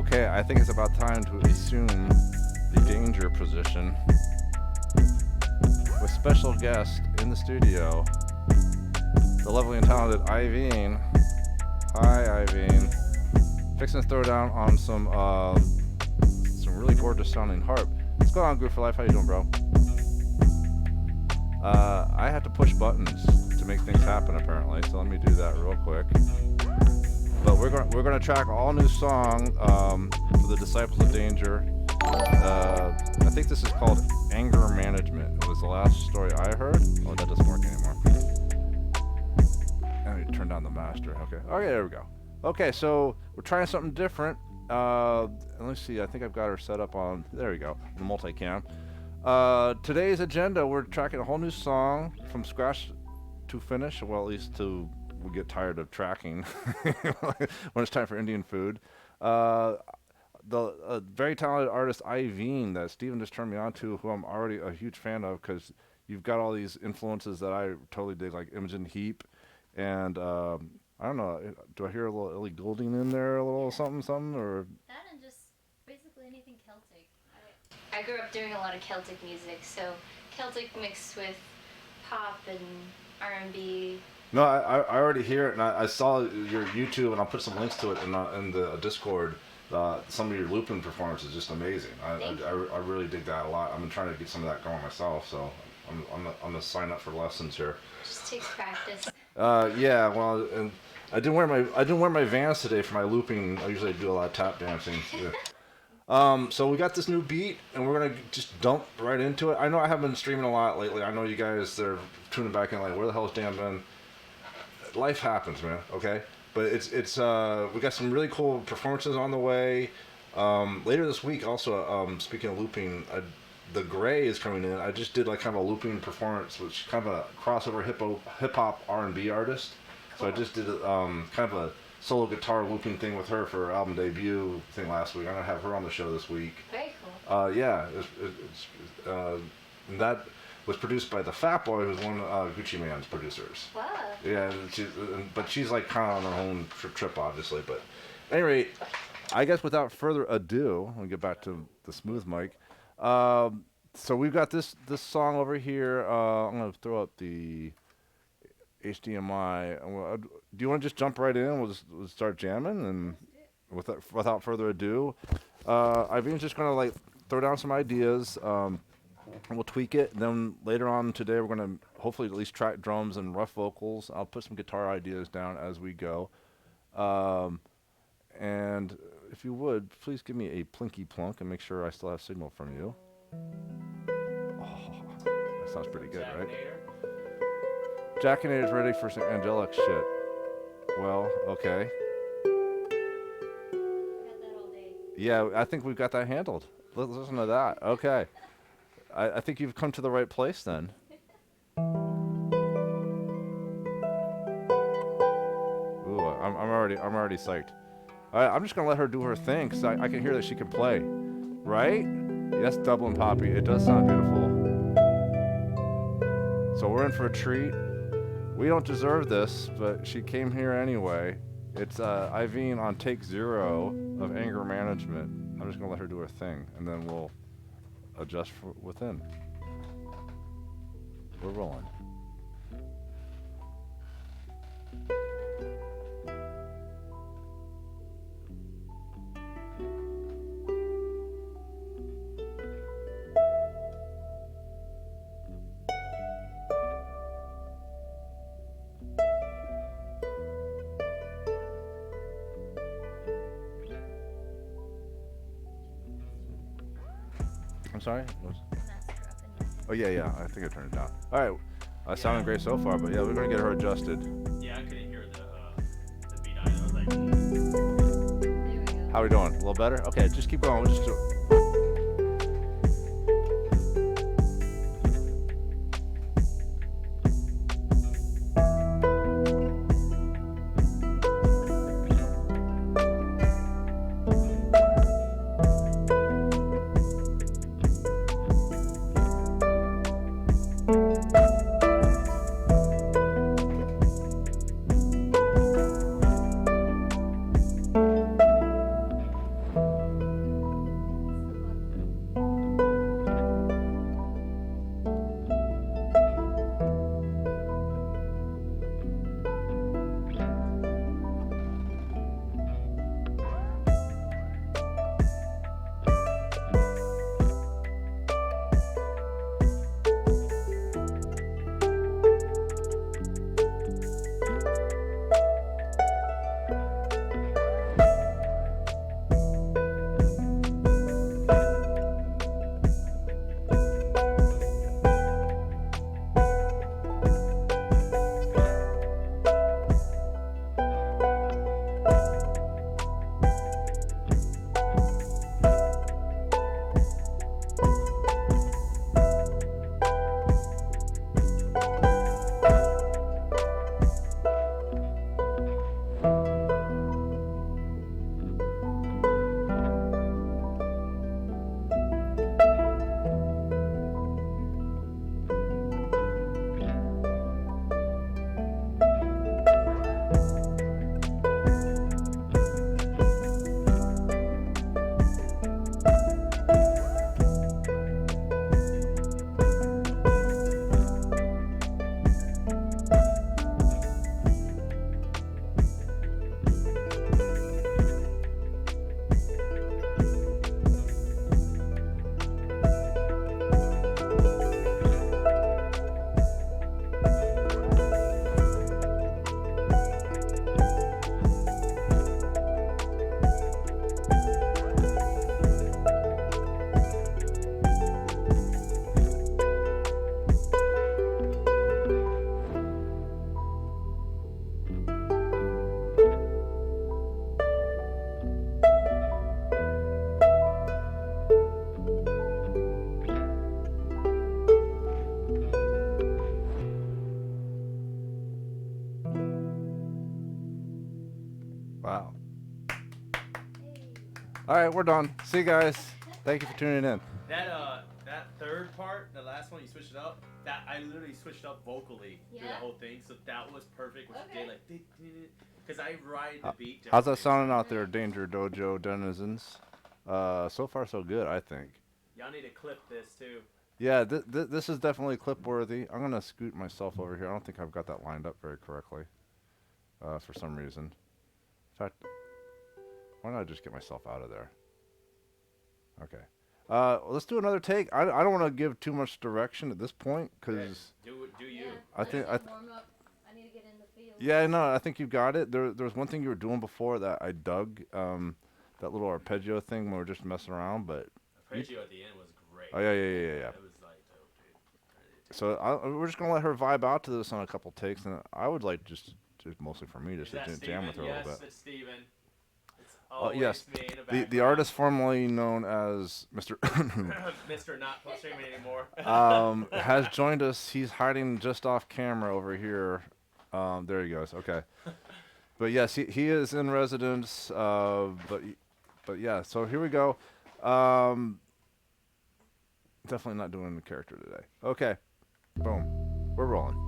Okay, I think it's about time to assume the danger position with special guest in the studio, the lovely and talented IVEEN. Hi, IVEEN. Fixing to throw down on some really gorgeous sounding harp. What's going on, Group for Life? How you doing, bro? I have to push buttons to make things happen, apparently. So let me do that real quick. But we're gonna track all new song for the Disciples of Danger. I think this is called Anger Management. It was the last story I heard. Oh, that doesn't work anymore. Let me turn down the master. Okay, there we go. Okay, so we're trying something different. And let's see. I think I've got her set up on. There we go. The multicam. Today's agenda: we're tracking a whole new song from scratch to finish. Well, at least to we get tired of tracking when it's time for Indian food. The very talented artist IVEEN that Steven just turned me on to, who I'm already a huge fan of, because you've got all these influences that I totally dig, like Imogen Heap, and I don't know, do I hear a little Ellie Goulding in there, a little something, or? That and just basically anything Celtic. I grew up doing a lot of Celtic music, so Celtic mixed with pop and R&B. No, I already hear it, and I saw your YouTube, and I'll put some links to it in the Discord. Some of your looping performance is just amazing. I really dig that a lot. I've been trying to get some of that going myself, so I'm gonna sign up for lessons here. Just takes practice. Yeah, well, and I didn't wear my Vans today for my looping. I usually do a lot of tap dancing. Yeah. So we got this new beat, and we're gonna just dump right into it. I know I haven't been streaming a lot lately. I know you guys, they're tuning back in like, where the hell is Dan been? Life happens, man. Okay, but it's we got some really cool performances on the way. Later this week, also, speaking of looping, the Gray is coming in. I just did like kind of a looping performance, which kind of a crossover hip hop R&B artist. So I just did kind of a solo guitar looping thing with her for her album debut thing last week. I'm gonna have her on the show this week. Very cool. Yeah, and that was produced by the Fat Boy, who's one of Gucci Mane's producers. Wow. Yeah, but she's like kind of on her own trip, obviously. But at any rate, I guess without further ado, I'll get back to the smooth mic. So we've got this song over here. I'm gonna throw up the HDMI. Do you want to just jump right in? We'll start jamming, and without further ado, Iveen's just gonna like throw down some ideas. We'll tweak it. And then later on today, we're gonna hopefully at least track drums and rough vocals. I'll put some guitar ideas down as we go. And if you would, please give me a plinky plunk and make sure I still have signal from you. Oh, that sounds pretty good, right? Jackinator's ready for some angelic shit. Well, okay. Got that all day. Yeah, I think we've got that handled. Let's listen to that. Okay. I think you've come to the right place then. Ooh, I'm already psyched. All right, I'm just gonna let her do her thing, cause I can hear that she can play, right? Yes, Dublin Poppy. It does sound beautiful. So we're in for a treat. We don't deserve this, but she came here anyway. It's IVEEN on take 0 of Anger Management. I'm just gonna let her do her thing, and then we'll adjust within. We're rolling. I'm sorry? Oh, yeah, I think I turned it down. All right, sounding great so far, but yeah, we're going to get her adjusted. Yeah, I couldn't hear the beat either. I was like, There we go. How are we doing? A little better? Okay, just keep going. We'll just do it. All right, we're done. See you guys. Thank you for tuning in. That third part, the last one you switched it up. That I literally switched up vocally through the whole thing, so that was perfect. What you did, like, because I ride the beat. How's that sounding out there, Danger Dojo denizens? So far so good, I think. Y'all need to clip this too. Yeah, this is definitely clip worthy. I'm gonna scoot myself over here. I don't think I've got that lined up very correctly. For some reason. In fact, why don't I just get myself out of there? Okay. Let's do another take. I don't want to give too much direction at this point, because do you? Yeah, I think warm up. I need to get in the field. yeah, no, I think you got it. There was one thing you were doing before that I dug, that little arpeggio thing when we were just messing around, but Arpeggio at the end was great. oh yeah. It was like dope, dude. So we're just gonna let her vibe out to this on a couple takes, and I would like just mostly for me just to jam with her a little bit. Yes, it's Steven. It's Yes, me in the artist formerly known as Mr. Mr. Not Streaming anymore. Has joined us. He's hiding just off camera over here. There he goes. Okay, but yes, he is in residence. But yeah. So here we go. Definitely not doing the character today. Okay, boom, we're rolling.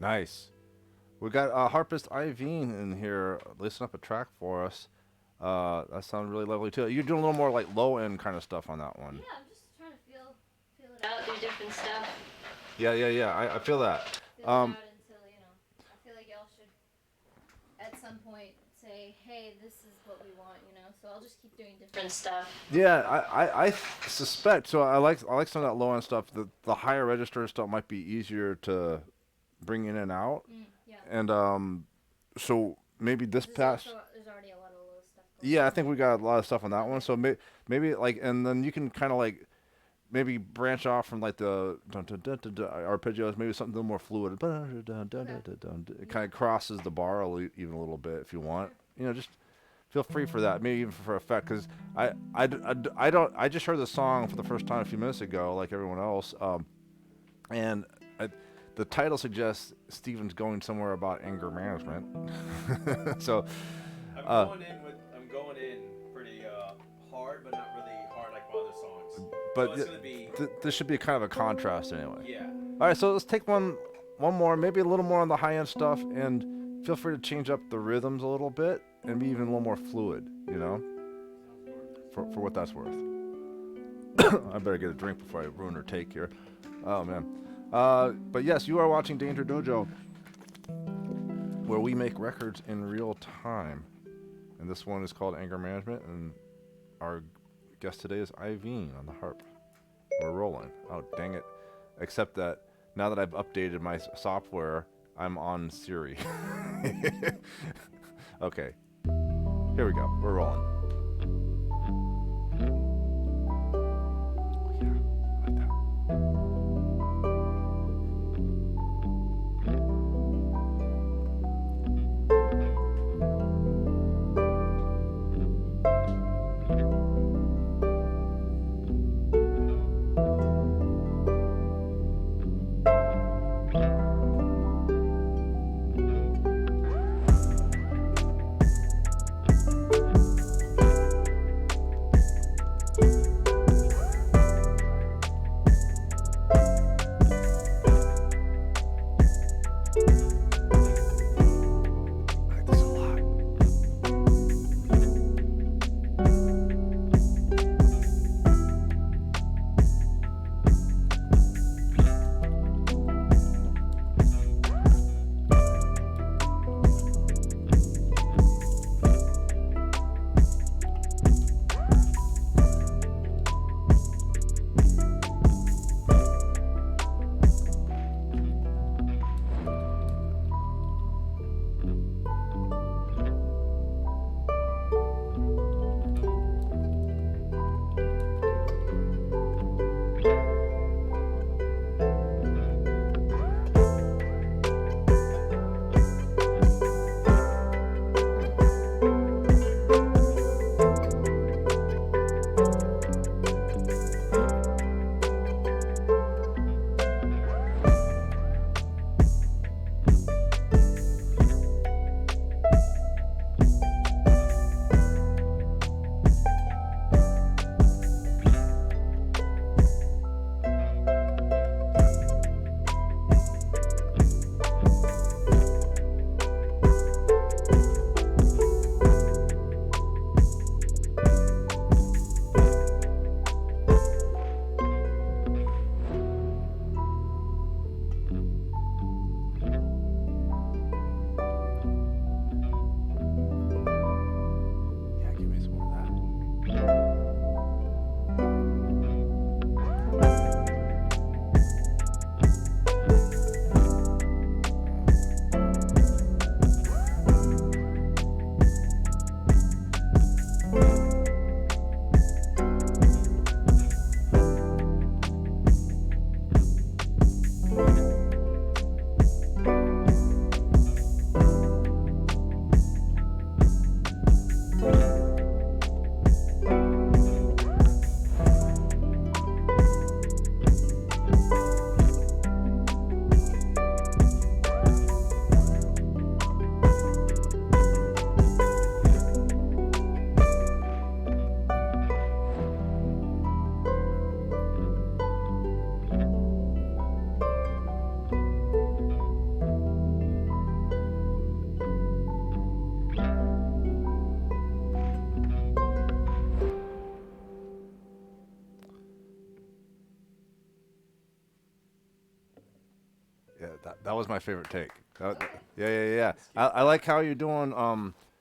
Nice. We got harpist IVEEN in here listing up a track for us. That sounds really lovely too. You're doing a little more like low end kind of stuff on that one. Yeah, I'm just trying to feel it out, do different stuff. Yeah. I feel that. Feel it out until, I feel like y'all should at some point say say, hey, this is what we want, you know. So I'll just keep doing different stuff. Yeah, I suspect. So I like some of that low end stuff. The higher register stuff might be easier to bring in and out. Yeah. And so maybe this past. There's already a lot of low stuff going Yeah, on. I think we got a lot of stuff on that one. So maybe like, and then you can kind of like maybe branch off from like the arpeggios, maybe something a little more fluid. It kind of crosses the bar even a little bit if you want. You know, just feel free for that. Maybe even for effect, because I just heard the song for the first time a few minutes ago, like everyone else, and the title suggests Steven's going somewhere about anger management. So I'm going in pretty hard, but not really hard like my other songs. but So it's gonna be this should be kind of a contrast anyway. yeah. All right, so let's take one more, maybe a little more on the high end stuff, and feel free to change up the rhythms a little bit and be even a little more fluid, you know, for what that's worth. I better get a drink before I ruin her take here. Oh man. But yes, you are watching Danger Dojo, where we make records in real time, and this one is called Anger Management, and our guest today is IVEEN on the harp. We're rolling. Oh dang it! Except that now that I've updated my software, I'm on Siri. Okay, here we go. We're rolling. Yeah, like that. I like this a lot. Yeah, give me some more of that. Yeah, that was my favorite take. Yeah. I like how you're doing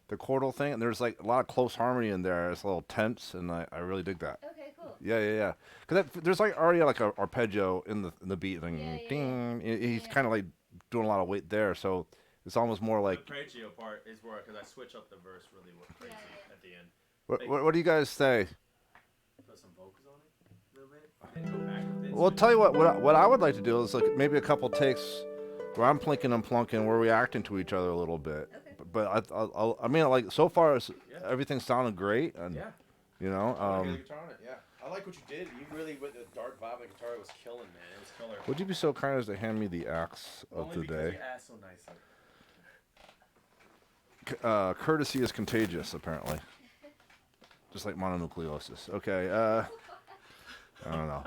the chordal thing, and there's like a lot of close harmony in there. It's a little tense, and I really dig that. Okay, cool. Yeah. Because there's like already like a arpeggio in the beat thing. Yeah. Ding. He's kind of like doing a lot of weight there, so it's almost more like. The arpeggio part is where because I switch up the verse really crazy at the end. What do you guys say? Put some vocals on it a little bit, and go back with it. Well, tell you what I would like to do is like maybe a couple takes where I'm plinking and plunking, we're reacting to each other a little bit. Okay. But I mean, like so far, everything sounded great, and you know. The guitar on it, yeah. I like what you did. You really with the dark vibe of the guitar was killing, man. It was killer. Would you be so kind as to hand me the axe of the day? You asked so nicely. Courtesy is contagious, apparently. Just like mononucleosis. Okay. I don't know.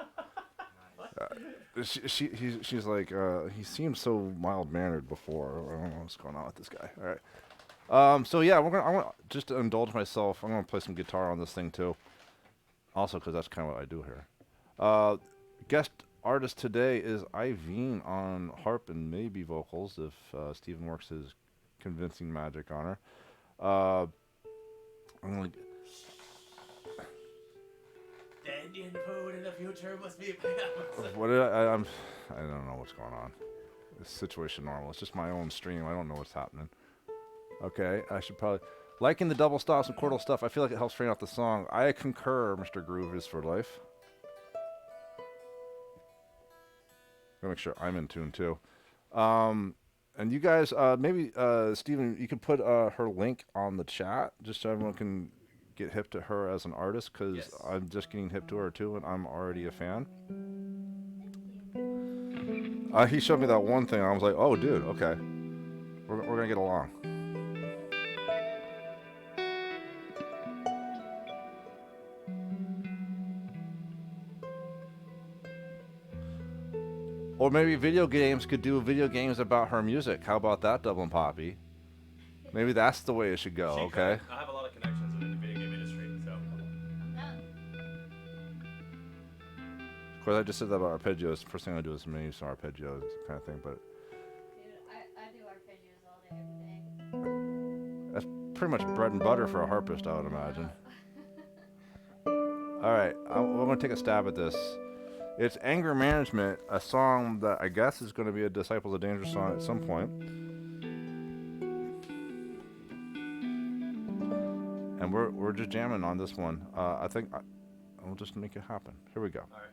She's like, he seemed so mild-mannered before. I don't know what's going on with this guy. All right. So yeah, I want just to indulge myself. I'm gonna play some guitar on this thing too. Also, because that's kind of what I do here. Guest artist today is IVEEN on harp and maybe vocals, if Stephen works his convincing magic on her. I'm gonna. The Indian food in the future must be. What did I don't know what's going on. This situation normal. It's just my own stream. I don't know what's happening. Okay, I should probably liking the double stops and chordal stuff. I feel like it helps train out the song. I concur. Mr. Groove is for life. Gotta make sure I'm in tune too. And you guys, maybe Steven, you could put her link on the chat just so everyone can get hip to her as an artist, because I'm just getting hip to her too, and I'm already a fan. He showed me that one thing, and I was like, oh, dude, okay. We're gonna get along. Or maybe video games could do video games about her music. How about that, Dublin Poppy? Maybe that's the way it should go, okay? I have a lot of connections in the video game industry, so. Of course, I just said that about arpeggios. First thing I do is maybe some arpeggios kind of thing, but. Dude, I do arpeggios all day, every day. That's pretty much bread and butter for a harpist, I would imagine. All right, we're going to take a stab at this. It's Anger Management, a song that I guess is going to be a Disciples of Danger song at some point. And we're just jamming on this one. I think we'll just make it happen. Here we go. All right.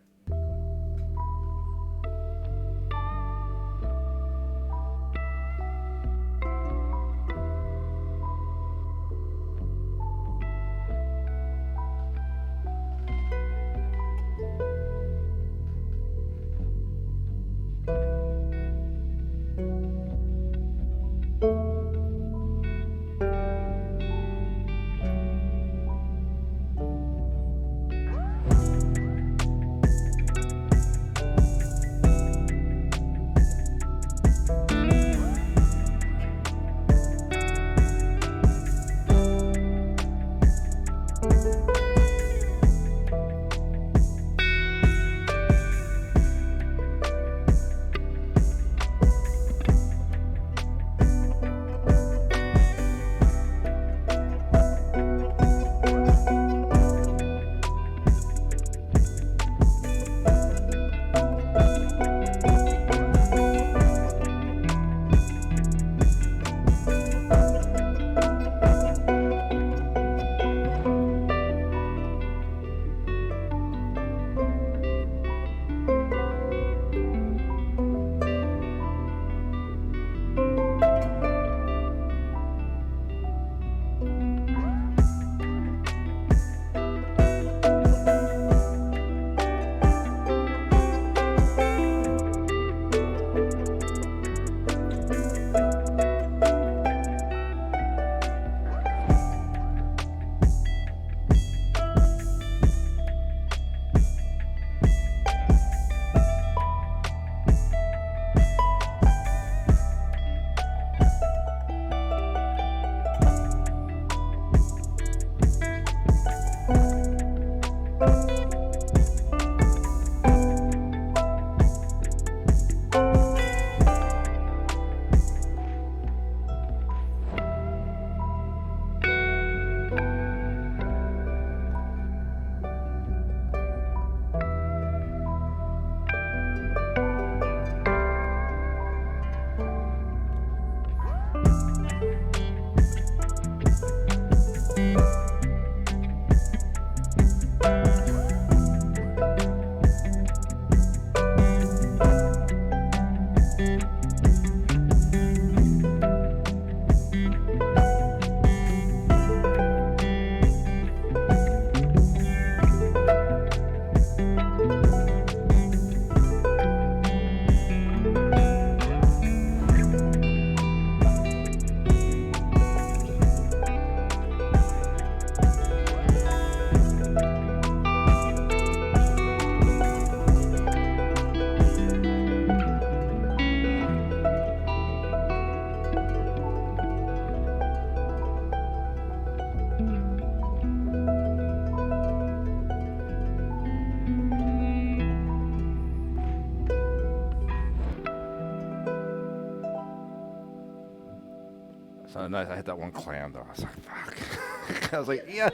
Nice. I hit that one clam though. I was like, fuck. I was like, yeah.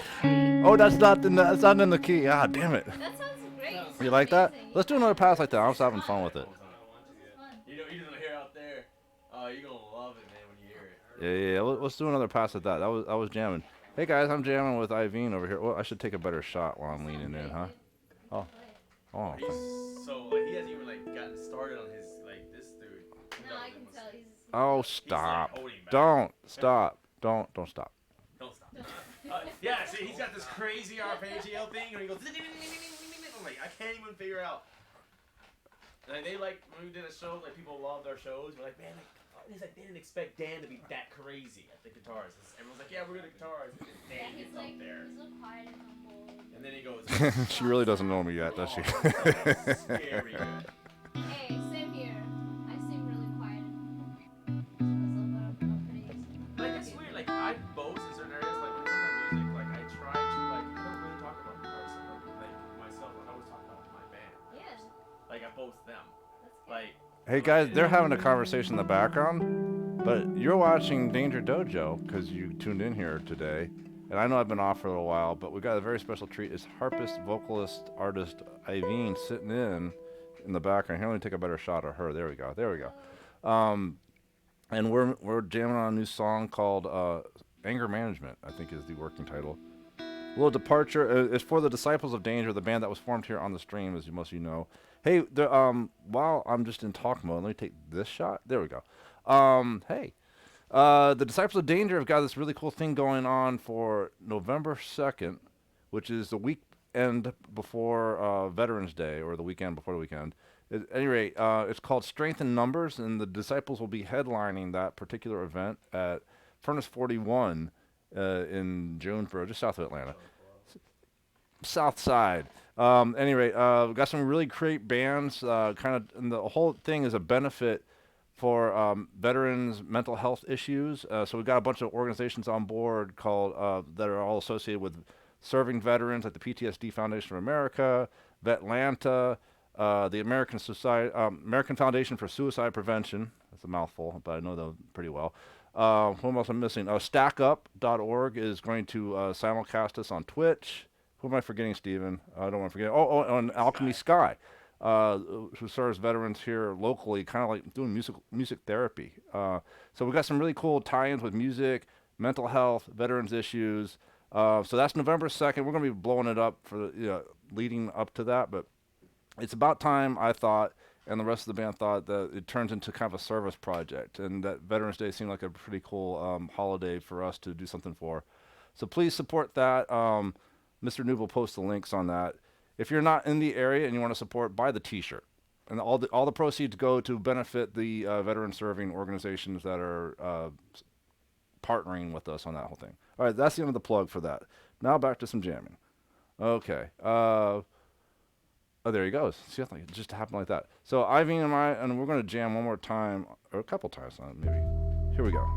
Oh, that's not in the key. Ah, damn it. That sounds great. You like that? Amazing. Let's do another pass like that. I'm just having fun with it. You know, you're gonna hear out there. You're gonna love it, man, when you hear it. Yeah. Let's do another pass at that. I was jamming. Hey guys, I'm jamming with IVEEN over here. Well, I should take a better shot while I'm leaning in, huh? Oh. Okay. So like he hasn't even like gotten started on his like this dude. No, I can tell he's. Oh, stop! He's, like, holding back. Don't stop! Don't stop! Don't stop. Yeah, see, he's got this crazy arpeggio thing, and he goes. I'm like, I can't even figure out. Like they like when we did a show, like people loved our shows. We're like, man, like they didn't expect Dan to be that crazy at the guitars. Everyone's like, yeah, we're good at guitars. And then Dan gets up there. He's so quiet and humble. And then he goes. She really doesn't know me yet, does she? Scary good. Hey, same here. I seem really quiet and Like it's weird. Like I boast in certain areas. Like when it comes to music, like I try to like I don't really talk about guitars. Like myself, like I always talk about my band. Yeah. Like I boast them. Like. Hey guys, they're having a conversation in the background, but you're watching Danger Dojo because you tuned in here today. And I know I've been off for a little while, but we got a very special treat. It's harpist, vocalist, artist IVEEN sitting in the background. Here, let me take a better shot of her. There we go. And we're jamming on a new song called Anger Management, I think is the working title. A little departure. It's for the Disciples of Danger, the band that was formed here on the stream, as most of you know. Hey, while I'm just in talk mode, let me take this shot. There we go. Hey. The Disciples of Danger have got this really cool thing going on for November 2nd, which is the weekend before Veterans Day, or the weekend before the weekend. At any rate, it's called Strength in Numbers, and the Disciples will be headlining that particular event at Furnace 41 in Jonesboro, just south of Atlanta. South side. Any rate, we've got some really great bands, and the whole thing is a benefit for veterans' mental health issues. So we've got a bunch of organizations on board called that are all associated with serving veterans, like the PTSD Foundation of America, Vetlanta, the American Foundation for Suicide Prevention. That's a mouthful, but I know them pretty well. Who else I'm missing? StackUp.org is going to simulcast us on Twitch. Who am I forgetting, Steven? I don't want to forget. And Alchemy Sky. Who serves veterans here locally, kind of like doing music therapy. So we've got some really cool tie-ins with music, mental health, veterans issues. So that's November 2nd. We're going to be blowing it up for leading up to that, but it's about time, I thought, and the rest of the band thought, that it turns into kind of a service project, and that Veterans Day seemed like a pretty cool holiday for us to do something for. So please support that. Mr. Noob will post the links on that. If you're not in the area and you want to support, buy the T-shirt, and all the proceeds go to benefit the veteran serving organizations that are partnering with us on that whole thing. All right, that's the end of the plug for that. Now back to some jamming. Okay. Oh, there he goes. See, I think it just happened like that. So IVEEN and we're going to jam one more time, or a couple times, maybe. Here we go.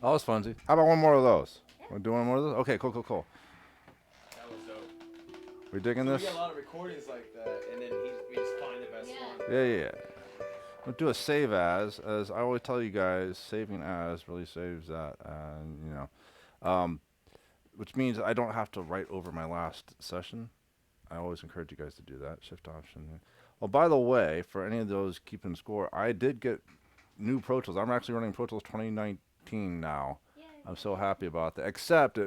That was fun. How about one more of those? Yeah. We're doing one more of those? Okay, cool. That was dope. We digging So this? we get a lot of recordings like that, and then we just find the best one. Yeah. We'll do a save as I always tell you guys, saving as really saves that, which means I don't have to write over my last session. I always encourage you guys to do that. Shift option. Well, by the way, for any of those keeping score, I did get new Pro Tools. I'm actually running Pro Tools 2019 now. Yeah. I'm so happy about that. Except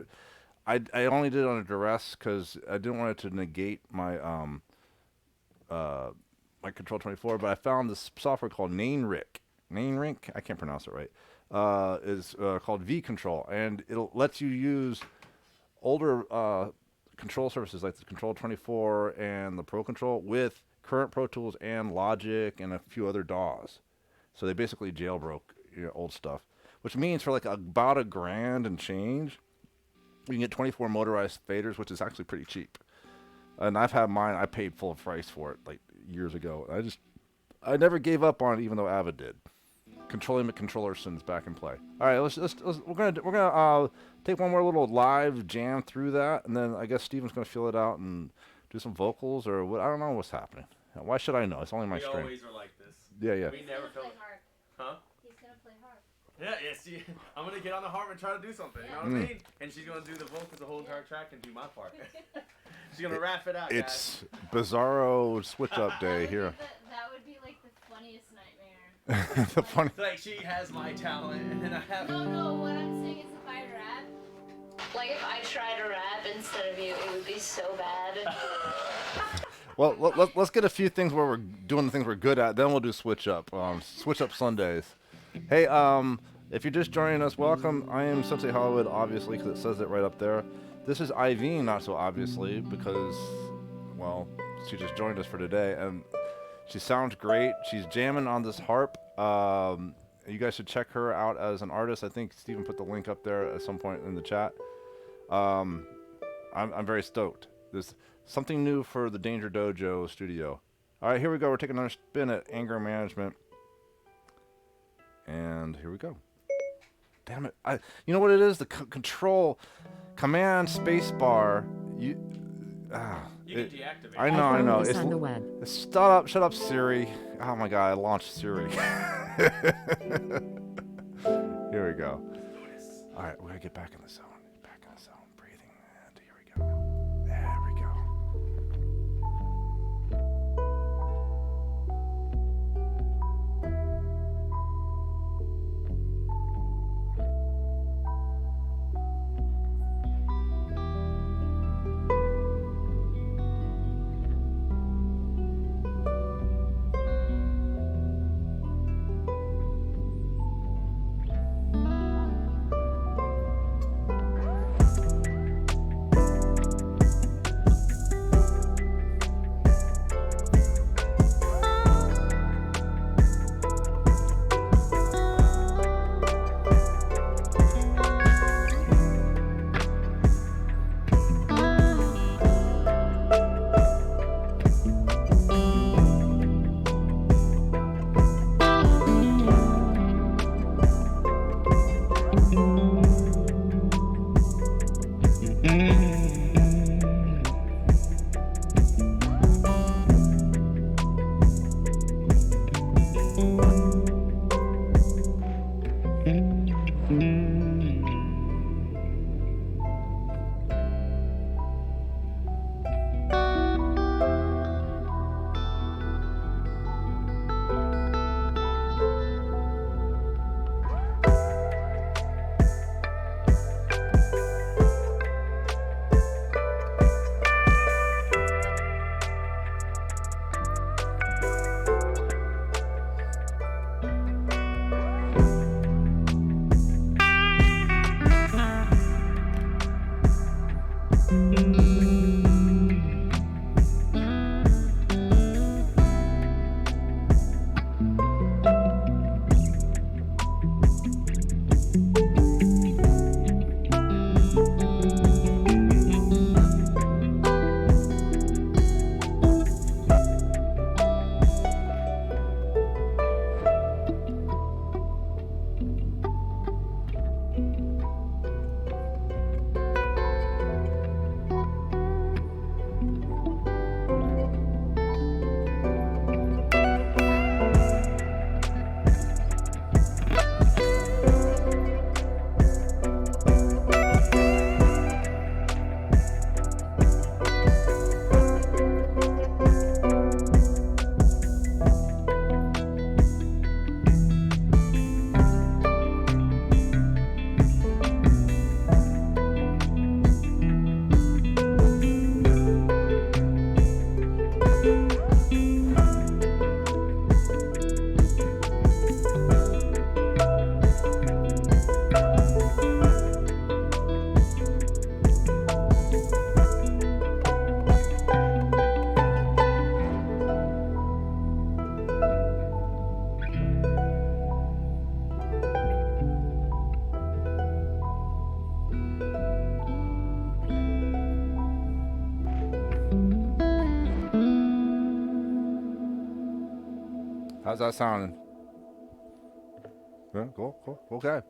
I only did it on a duress because I didn't want it to negate my my Control 24, but I found this software called Nainrink, I can't pronounce it right, is called V Control, and it lets you use older control surfaces like the Control 24 and the Pro Control with current Pro Tools and Logic and a few other DAWs. So they basically jailbroke old stuff, which means for like about $1,000 and change, you can get 24 motorized faders, which is actually pretty cheap. And I've had mine. I paid full price for it like years ago. I never gave up on it, even though Avid did. Controlling McControllerson's back in play. All right, we're gonna take one more little live jam through that, and then I guess Steven's gonna feel it out and do some vocals or what. I don't know what's happening. Why should I know? It's only my We string. always are like this. Yeah. We never feel. Huh? He's gonna play harp. Yeah, see, I'm gonna get on the harp and try to do something. You know what I mean? And she's gonna do the vocals the whole entire track and do my part. She's gonna rap it out. It's Bizarro switch up day here. That would be like the funniest nightmare. The funny. It's like she has my talent and then I have. No, what I'm saying is if I rap, like if I try to rap instead of you, it would be so bad. Well, let's get a few things where we're doing the things we're good at. Then we'll do switch up. Switch up Sundays. Hey, if you're just joining us, welcome. I am Sensei Hollywood, obviously, because it says it right up there. This is IVEEN, not so obviously, because, well, she just joined us for today, and she sounds great. She's jamming on this harp. You guys should check her out as an artist. I think Steven put the link up there at some point in the chat. I'm very stoked. There's something new for the Danger Dojo studio. All right, here we go. We're taking another spin at anger management. And here we go. Damn it. You know what it is? The control, command, space bar. You can deactivate. I know. It's on the web. Shut up, Siri. Oh my God, I launched Siri. Here we go. All right, we're gonna get back in the zone. Breathing. And here we go. There we go. How's that sounding? Yeah, cool. Okay.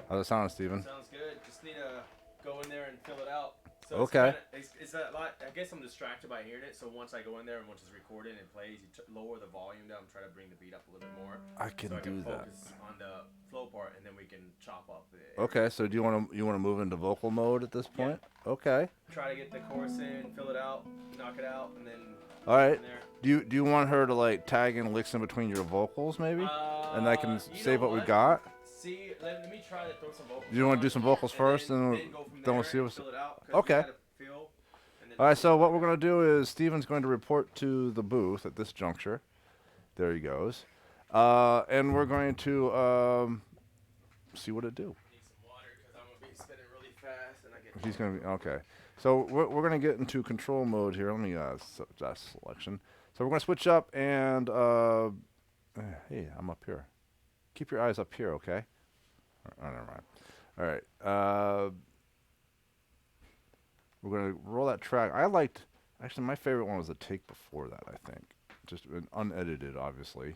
How's it sounding, Steven? Sounds good. Just need to go in there and fill it out. So Okay. It's a lot. I guess I'm distracted by hearing it. So once I go in there and once it's recorded and it plays, you lower the volume down, try to bring the beat up a little bit more. I can so I can do that. focus on the flow part, and then we can chop up the. Okay, so do you want to move into vocal mode at this point? Yeah. Okay. Try to get the chorus in, fill it out, knock it out, and then. All right. Do you want her to like tag in licks in between your vocals maybe, and I can save what we got? See, let me try to throw some vocals. You want to do some vocals first, and then we'll see what's. Okay. All right. So what we're gonna do is Steven's going to report to the booth at this juncture. There he goes, and we're going to see what it do. Need some water because I'm gonna be spinning really fast, and I get. He's gonna be okay. So we're gonna get into control mode here. Let me that selection. So we're gonna switch up and hey, I'm up here. Keep your eyes up here, okay? Oh, never mind. All right. We're gonna roll that track. Actually my favorite one was the take before that. I think just unedited, obviously.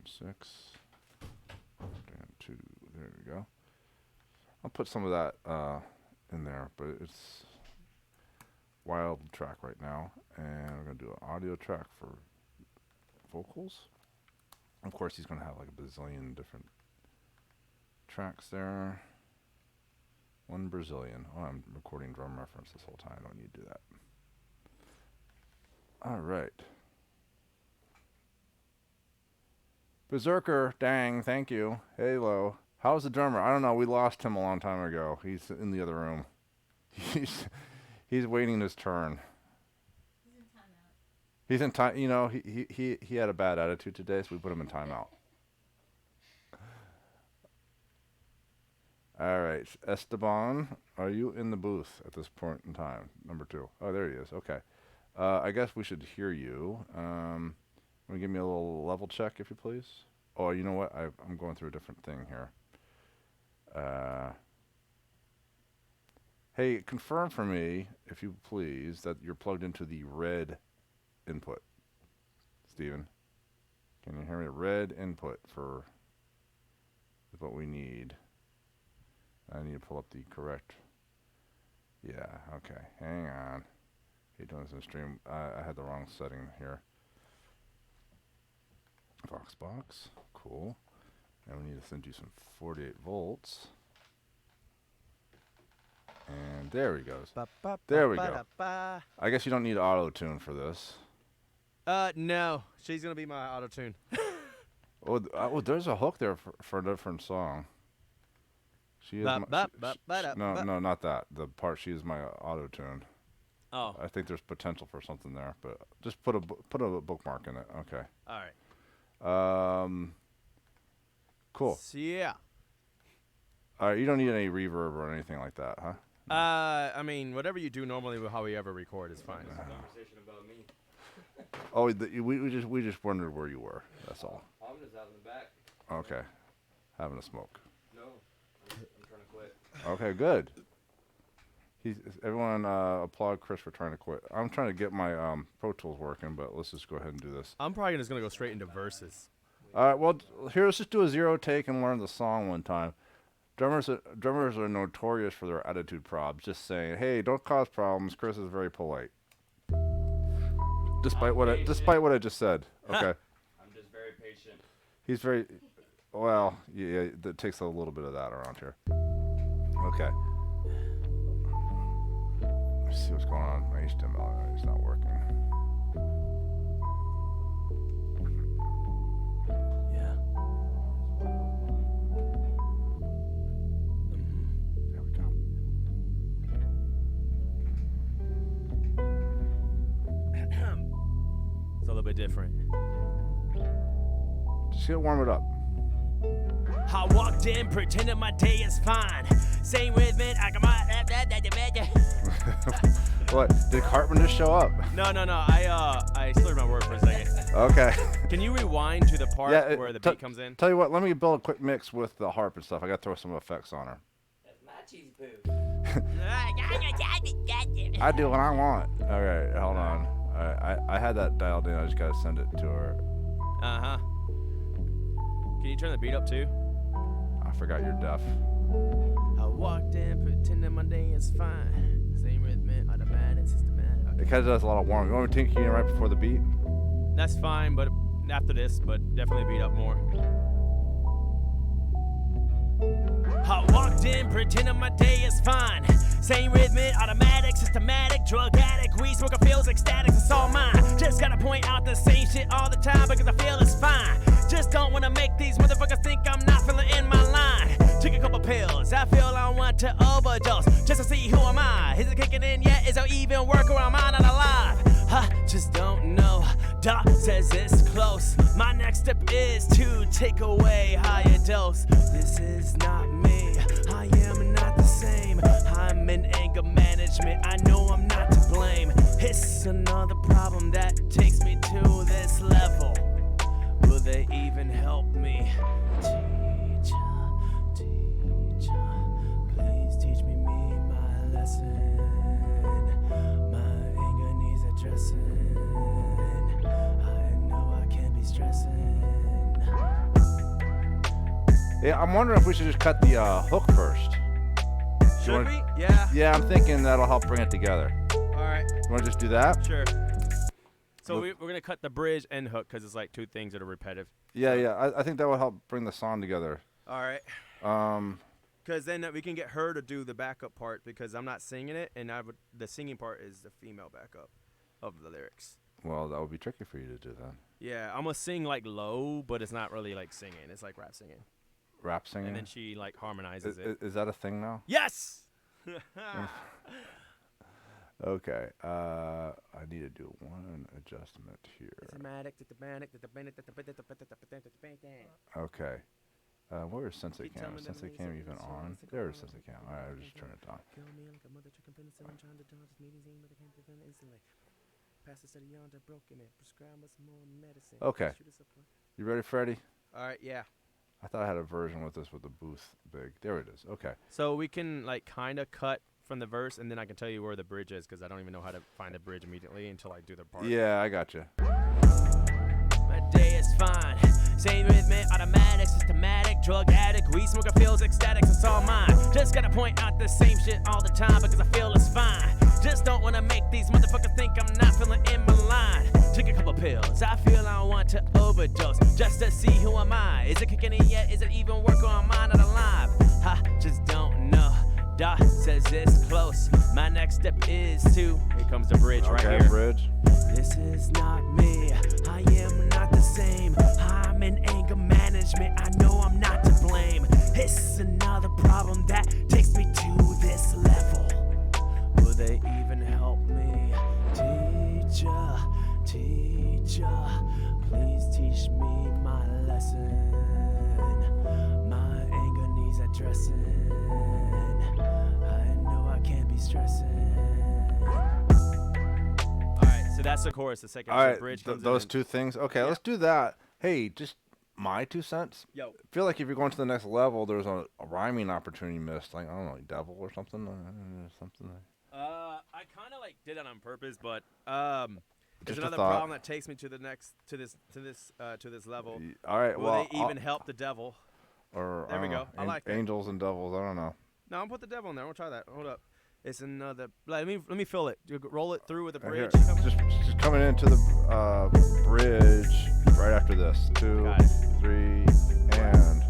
6. 2, there we go. I'll put some of that in there, but it's wild track right now, and we're gonna do an audio track for vocals. Of course, he's gonna have like a bazillion different tracks there. One Brazilian. Oh, I'm recording drum reference this whole time. I don't need to do that. All right. Berserker, dang, thank you. Halo. How's the drummer? I don't know. We lost him a long time ago. He's in the other room. He's waiting his turn. He's in timeout. He's in time. You know, he had a bad attitude today, so we put him in timeout. All right, Esteban, are you in the booth at this point in time? Number 2. Oh, there he is. Okay. I guess we should hear you. Want to give me a little level check, if you please? Oh, you know what? I'm going through a different thing here. Hey, confirm for me, if you please, that you're plugged into the red input. Steven, can you hear me? Red input is what we need. I need to pull up the correct. Yeah, okay. Hang on. You're doing this in stream. I had the wrong setting here. Voxbox, cool. And we need to send you some 48 volts. And there he goes. There we go. I guess you don't need auto tune for this. No, she's gonna be my auto tune. Oh, there's a hook there for a different song. She is no, not that. The part she is my auto tune. Oh. I think there's potential for something there, but just put a bookmark in it. Okay. All right. Cool. So, yeah. All right, you don't need any reverb or anything like that, huh? I mean, whatever you do normally with how we ever record is fine. It's a conversation about me. We just wondered where you were. That's all. I'm just out in the back. Okay. Having a smoke. No, I'm trying to quit. Okay, good. Everyone applaud Chris for trying to quit. I'm trying to get my Pro Tools working, but let's just go ahead and do this. I'm probably just gonna go straight into verses. All right, well, here, let's just do a 0 take and learn the song one time. Drummers are notorious for their attitude probs. Just saying, hey, don't cause problems. Chris is very polite. Despite what I just said. Okay. I'm just very patient. He's very, well, yeah, it takes a little bit of that around here. Okay. Let's see what's going on. My HTML is not working. Yeah. There we go. It's a little bit different. Just get warm it up. I walked in pretending my day is fine. Same rhythm, I come out. What? Did Cartman just show up? No. I slurred my word for a second. Okay. Can you rewind to the part where the beat comes in? Tell you what, let me build a quick mix with the harp and stuff. I got to throw some effects on her. That's my cheese poo. I do what I want. All right, hold on. All right, I had that dialed in. I just got to send it to her. Uh-huh. Can you turn the beat up too? I forgot you're deaf. I walked in pretending my day is fine. Same rhythm, automatic, systematic. It kind of does a lot of warming. You want me to take you in right before the beat? That's fine, but after this, but definitely beat up more. I walked in pretending my day is fine. Same rhythm, automatic, systematic, drug addict, weed smoker feels ecstatic, it's all mine. Just gotta point out the same shit all the time because I feel it's fine. Just don't wanna make these motherfuckers think I'm not feeling in my line. Took a couple pills, I feel I want to overdose. Just to see who am I? Is it kicking in yet? Is it even work or am I not alive? I just don't know. Doc says it's close. My next step is to take away higher dose. This is not me. I am not the same. I'm in anger management. I know I'm not to blame. It's another problem that takes me to this level. Will they even help me? Teacher, please teach me my lesson. My anger needs addressing. I know I can't be stressing. Yeah, I'm wondering if we should just cut the hook first. Should we? Yeah. Yeah, I'm thinking that'll help bring it together. All right. You want to just do that? Sure. So we're going to cut the bridge and hook because it's like two things that are repetitive. Yeah. I think that will help bring the song together. All right. Because then we can get her to do the backup part because I'm not singing it, and the singing part is the female backup of the lyrics. Well, that would be tricky for you to do then. Yeah, I'm going to sing like low, but it's not really like singing. It's like rap singing. Rap singing? And then she like harmonizes it. Is that a thing now? Yes! Okay. I need to do one adjustment here. Okay. Where is Sensei Cam? Is Sensei Cam even on? There is Sensei Cam. Alright, I'll just turn it on. Okay. You ready, Freddie? Alright, yeah. I thought I had a version with this with the booth big. There it is. Okay. So we can like kind of cut from the verse, and then I can tell you where the bridge is because I don't even know how to find the bridge immediately until I do the part. Yeah, I got you. My day is fine. Same rhythm, automatic, systematic, drug addict, weed smoker feels ecstatic, it's all mine. Just gotta point out the same shit all the time because I feel it's fine. Just don't wanna make these motherfuckers think I'm not feeling in my line. Took a couple pills, I feel I want to overdose. Just to see who am I? Is it kicking in yet? Is it even work or am I not alive? I just don't know. Doc says it's close. My next step is to. Here comes the bridge right here. Bridge. This is not me. I am not the same. I'm in anger management. I know I'm not to blame. It's another problem that takes me to this level. Will they even help me? Teacher, please teach me my lesson. My anger needs addressing. I know I can't be stressing. Alright, so that's the chorus. The second bridge comes those in. two things. Okay, Yep. let's do that. Hey, just my 2 cents. Yo. I feel like if you're going to the next level, there's a rhyming opportunity missed. Like, I don't know, like devil or something. Something. I kind of like did it on purpose, but there's Just a another thought. problem that takes me to the next to this level. All right. Will Well, they even help the devil? or There I we don't go. know, I like that. angels and devils. I don't know. No, I'm gonna put the devil in there. I'm gonna try that. Hold up. It's another. Let me fill it. You roll it through with a Right bridge. here. coming. Just coming into the bridge right after this. 2, Got it. 3, and.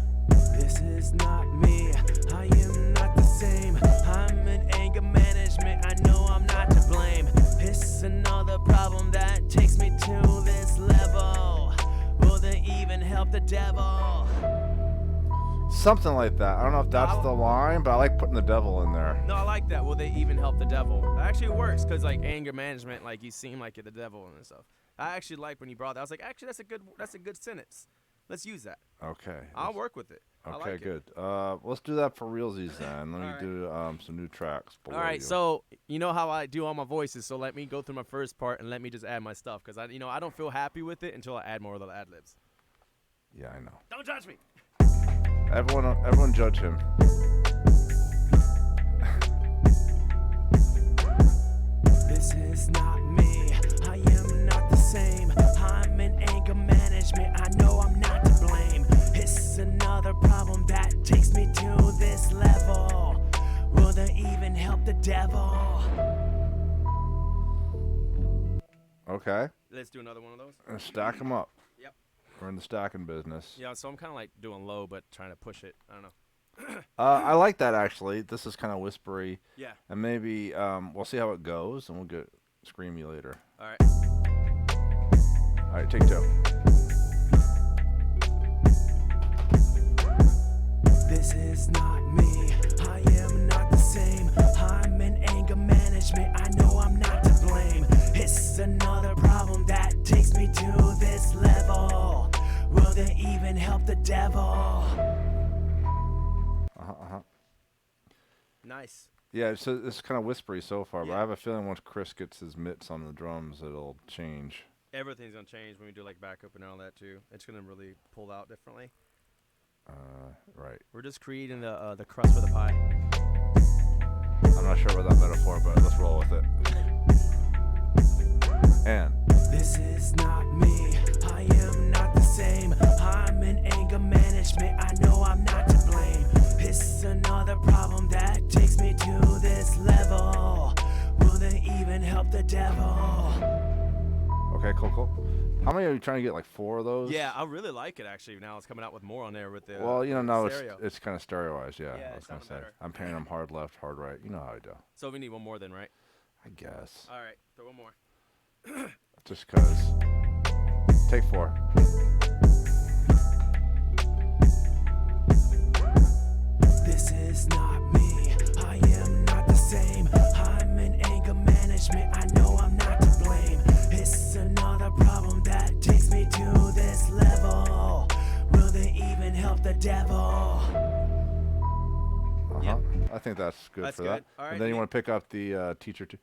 This is not me. I am not the same. I'm in anger management. I know I'm not to blame. It's another problem that takes me to this level. Will they even help the devil? Something like that. I don't know if that's the line, but I like putting the devil in there. No, I like that. Will they even help the devil? It actually works because like anger management, like you seem like you're the devil and stuff. I actually like when you brought that. I was like, actually, that's a good sentence. Let's use that. Okay. I'll work with it. I Okay, like good. Let's do that for realsies then. Let me Alright. do some new tracks. All right, so you know how I do all my voices, so let me go through my first part and let me just add my stuff because I don't feel happy with it until I add more of the ad libs. Yeah, I know. Don't judge me. Everyone judge him. This is not me. I am not the same. I'm in anger management. I know I'm not to blame. It's another problem that takes me to this level. Will they even help the devil? Okay. Let's do another one of those. And stack them up. Yep. We're in the stacking business. Yeah, so I'm kind of like doing low, but trying to push it. I don't know. I like that actually. This is kind of whispery. Yeah. And maybe we'll see how it goes, and we'll get screamy later. All right. All right, take 2. This is not me. I am not the same. I'm in anger management. I know I'm not to blame. It's another problem that takes me to this level. Will they even help the devil? Nice. Yeah, so it's kind of whispery so far, but Yeah. I have a feeling once Chris gets his mitts on the drums, it'll change. Everything's gonna change when we do like backup and all that too. It's gonna really pull out differently. Right. We're just creating the crust for the pie. I'm not sure about that metaphor, but let's roll with it. And. This is not me. I am not the same. I'm in anger management. I know I'm not to blame. It's another problem that takes me to this level. Will they even help the devil? Okay, cool. How many are you trying to get? Like 4 of those? Yeah, I really like it actually. Now it's coming out with more on there with the. Well, now stereo. it's kind of stereoized. Yeah, Yeah, I it was gonna sounded say. better. I'm paying them hard left, hard right. You know how I do. So we need one more then, right? I guess. All right, throw one more. Just cause. Take 4. This is not me. I am not the same. I'm in anger management. I know I'm not to blame. It's another problem that takes me to this level. Will they even help the devil? Yep. I think that's good That's for good. that. All right, And then you want to pick up the teacher too.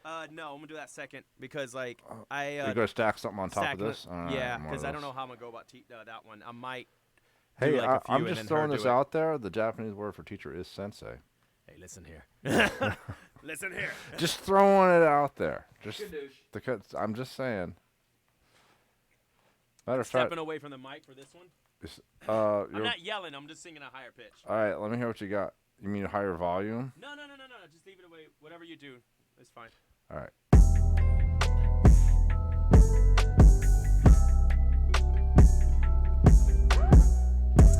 No, I'm gonna do that second because like You're gonna stack something on top of stacking this. it- All right, yeah, more of because I don't those. know how I'm gonna go about that one. I might. Hey, do like a few I'm and just then throwing her this do it. out there. The Japanese word for teacher is sensei. Hey, listen here. Listen here. Just throwing it out there. Just Skadoosh. I'm just saying. Matter of fact, Stepping away from the mic for this one. I'm I'm not yelling. I'm just singing a higher pitch. All right, let me hear what you got. You mean higher volume? No. Just leave it away. Whatever you do, it's fine. All right.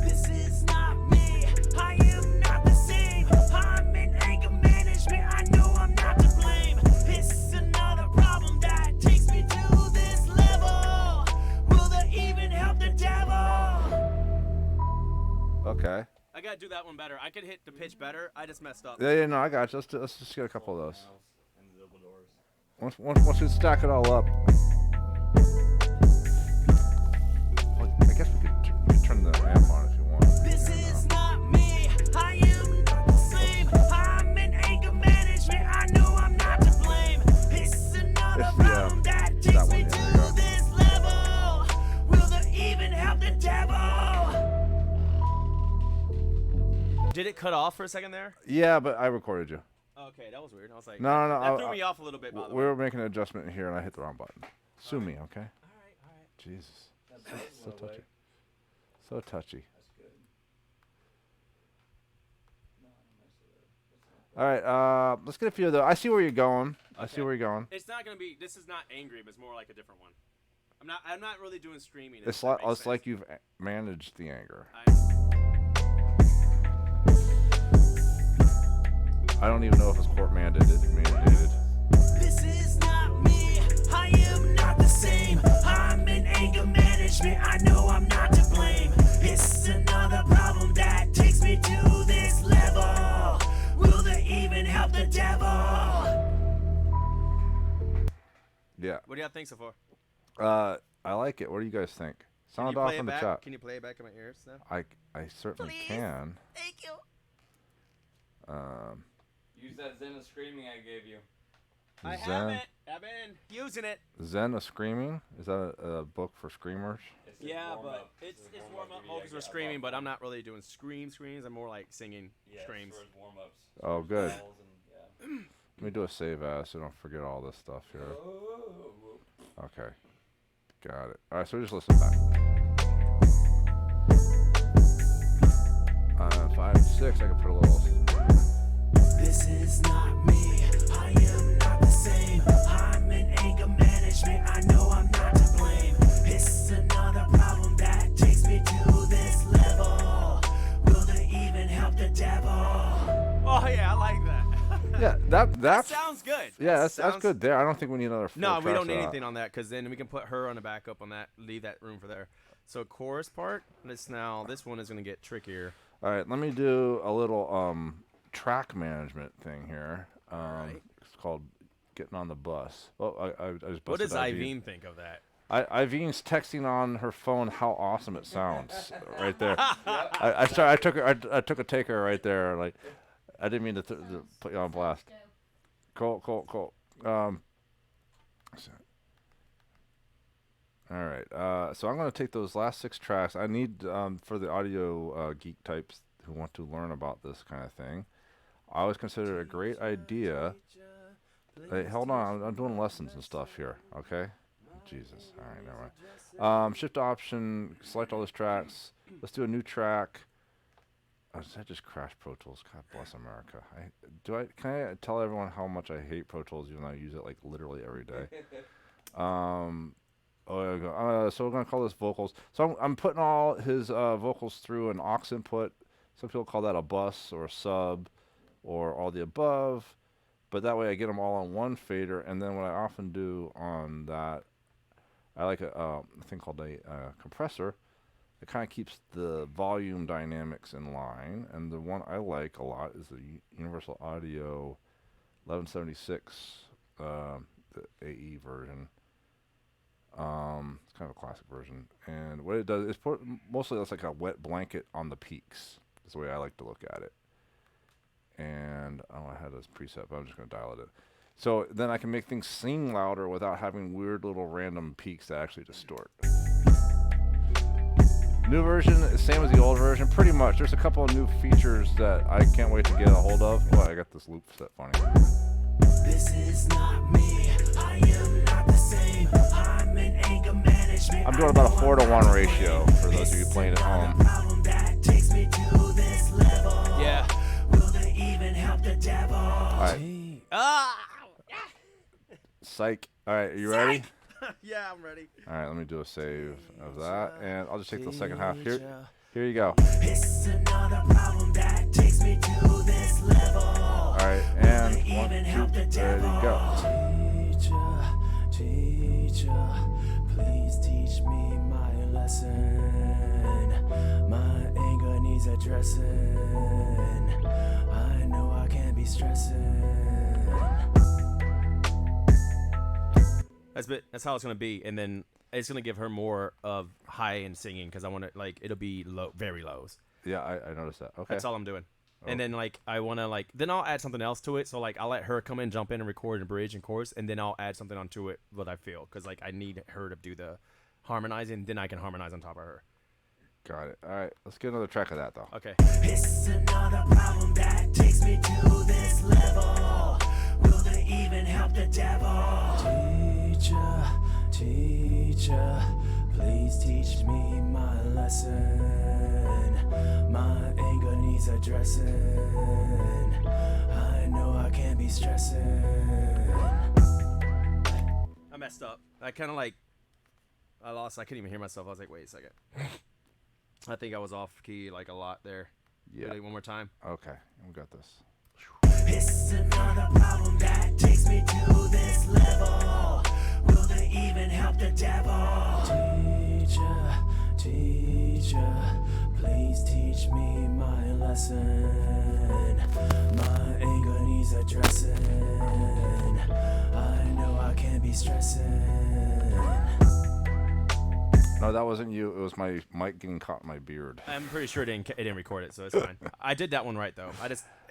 This is not me. I am not the same. I'm in anger management. I know I'm not to blame. It's another problem that takes me to this level. Will they even help the devil? Okay. I gotta do that one better. I could hit the pitch better. I just messed up. Yeah, no, I got you. Let's just get a couple of those. Once we stack it all up. Well, I guess we could turn the amp on if you want. This is not me. I am not the same. I'm in anger management. I know I'm not to blame. It's another It's the, problem that that takes one, me yeah, to there you go. this level. Will they even help the devil? Did it cut off for a second there? Yeah, but I recorded you. Okay, that was weird. I was like, No, that threw me off a little bit. By the we way. were making an adjustment here, and I hit the wrong button. Sue me, okay? All right. Jesus. So touchy. So touchy. That's good. No, I don't mess with it. All right, let's get a few of those. I see where you're going. I see Okay. where you're going. It's not gonna be. This is not angry, but it's more like a different one. I'm not really doing screaming. It's like you've managed the anger. I don't even know if it's court mandated. This is not me. I am not the same. I'm in anger management. I know I'm not to blame. It's another problem that takes me to this level. Will they even help the devil? Yeah. What do y'all think so far? I like it. What do you guys think? Can Sound you off play in it the back? chat. Can you play it back in my ears now? I certainly Please. can. Thank you. Use that Zen of screaming I gave you. I Zen. haven't. I've been using it. Zen of Screaming? Is that a book for screamers? It's a Yeah, warm but up. it's This is a warm up video vocals I are got screaming, but about- I'm not really doing screams. I'm more like singing Yeah, screams. it's for his warm-ups. Oh, good. Calls and, yeah. Let me do a save as so I don't forget all this stuff here. Oh. Okay. Got it. Alright, so just listen back. 5 and 6, I can put a little. This is not me. I am not the same. I'm in anger management. I know I'm not to blame. It's another problem that takes me to this level. Will they even help the devil? Oh yeah, I like that. Yeah, That that sounds good. yeah, That that's good there. I don't think we need another. No, we 4 don't tracks need of that. anything on that because then we can put her on the backup on that. Leave that room for there. So chorus part. This one is gonna get trickier. All right, let me do a little track management thing here. Alright. It's called getting on the bus. Oh, I just What busted does IVEEN think of that? Iveen's texting on her phone how awesome it sounds right there. I took a taker right there. Like I didn't mean to put you on blast. Cool. All right. So I'm going to take those last 6 tracks. I need for the audio geek types who want to learn about this kind of thing. I always consider it a great idea. Hey, hold on. I'm doing lessons and stuff here. Okay. Jesus. All right. Never mind. Shift option. Select all those tracks. Let's do a new track. Oh, did I just crash Pro Tools? God bless America. Can I tell everyone how much I hate Pro Tools, even though I use it like literally every day? Oh, there we go. So we're gonna call this vocals. So I'm putting all his vocals through an aux input. Some people call that a bus or a sub, or all the above. But that way I get them all on one fader. And then what I often do on that, I like a thing called a compressor. It kind of keeps the volume dynamics in line. And the one I like a lot is the Universal Audio 1176, the AE version. It's kind of a classic version. And what it does is mostly it's like a wet blanket on the peaks. That's the way I like to look at it. And I had this preset, but I'm just going to dial it in. So then I can make things sing louder without having weird little random peaks that actually distort. New version is same as the old version, pretty much. There's a couple of new features that I can't wait to get a hold of. Oh, I got this loop set funny. This is not me. I am not the same. I'm in anger management. I'm doing about a 4-to-1 ratio for those of you playing at home. Yeah. Will they even help the devil? All right. Psych. All right, are you ready? Yeah, I'm ready. All right, let me do a save of that, and I'll just take the second half. Here you go. It's another problem that takes me to this level. All right, and 1, 2, ready, go. Teacher, please teach me my lesson. My anger needs addressing. I know I can't be stressing. That's how it's gonna be, and then it's gonna give her more of high in singing because I want to it'll be low, very lows. Yeah, I noticed that. Okay. That's all I'm doing. And then I want to then I'll add something else to it. So I'll let her come in, jump in, and record a bridge and chorus, and then I'll add something onto it what I feel because I need her to do the harmonizing. Then I can harmonize on top of her. Got it. All right, let's get another track of that though. Okay. It's another problem that takes me to this this level? Will they even help the devil? Teacher, teacher, please teach me my lesson. My anger needs addressing. I know I can't be stressing. I messed up. I kind of like, I couldn't even hear myself. I was like, wait a second. I think I was off key like a lot there. Yeah. Really, one more time. Okay, we got this. It's another problem that takes me to this level. Will they even help the devil? Teacher, teacher, please teach me my lesson. My anger needs addressing. I know I can't be stressing. No, that wasn't you. It was my mic getting caught in my beard. I'm pretty sure it didn't record it, so it's fine. I did that one right though.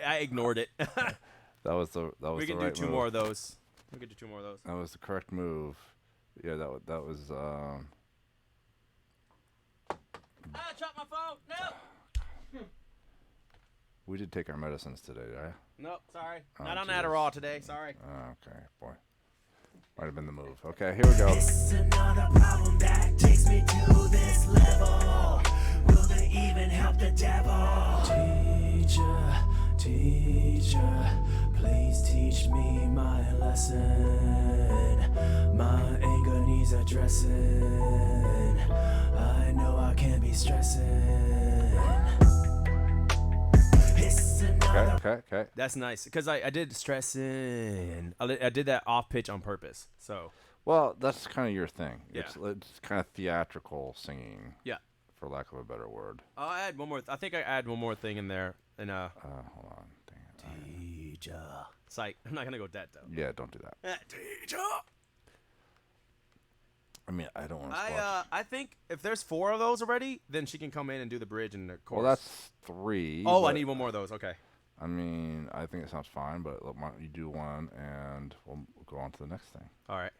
I ignored it. That was the We can the right do two move. more of those. We can do two more of those. That was the correct move. Yeah, that was. I dropped my phone. No. We did take our medicines today, right? Nope. Sorry. Oh, Not on jeez. Adderall today. Sorry. Okay, boy. Might have been the move. Okay, here we go. It's another problem that takes me to this level. Will they even help the devil? Teacher, teacher, please teach me my lesson. My anger needs addressing. I know I can't be stressing. It's another Okay. That's nice because I did stressing. I did that off pitch on purpose. So Well, that's kind of your thing. Yeah. It's kind of theatrical singing. yeah, For lack of a better word. I'll add one more. I think I add one more thing in there. And Hold on. Dang it. teacher. Psych. I'm not gonna go with that though. Yeah, don't do that. Teacher. I mean, I don't want to squash. I think if there's 4 of those already, then she can come in and do the bridge and the chorus. Well, that's 3. Oh, I but, need one more of those. Okay. I mean, I think it sounds fine, but why don't you do one and we'll go on to the next thing. All right.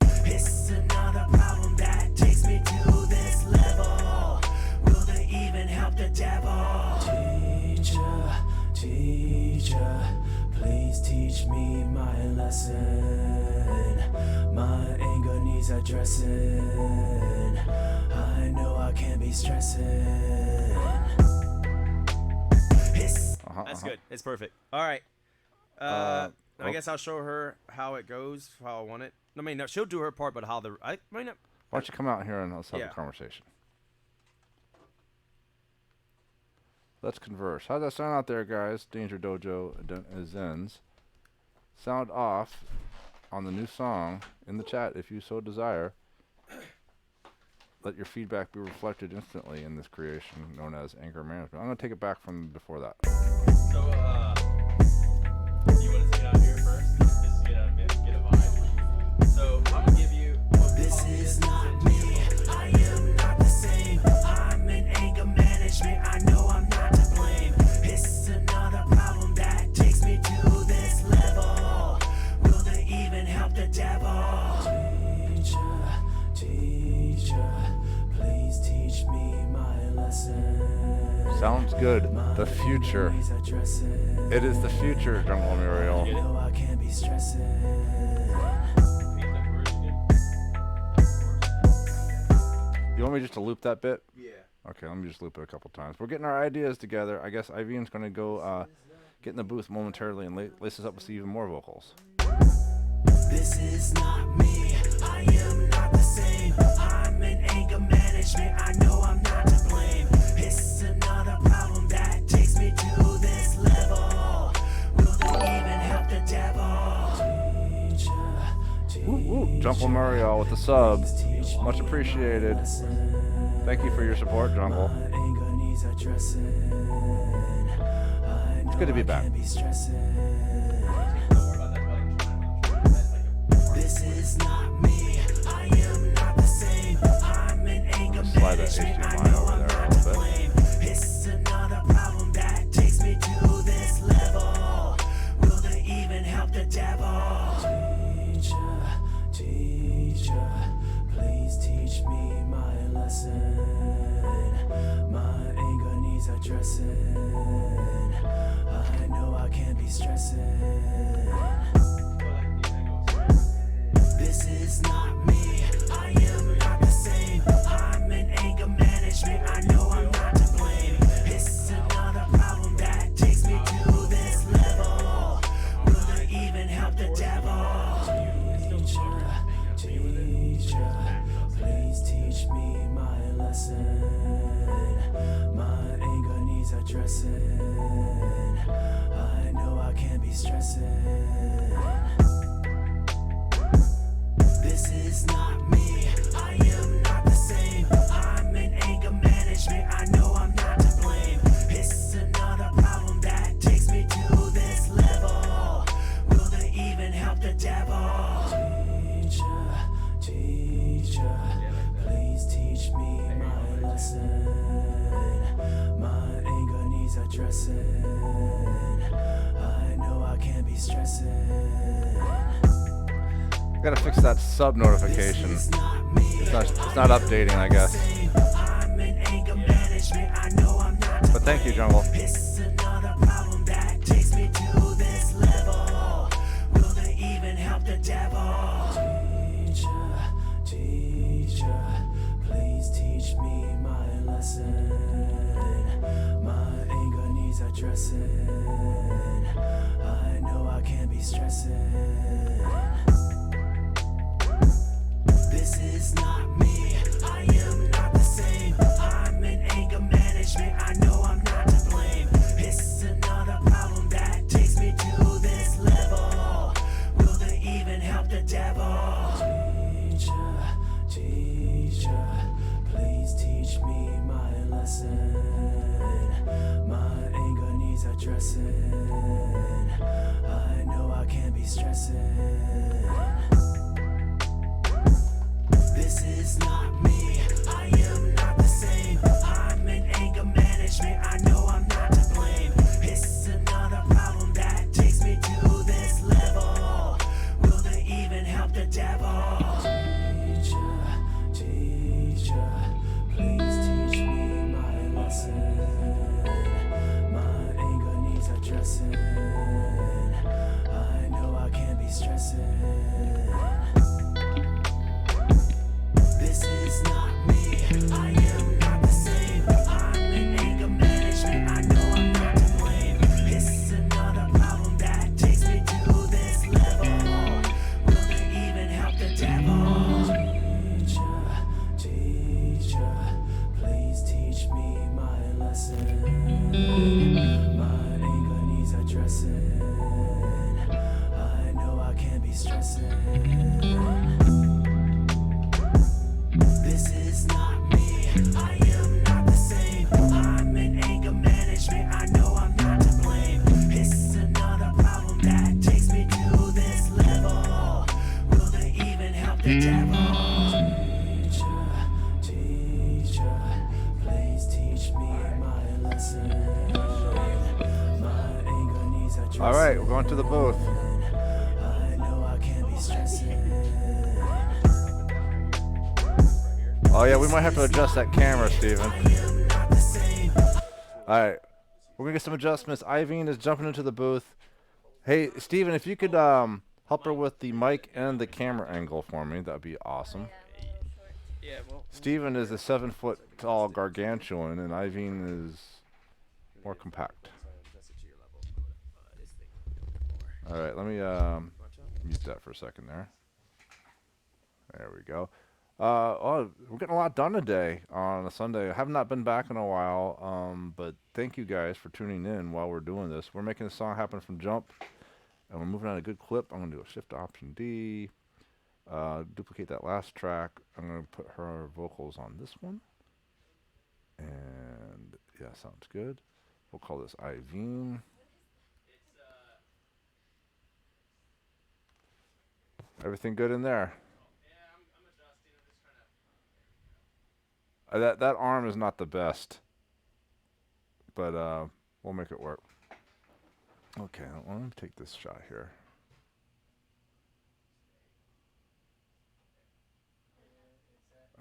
It's another problem that takes me to this level. Will they even help the devil? Teacher, teacher, please teach me my lesson. My anger needs addressing. I know I can't be stressing. That's good. It's perfect. All right. I guess I'll show her how it goes, how I want it. I mean, no, she'll do her part, but how the Why don't you come out here and let's have Yeah. a conversation? Let's converse. How's that sound out there, guys? Danger Dojo Zens. Sound off on the new song in the chat if you so desire. Let your feedback be reflected instantly in this creation known as anger management. I'm going to take it back from before that. So, you want to take it out here first? Just to get a vibe. So, I'm going to give you... This is not me. I am not the same. I'm in anger management. I know I'm not to blame. It's another problem that takes me to this level. Will they even help the devil? Teacher, please teach me my lesson. Sounds good. The future. It is the future, Jungle Muriel. I know I can't be stressing. You want me just to loop that bit? Yeah. Okay, let me just loop it a couple times. We're getting our ideas together. I guess IVEEN's going to go get in the booth momentarily and lace us up with some even more vocals. This is not me. I am not the same. I'm in anger management. I know I'm not to blame. It's another problem that takes me to this level. Will they even help the devil? Woo, Jungle Muriel with the sub. Much appreciated. Thank you for your support, Jungle. It's good to be back. This is not me. I am not the same. I'm in anger Slide that management. I HDMI know over I'm there a not little to bit. blame. It's another problem that takes me to this level. Will they even help the devil? Teacher, please teach me my lesson. My anger needs addressing. I know I I can't be stressing. This is not me, I am not the same. I'm in anger management, I know I'm not to blame. It's another problem that takes me to this level. Will it even help the devil? Teacher, please teach me my lesson. My anger needs addressing. I know I can't be stressing. This is not me, I am not the same. I'm in anger management, I know I'm not to blame. It's another problem that takes me to this level. Will they even help the devil? Teacher, please teach me my lesson. My anger needs addressing. I know I can't be stressing. Gotta fix that sub notification. It's not updating, I guess. But thank you, Jungle. It's another problem that takes me to this level. Will they even help the devil? Teacher, please teach me my lesson. My anger needs addressing. I know I can't be stressing. This is not me, I am not the same. I'm in anger management, I know I'm not to blame. It's another problem that takes me to this level. Will they even help the devil? Teacher, please teach me my lesson. My anger needs addressing. I know I can't be stressing. This is not me, I am not the same. I'm in anger management, I know I'm not to blame. It's another problem that takes me to this level. Will they even help the devil? Teacher, please teach me my lesson. My anger needs addressing. I know I can't be stressing. This is not me, I am not the same. I'm in anger management, I know I'm not to blame. It's another problem that takes me to this level. Will they even help the devil? Teacher, please teach me my lesson. My anger needs addressing. I know I can't be stressing. This is not me, I am not the same. I'm in anger management, I know I'm not to blame. It's another problem that takes me to this level. Will they even help the devil? Teacher, please teach me my lesson. My anger needs addressing. All right, we're going to the booth. I know I can't be stressing. Oh yeah, we might have to adjust that camera, Steven. Alright, we're gonna get some adjustments. IVEEN is jumping into the booth. Hey, Steven, if you could help her with the mic and the camera angle for me, that'd be awesome. Yeah, well. Steven is a 7-foot-tall gargantuan, and IVEEN is more compact. Alright, let me mute that for a second there. There we go. Oh, we're getting a lot done today on a Sunday. I have not been back in a while, but thank you guys for tuning in while we're doing this. We're making the song happen from jump, and we're moving on a good clip. I'm going to do a Shift Option D, duplicate that last track. I'm going to put her vocals on this one, and yeah, sounds good. We'll call this IVEEN. Everything good in there? That arm is not the best, but we'll make it work. Okay, let me take this shot here.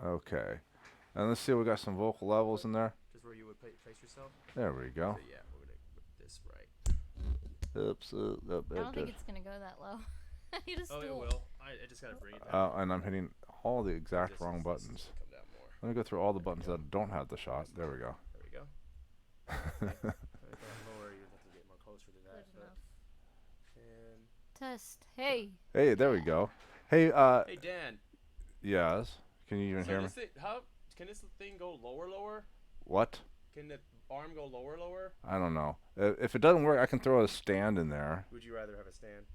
Okay, and let's see, we got some vocal levels in there. Just where you would place yourself? There we go. So yeah, we're gonna put this right. Oops. I don't think it's gonna go that low. I need a stool. Oh, it will. I just gotta bring it down. And I'm hitting all the exact This wrong is- buttons. this will come down more. Let me go through all the buttons that don't have the shot. There we go. There we go. Lower, you have to get more closer to that. Good enough. And Test. Hey. Hey, there we go. Hey, hey, Dan. yes. Can you even So hear me? this thing, how can this thing go lower? What? Can the arm go lower? I don't know. If it doesn't work, I can throw a stand in there. Would you rather have a stand?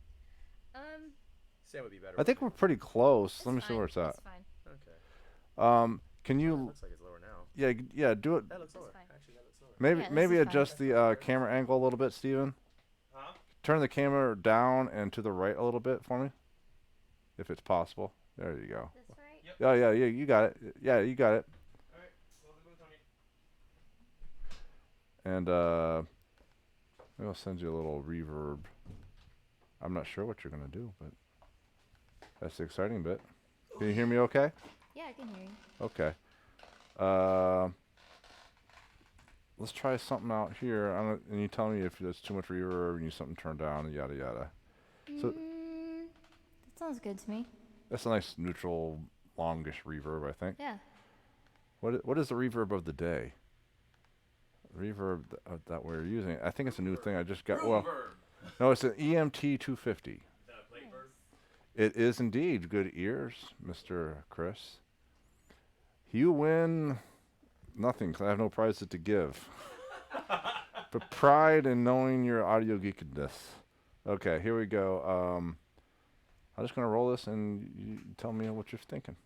Stand would be better. I think we're pretty close. That's Let me see fine. where it's at. That's fine. Okay. Can you? Looks like it's lower now. Yeah, do it. That looks That's lower. fine. Actually, that looks lower. Maybe Yeah, this maybe is fine. adjust the camera angle a little bit, Steven. Huh? Turn the camera down and to the right a little bit for me, if it's possible. There you go. This right? Yep. Yeah, you got it. Yeah, you got it. All right. Well, the moon's on me. And maybe I'll send you a little reverb. I'm not sure what you're gonna do, but that's the exciting bit. Can you hear me okay? Yeah, I can hear you. Okay. Let's try something out here. And you tell me if there's too much reverb and you need something turned down and yada yada. So That sounds good to me. that's a nice neutral, longish reverb, I think. Yeah. What is the reverb of the day? Reverb that we're using. I think it's a new thing. I just got. Well, no, it's an EMT 250. Is that a plate bird? It is indeed. Good ears, Mr. Chris. You win nothing because I have no prizes to give. But pride in knowing your audio geekedness. Okay, here we go. I'm just going to roll this and you tell me what you're thinking.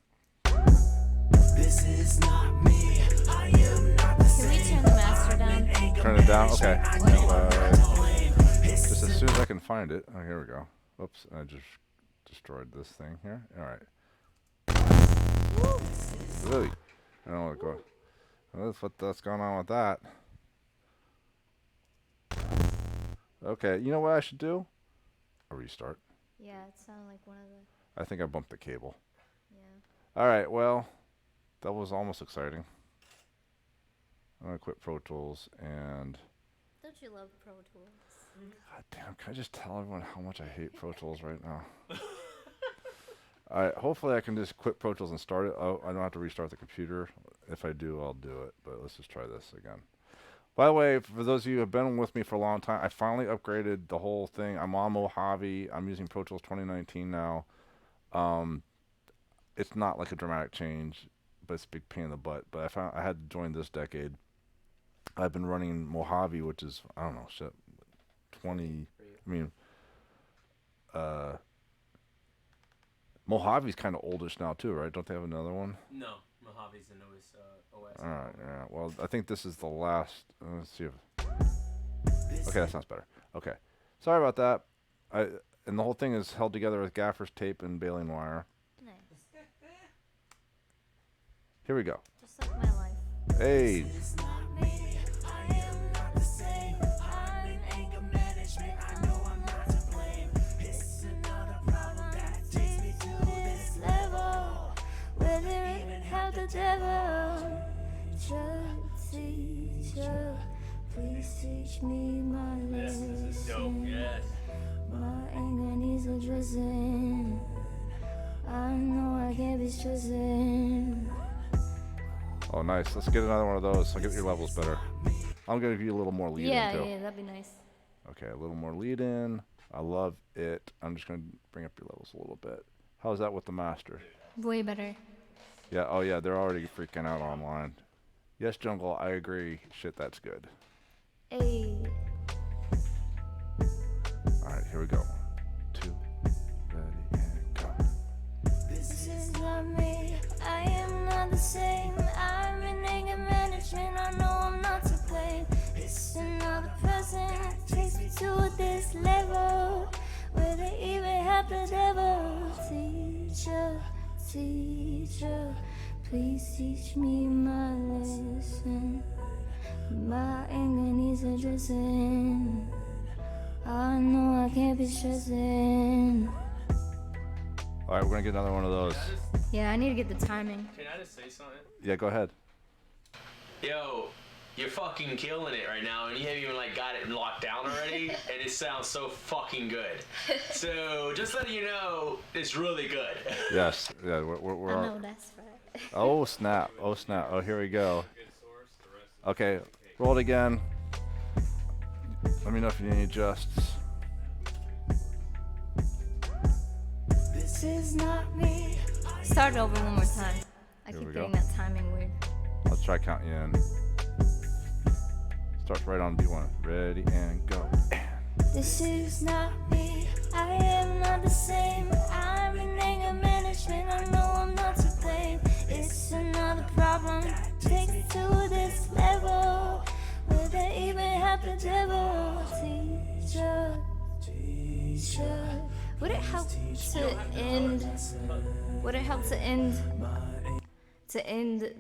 This is not me. I am not the Can we turn the master down? Turn it down? Okay. Just as soon as I can find it. Oh, here we go. Oops, I just destroyed this thing here. All right. Really? I don't want to go. That's going on with that. Okay, you know what I should do? A restart. Yeah, it sounded like one of the. I think I bumped the cable. Yeah. All right, well, that was almost exciting. I'm going to quit Pro Tools and... Don't you love Pro Tools? God damn, can I just tell everyone how much I hate Pro Tools right now? Alright, hopefully I can just quit Pro Tools and start it. Oh, I don't have to restart the computer. If I do, I'll do it. But let's just try this again. By the way, for those of you who have been with me for a long time, I finally upgraded the whole thing. I'm on Mojave. I'm using Pro Tools 2019 now. It's not like a dramatic change, but it's a big pain in the butt. But I had to join this decade. I've been running Mojave, which is, I don't know, shit, 20, I mean, Mojave's kind of oldish now too, right? Don't they have another one? No, Mojave's the newest OS. All right, yeah. Well, I think this is the last. Let's see if. Okay, that sounds better. Okay, sorry about that. And the whole thing is held together with gaffer's tape and baling wire. Nice. Here we go. Just like my life. Hey. Teacher, please teach me my This is dope. lesson. Yes. My anger needs addressing. I know I can't be stressing. Oh, nice. Let's get another one of those. I'll get your levels better. I'm gonna give you a little more lead in too. Yeah, that'd be nice. Okay, a little more lead in. I love it. I'm just gonna bring up your levels a little bit. How's that with the master? Way better. Yeah. Oh yeah, they're already freaking out online. Yes, Jungle. I agree. Shit, that's good. Hey. All right, here we go. 2, ready, and go. This is not me. I am not the same. I'm in anger management. I know I'm not to blame. It's another person takes me to this level where they even have the devil. Teacher, teacher, please teach me my lesson. My anger needs addressing. I know I can't be stressing. All right, we're gonna get another one of those. Yeah, I need to get the timing. Can I just say something? Yeah, go ahead. Yo, you're fucking killing it right now, and you haven't even like got it locked down already, and it sounds so fucking good. So just letting you know, it's really good. Yes. Yeah. We're I on. know that's right. Oh snap! Oh snap! Oh, here we go. Okay, roll it again. Let me know if you need any adjusts. This is not me. Start over one more time. I Here keep we go. getting that timing weird. Let's try counting you in. Starts right on B1. Ready and go. This is not me. I am not the same. I'm in anger management. I know I'm not to blame. It's another problem. Take me to this level where they even have the devil. Teacher, teacher. Would it help to end? Would it help to end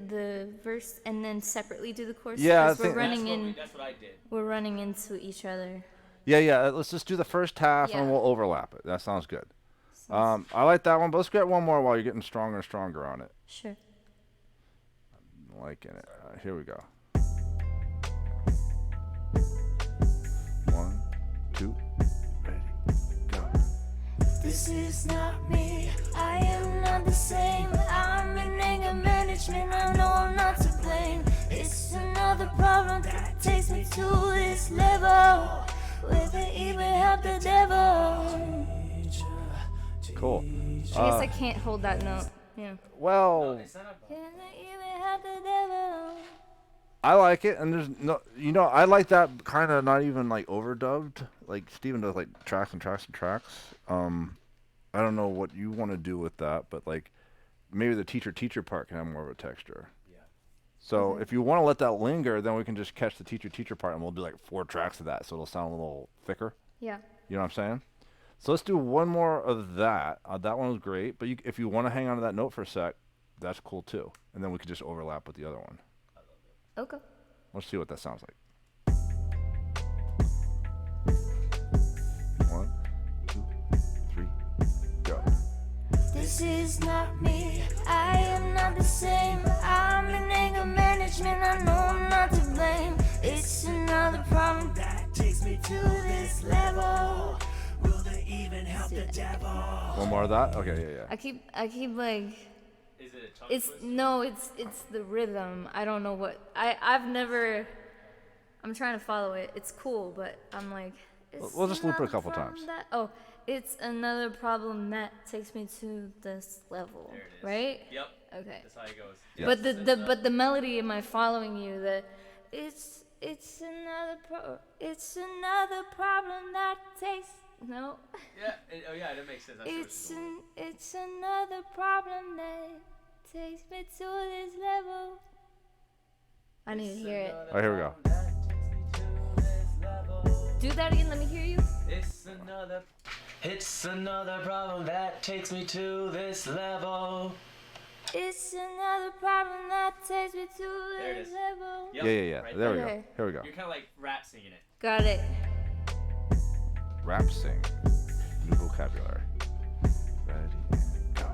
the verse and then separately do the chorus? Yeah, I 'Cause think- That's what I did. we're running into each other. Yeah. Let's just do the first half Yeah. and we'll overlap it. That sounds good. I like that one, but let's get one more while you're getting stronger and stronger on it. Sure. I'm liking it. Here we go. 1, 2, ready, go. This is not me. I am not the same. I'm in anger management. I know I'm not to blame. It's another problem that takes me to this level where they even help the devil. Cool. I guess I can't hold that note. Yeah. Well, Can they even help the devil? I like it, and there's no, I like that kind of not even like overdubbed. Like Steven does like tracks and tracks and tracks. I don't know what you want to do with that, but like maybe the teacher part can have more of a texture. Yeah. So if you want to let that linger, then we can just catch the teacher part, and we'll do like 4 tracks of that, so it'll sound a little thicker. Yeah. You know what I'm saying? So let's do one more of that. That one was great, but if you want to hang on to that note for a sec, that's cool too. And then we could just overlap with the other one. Okay. Let's see what that sounds like. 1, 2, 3, go. This is not me. I am not the same. I'm in anger management. I know I'm not to blame. It's another problem that takes me to this level. Will they even help the devil? One more of that? Okay, yeah. I keep like Is it a tongue it's twist? no, it's the rhythm. I don't know what I've never. I'm trying to follow it. It's cool, but I'm like. We'll just loop it a another couple problem times. that- it's another problem that takes me to this level, There it is. right? Yep. Okay. That's how it goes. Yeah. But the melody, am I following you? That it's another problem that takes no. Yeah. That makes sense. That's what It's another problem that takes me to this level. I need to hear it. All right, here we go. Do that again. Let me hear you. It's another problem that takes me to this level. It's another problem that takes me to There it this is. level. Yep. Yeah. Right There we go. Okay. Here we go. You're kind of like rap singing it. Got it. Rap sing. New vocabulary. Ready and go.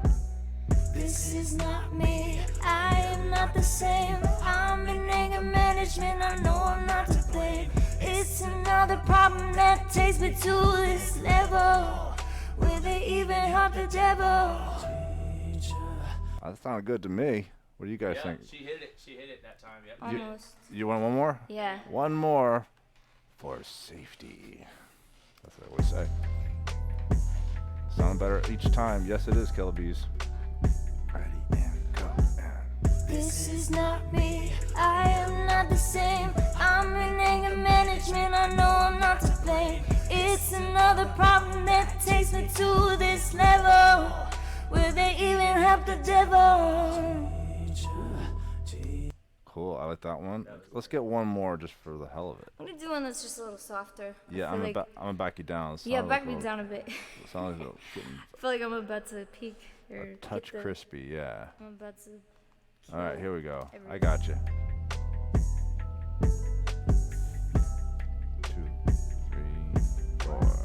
This is not me. I am not the same. I'm in anger management. I know I'm not to blame. It's another problem that takes me to this level where they even help the devil. That sounded good to me. What do you guys Yeah. think? She hit it. She hit it that time. Yep. Almost. You want one more? Yeah. One more for safety. That's what I always say. Sound better each time. Yes, it is, Killer Bees. Ready and go. And This is not me. I am not the same. I'm in anger management. I know I'm not to blame. It's another problem that takes me to this level where they even help the devil. cool. I like that one. Let's get one more just for the hell of it. I'm gonna do one that's just a little softer. Yeah, I I'm feel gonna back you down. It Yeah, sounds back like me we're- down a bit. It sounds like we're getting I feel like I'm about to peak or a get touch the- crispy. Yeah. I'm about to. All right, here we go. I everything. got you. 2, 3, 4.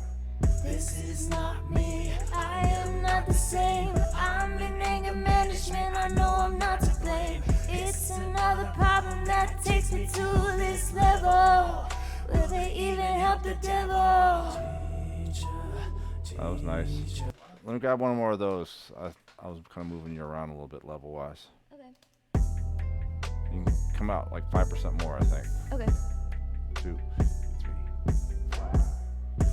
This is not me. I am not the same. I'm in anger management. I know I'm not to blame. It's another problem problem that takes me to this level? Will they even help the devil? That was nice. Let me grab one more of those. I was kind of moving you around a little bit level wise. Okay. You can come out like 5% more, I think. Okay. 2, 3.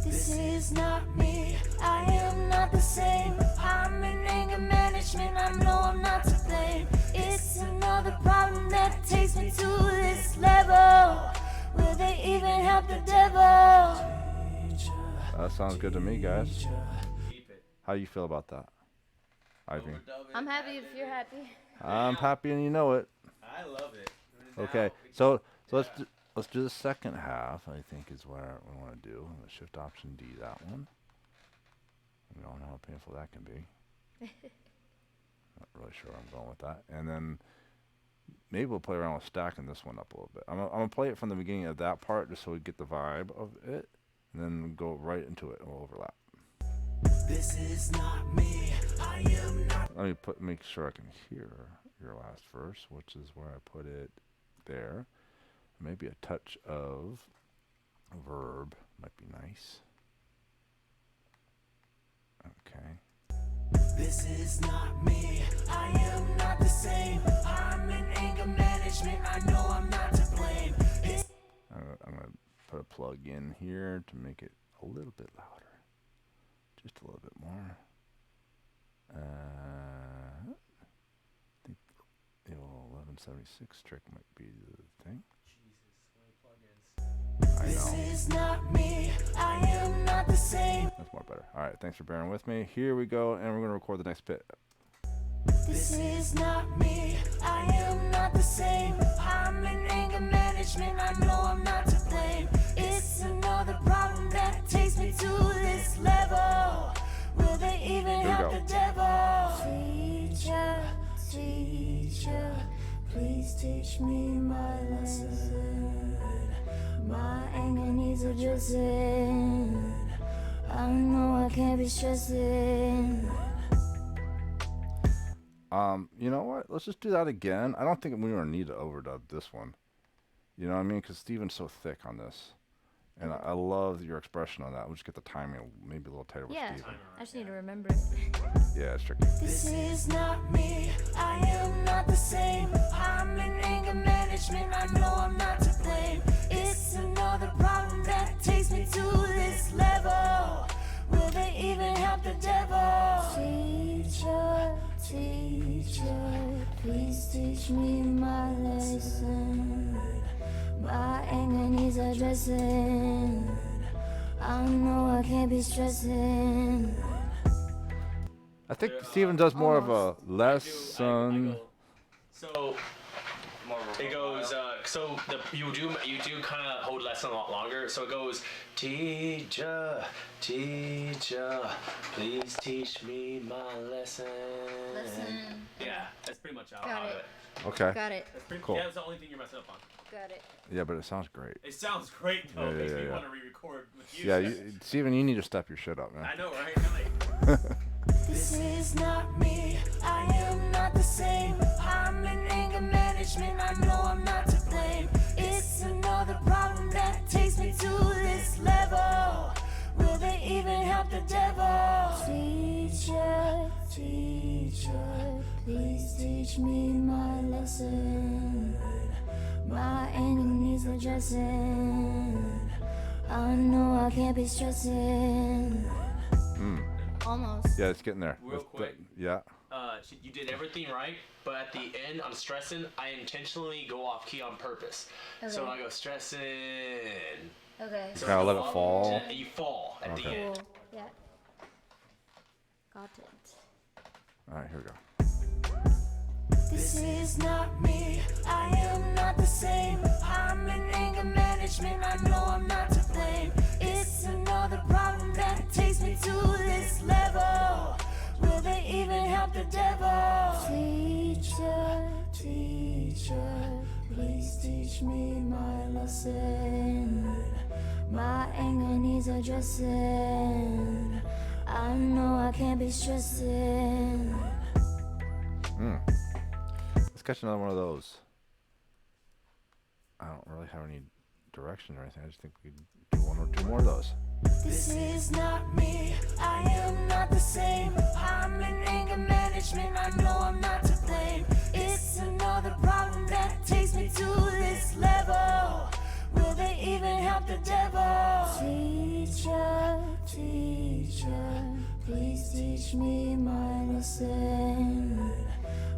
This is not me, I am not the same. I'm in anger management, I know I'm not to blame. It's another problem that takes me to this level. Will they even help the devil? That sounds good to me, guys. Keep it. How you feel about that, IVEEN? I'm happy if you're happy. I'm happy and you know it. I love it. Okay, so let's do the second half. I think is what we want to do. I'm gonna shift Option D that one. We all know how painful that can be. Not really sure where I'm going with that. And then maybe we'll play around with stacking this one up a little bit. I'm gonna play it from the beginning of that part just so we get the vibe of it, and then go right into it and we'll overlap. This is not me. I am not. Let me make sure I can hear your last verse, which is where I put it there. Maybe a touch of verb might be nice. Okay. This is not me. I am not the same. I'm in anger management. I know I'm not to blame. I'm gonna put a plug in here to make it a little bit louder, just a little bit more. I think the old 1176 trick might be the thing. I This know. is not me. I am not the same. That's more better. All right, thanks for bearing with me. Here we go, and we're gonna record the next bit. This is not me. I am not the same. I'm in anger management. I know I'm not to blame. It's another problem that takes me to this level. Will they even Here we help go. the devil? Teacher, teacher, please teach me my lesson. My anger needs addressing. I know I can't be stressing. You know what? Let's just do that again. I don't think we gonna need to overdub this one. You know what I mean? Because Steven's so thick on this. And I love your expression on that. We'll just get the timing maybe a little tighter with Yeah, Steven. I just need to remember it. Yeah, it's tricky. This is not me. I am not the same. I'm in anger management. I know I'm not to blame. It's another problem that takes me to this level. Will they even help the devil? Teacher, teacher, please teach me my lesson. My anger needs addressing. I know I can't be stressing. I think Steven does more of a lesson. So it goes. You do kind of hold lesson a lot longer. So it goes, teacher, teacher, please teach me my lesson. Listen. Yeah, that's pretty much how Got I it. do it. Okay. Got it. That's pretty Cool. Yeah, that's the only thing you're messing up on. Got it. Yeah, but it sounds great. It sounds great though. Yeah, It makes yeah, me yeah. want to re-record with you. Yeah, Steven, you need to step your shit up, man. I know, right? Like, This is not me. I am not the same. I'm in anger management. I know I'm not to blame. It's another problem that takes me to this level. Will they even help the devil? Teacher, teacher, please teach me my lesson. My anger needs addressing. I know I can't be stressing. Almost. Yeah, it's getting there. Real quick. Yeah. You did everything right, but at the end, on stressing, I intentionally go off key on purpose. So Okay. I go stressing. Okay. So Kinda you let go it up, fall. and you fall at the Okay. end. Cool. Yeah. Got it. All right, here we go. This is not me. I am not the same. I'm in anger management. I know I'm not to blame. It's another problem that takes me to this level. Will they even help the devil? Teacher, teacher, please teach me my lesson. My anger needs addressing. I know I can't be stressing. Let's catch another one of those. I don't really have any direction or anything. I just think we could do one or two more of those. This is not me, I am not the same. I'm in anger management, I know I'm not to blame. It's another problem that takes me to this level. Will they even help the devil? Teacher, teacher, please teach me my lesson.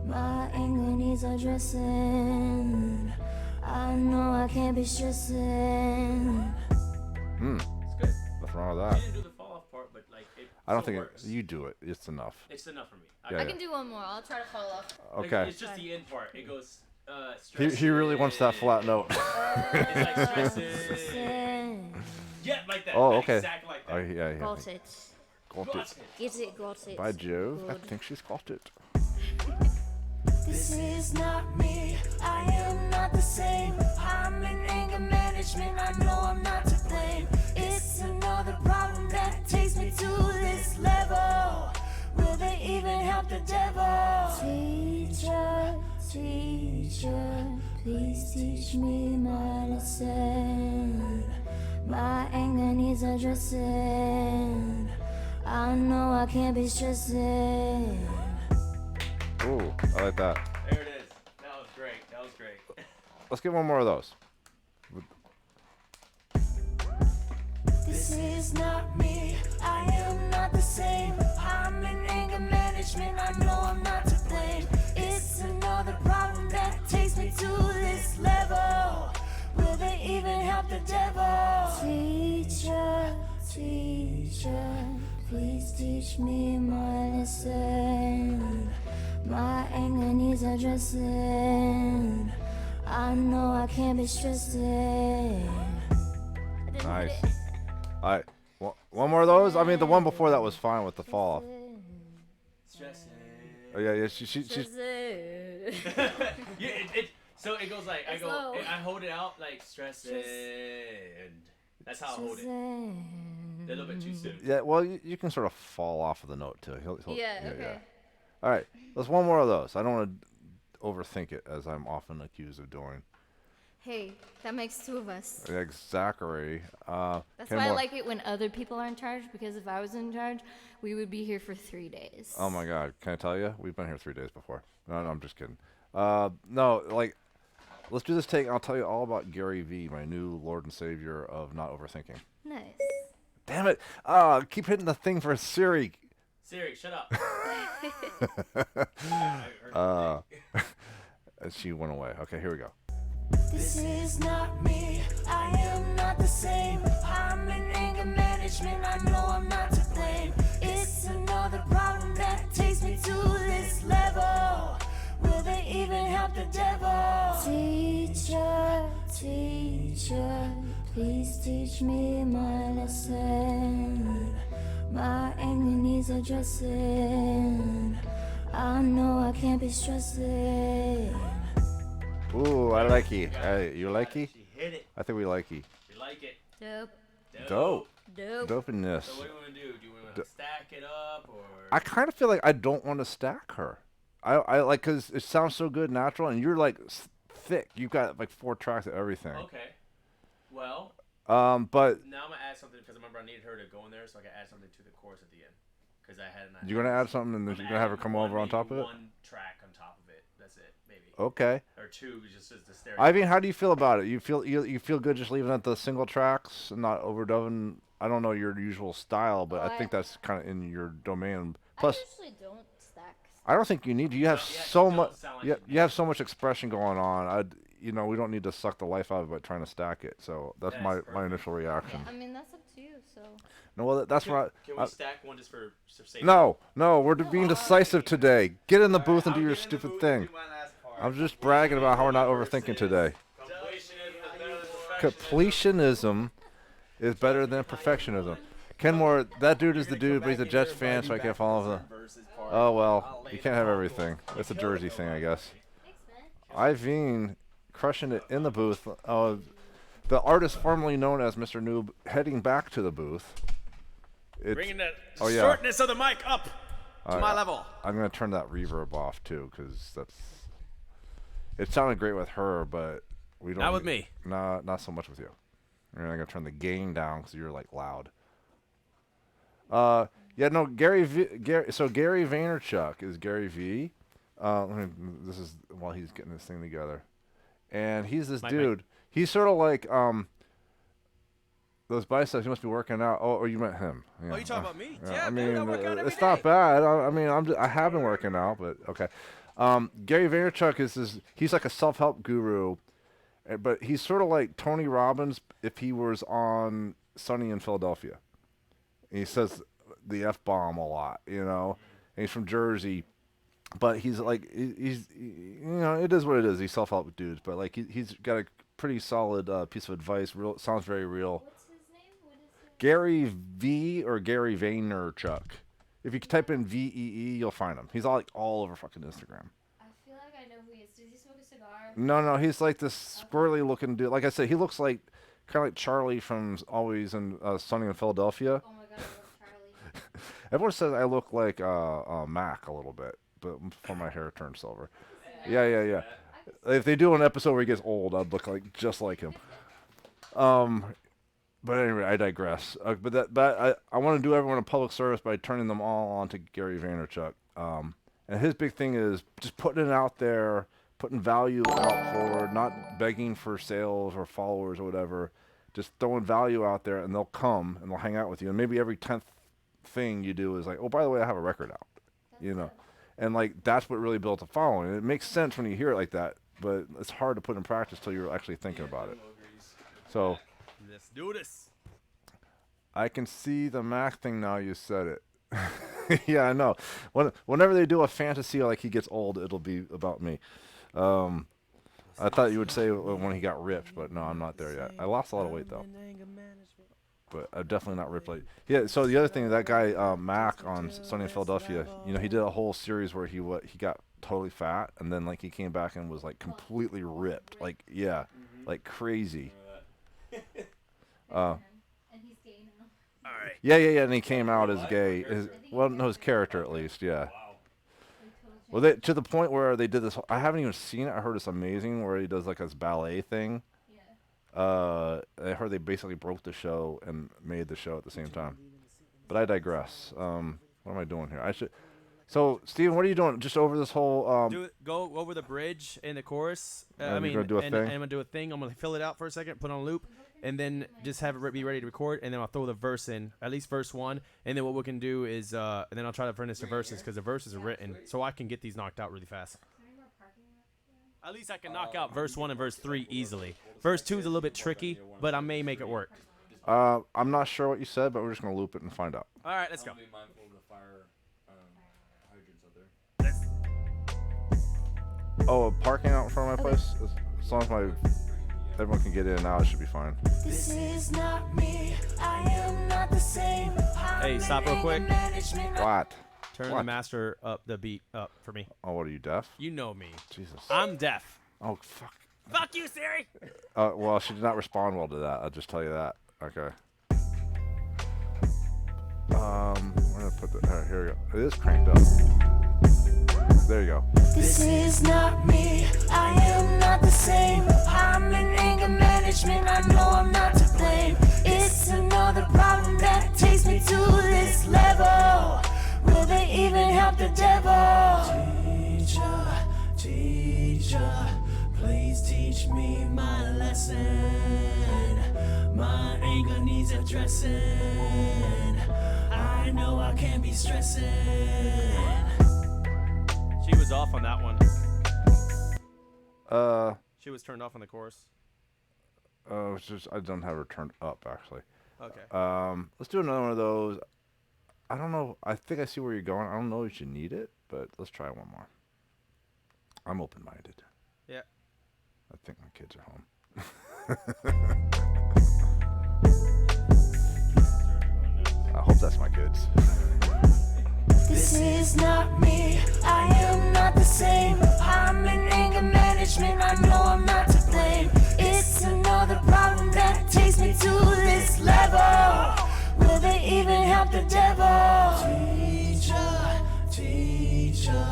My anger needs addressing. I know I can't be stressing. It's good. What's wrong with You that? didn't do the fall off part, but like it I don't still think works. you do it. It's enough. It's enough for me. Yeah, I can do one more. I'll try to follow up. Like, Okay. it's just the end part. It goes. He really wants that flat note. It's like stressing. Yeah, like that. Oh, like okay. Exactly like that. Oh, yeah. Got it. Got Got it. it. Get it, got it. By Jove, I Good. think she's got it. This is not me, I am not the same. I'm in anger management, I know I'm not to blame. It's another problem that takes me to this level. Will they even help the devil? Teacher, teacher, please teach me my lesson. My anger needs addressing. I know I can't be stressing. Ooh, I like that. There it is. That was great. That was great. Let's get one more of those. This is not me, I am not the same. I'm in anger management, I know I'm not to blame. It's another problem that takes me to this level. Will they even help the devil? Teacher, teacher, please teach me my lesson. My anger needs addressing. I know I can't be stressing. I didn't Nice. hit it. All right. One more of those? I mean, the one before that was fine with the fall off. Stressing. Oh, yeah, she's... So it goes like I It's go. low. I hold it out like stressing. That's how I hold it. A little bit too soon. Yeah, well, you can sort of fall off of the note, too. He'll, Yeah, okay. All right, let's one more of those. I don't want to overthink it, as I'm often accused of doing. Hey, that makes two of us. Exactly. That's why I like it when other people are in charge, because if I was in charge, we would be here for 3 days. Oh my God! Can I tell you? We've been here 3 days before. No, I'm just kidding. No, like, let's do this take. I'll tell you all about Gary V, my new Lord and Savior of not overthinking. Nice. Damn it! Keep hitting the thing for Siri. Siri, shut up. And she went away. Okay, here we go. This is not me, I am not the same. I'm in anger management, I know I'm not to blame. It's another problem that takes me to this level. Will they even help the devil? Teacher, teacher, please teach me my lesson. My anger needs addressing. I know I can't be stressing. Ooh, I like you. Hey, you like you? She hit it. I think we like you. You like it. Dope. Dope. Dope. Dopeness. So what do you want to do? Do you want to stack it up or? I kind of feel like I don't want to stack her. I like, because it sounds so good natural, and you're like thick. You've got like 4 tracks of everything. Okay. Well, But now I'm gonna add something because I remember I needed her to go in there, so I can add something to the chorus at the end. Because I had an. you're gonna add something, and then you're gonna have her come over on top of it. One track on top of it. That's it, maybe. Okay. Or 2, just as the stereo. Iveen, how do you feel about it? You feel good just leaving it the single tracks and not overdubbing? I don't know your usual style, but I think that's kind of in your domain. Plus, I usually don't stack. I don't think you need to. You have No, yeah, so you don't much. sound like Yeah, you you have so much expression going on. We don't need to suck the life out of it by trying to stack it. So that's That's my perfect. initial reaction. I mean, that's up to you, so. No, well, that's what. Can we stack one just for safety? No, we're being decisive today. Get in the booth and do your stupid thing. I'm just bragging about how we're not overthinking today. Completionism is better than perfectionism. Kenmore, that dude is the dude, but he's a Jets fan, so I can't follow him. Oh well, you can't have everything. It's a Jersey thing, I guess. IVEEN crushing it in the booth. The artist formerly known as Mr. Noob heading back to the booth. Bringing that Oh, yeah. shortness of the mic up to my level. I'm gonna turn that reverb off too, because it sounded great with her, but We don't. Not with me. Nah, not so much with you. You're not gonna turn the gain down because you're like loud. Yeah, no, Gary Vaynerchuk is Gary V. This is while he's getting this thing together, and he's this dude. He's sort of like those biceps. He must be working out. Oh, you meant him? Yeah. Oh, you talking about me? Yeah, I dude, mean, I work out every it's not day. bad. I mean, I have been working out, but okay. Gary Vaynerchuk is he's like a self-help guru, but he's sort of like Tony Robbins if he was on Sunny in Philadelphia. He says the F-bomb a lot, you know. And he's from Jersey, but he's like he's you know, it is what it is. He's self-help dudes, but like he's got a pretty solid piece of advice. Real sounds very real. What's his name? What is it? Gary V or Gary Vaynerchuk. If you type in VEE, you'll find him. He's all over fucking Instagram. I feel like I know who he is. Does he smoke a cigar? No, he's like this squirrely looking dude. Like I said, he looks like kind of like Charlie from Always in Sunny in Philadelphia. Oh my god, I love Charlie. Everyone says I look like Mac a little bit, but before my hair turned silver. Yeah. If they do an episode where he gets old, I'd look like just like him. But anyway, I digress. But I want to do everyone a public service by turning them all on to Gary Vaynerchuk. And his big thing is just putting it out there, putting value out forward, not begging for sales or followers or whatever. Just throwing value out there, and they'll come and they'll hang out with you. And maybe every 10th thing you do is like, oh, by the way, I have a record out, you know. And like that's what really built a following. And it makes sense when you hear it like that, but it's hard to put in practice till you're actually thinking about it. So Let's do this. I can see the Mac thing now. You said it. Yeah, I know. Whenever they do a fantasy like he gets old, it'll be about me. I thought you would say when he got ripped, but no, I'm not there yet. I lost a lot of weight though, but I'm definitely not ripped like. Yeah. So the other thing, that guy Mac on Sunny in Philadelphia, you know, he did a whole series where he got totally fat, and then like he came back and was like completely ripped, like like crazy. And he's gay now. All right. Yeah, and he came out as gay. His character at least, yeah. Well, to the point where they did this. I haven't even seen it. I heard it's amazing where he does like this ballet thing. Yeah. I heard they basically broke the show and made the show at the same time. But I digress. What am I doing here? So, Steven, what are you doing? Just over this whole. Go over the bridge in the chorus. And you're gonna do a thing? And I'm gonna do a thing. I'm gonna fill it out for a second, put it on loop, and then just have it be ready to record, and then I'll throw the verse in, at least verse 1, and then what we can do is, and then I'll try to finish the verses because the verses are written, so I can get these knocked out really fast. At least I can knock out verse 1 and verse 3 easily. Verse 2 is a little bit tricky, but I may make it work. I'm not sure what you said, but we're just gonna loop it and find out. All right, let's go. Be mindful of the fire hydrants out there. Oh, parking out in front of my place. As long as everyone can get in now, it should be fine. This is not me. I am not the same. Hey, stop real quick. What? Turn What? the master up, the beat up for me. Oh, what are you, deaf? You know me. Jesus. I'm deaf. Oh, fuck. Fuck you, Siri. Well, she did not respond well to that. I'll just tell you that. Okay. We're gonna put the. Here we go. It is cranked up. There you go. This is not me. I am not the same. I'm in anger management. I know I'm not to blame. It's another problem that takes me to this level. Will they even help the devil? Teacher, please teach me my lesson. My anger needs addressing. I know I can't be stressing. She was off on that one. She was turned off on the chorus. It's just I don't have her turned up actually. Okay. Let's do another one of those. I don't know. I think I see where you're going. I don't know if you need it, but let's try one more. I'm open-minded. Yeah. I think my kids are home. I hope that's my kids. This is not me. I am not the same. I'm in anger management. I know I'm not to blame. It's another problem that takes me to this level. Will they even help the devil? Teacher,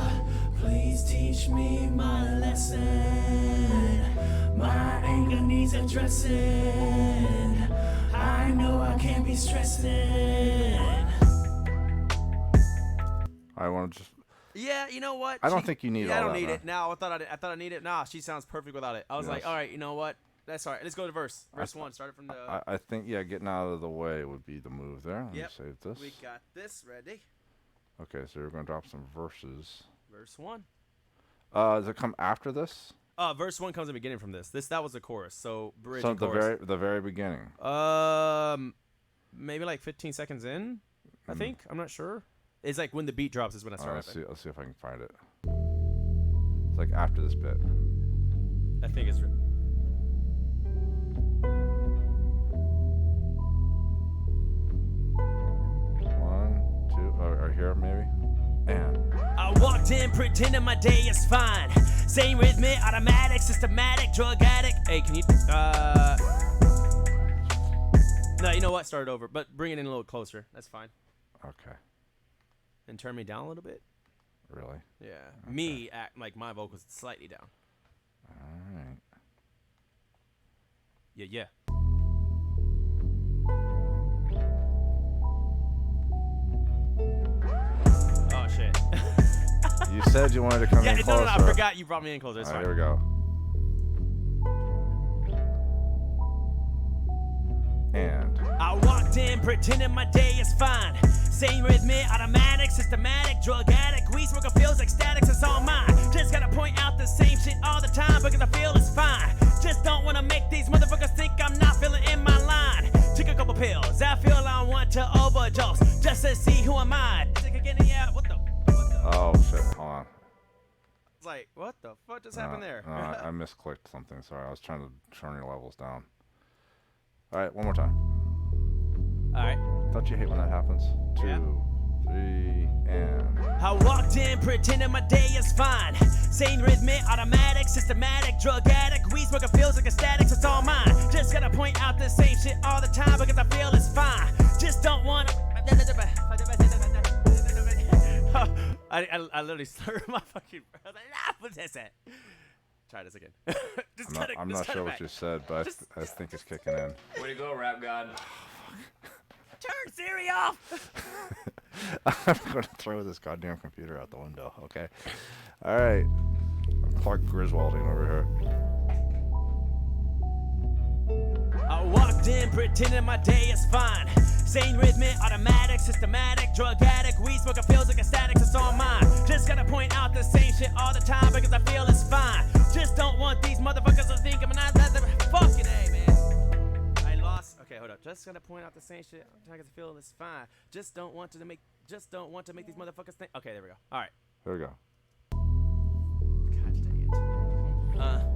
please teach me my lesson. My anger needs addressing. I know I can't be stressing. I want to just. Yeah, you know what? I don't think you need Yeah, all I don't that, need man. it. No, I thought I needed it. Nah, she sounds perfect without it. I was like, Yes. all right, you know what? That's all right. Let's go to verse. Verse 1. Start it from the. I think, yeah, getting out of the way would be the move there. Let me Yep. save this. We got this ready. Okay, so we're going to drop some verses. Verse 1. Does it come after this? Verse 1 comes in the beginning from this. That was the chorus. So bridge So and the chorus. very beginning. Maybe like 15 seconds in. I think. I'm not sure. It's like when the beat drops is when I All start. right, rapping. let's see if I can find it. It's like after this bit. I think it's. One, two, or here maybe. And I walked in pretending my day is fine. Same rhythmic, automatic, systematic, drug addict. Hey, can you? No, you know what? Start it over, but bring it in a little closer. That's fine. okay, And turn me down a little bit. really. Yeah. Me act like my vocals slightly down. All right. Yeah, yeah. Oh shit. You said you wanted to come Yeah, in no, closer. no, I forgot you brought me in closer. That's All right, fine. here we go. And I walked in pretending my day is fine. Same rhythmic, automatic, systematic, drug addict. Weed smoker feels ecstatics, it's all mine. Just gotta point out the same shit all the time because I feel it's fine. Just don't wanna make these motherfuckers think I'm not feeling in my line. Took a couple pills, I feel I want to overdose. Just to see who am I. Take again, yeah, what the? oh shit, hold on. It's like, what the fuck just happened there? No, I misclicked something. Sorry, I was trying to turn your levels down. All right, one more time. All right. Don't you hate when that happens? 2, Yeah. 3, and I walked in pretending my day is fine. Same rhythmic, automatic, systematic, drug addict. Weed smoker feels like ecstatics, it's all mine. Just gotta point out the same shit all the time because I feel it's fine. Just don't wanna. I literally slurred my fucking. I was like, nah, what's that? Try this again. Just cut it- I'm just not cut it sure what back. you said, but I think it's kicking in. Way to go, rap god. Turn Siri off! I'm gonna throw this goddamn computer out the window. Okay. All right. Clark Griswolding over here. I walked in pretending my day is fine. Same rhythmic, automatic, systematic, drug addict. Weed smoker feels like ecstatics, it's all mine. Just gotta point out the same shit all the time because I feel it's fine. Just don't want these motherfuckers to think I'm not that. Fucking A, man. I lost. Okay, hold up. Just gonna point out the same shit all the time because I feel it's fine. Just don't want to make these motherfuckers think. Okay, there we go. All right. Here we go. God dang it.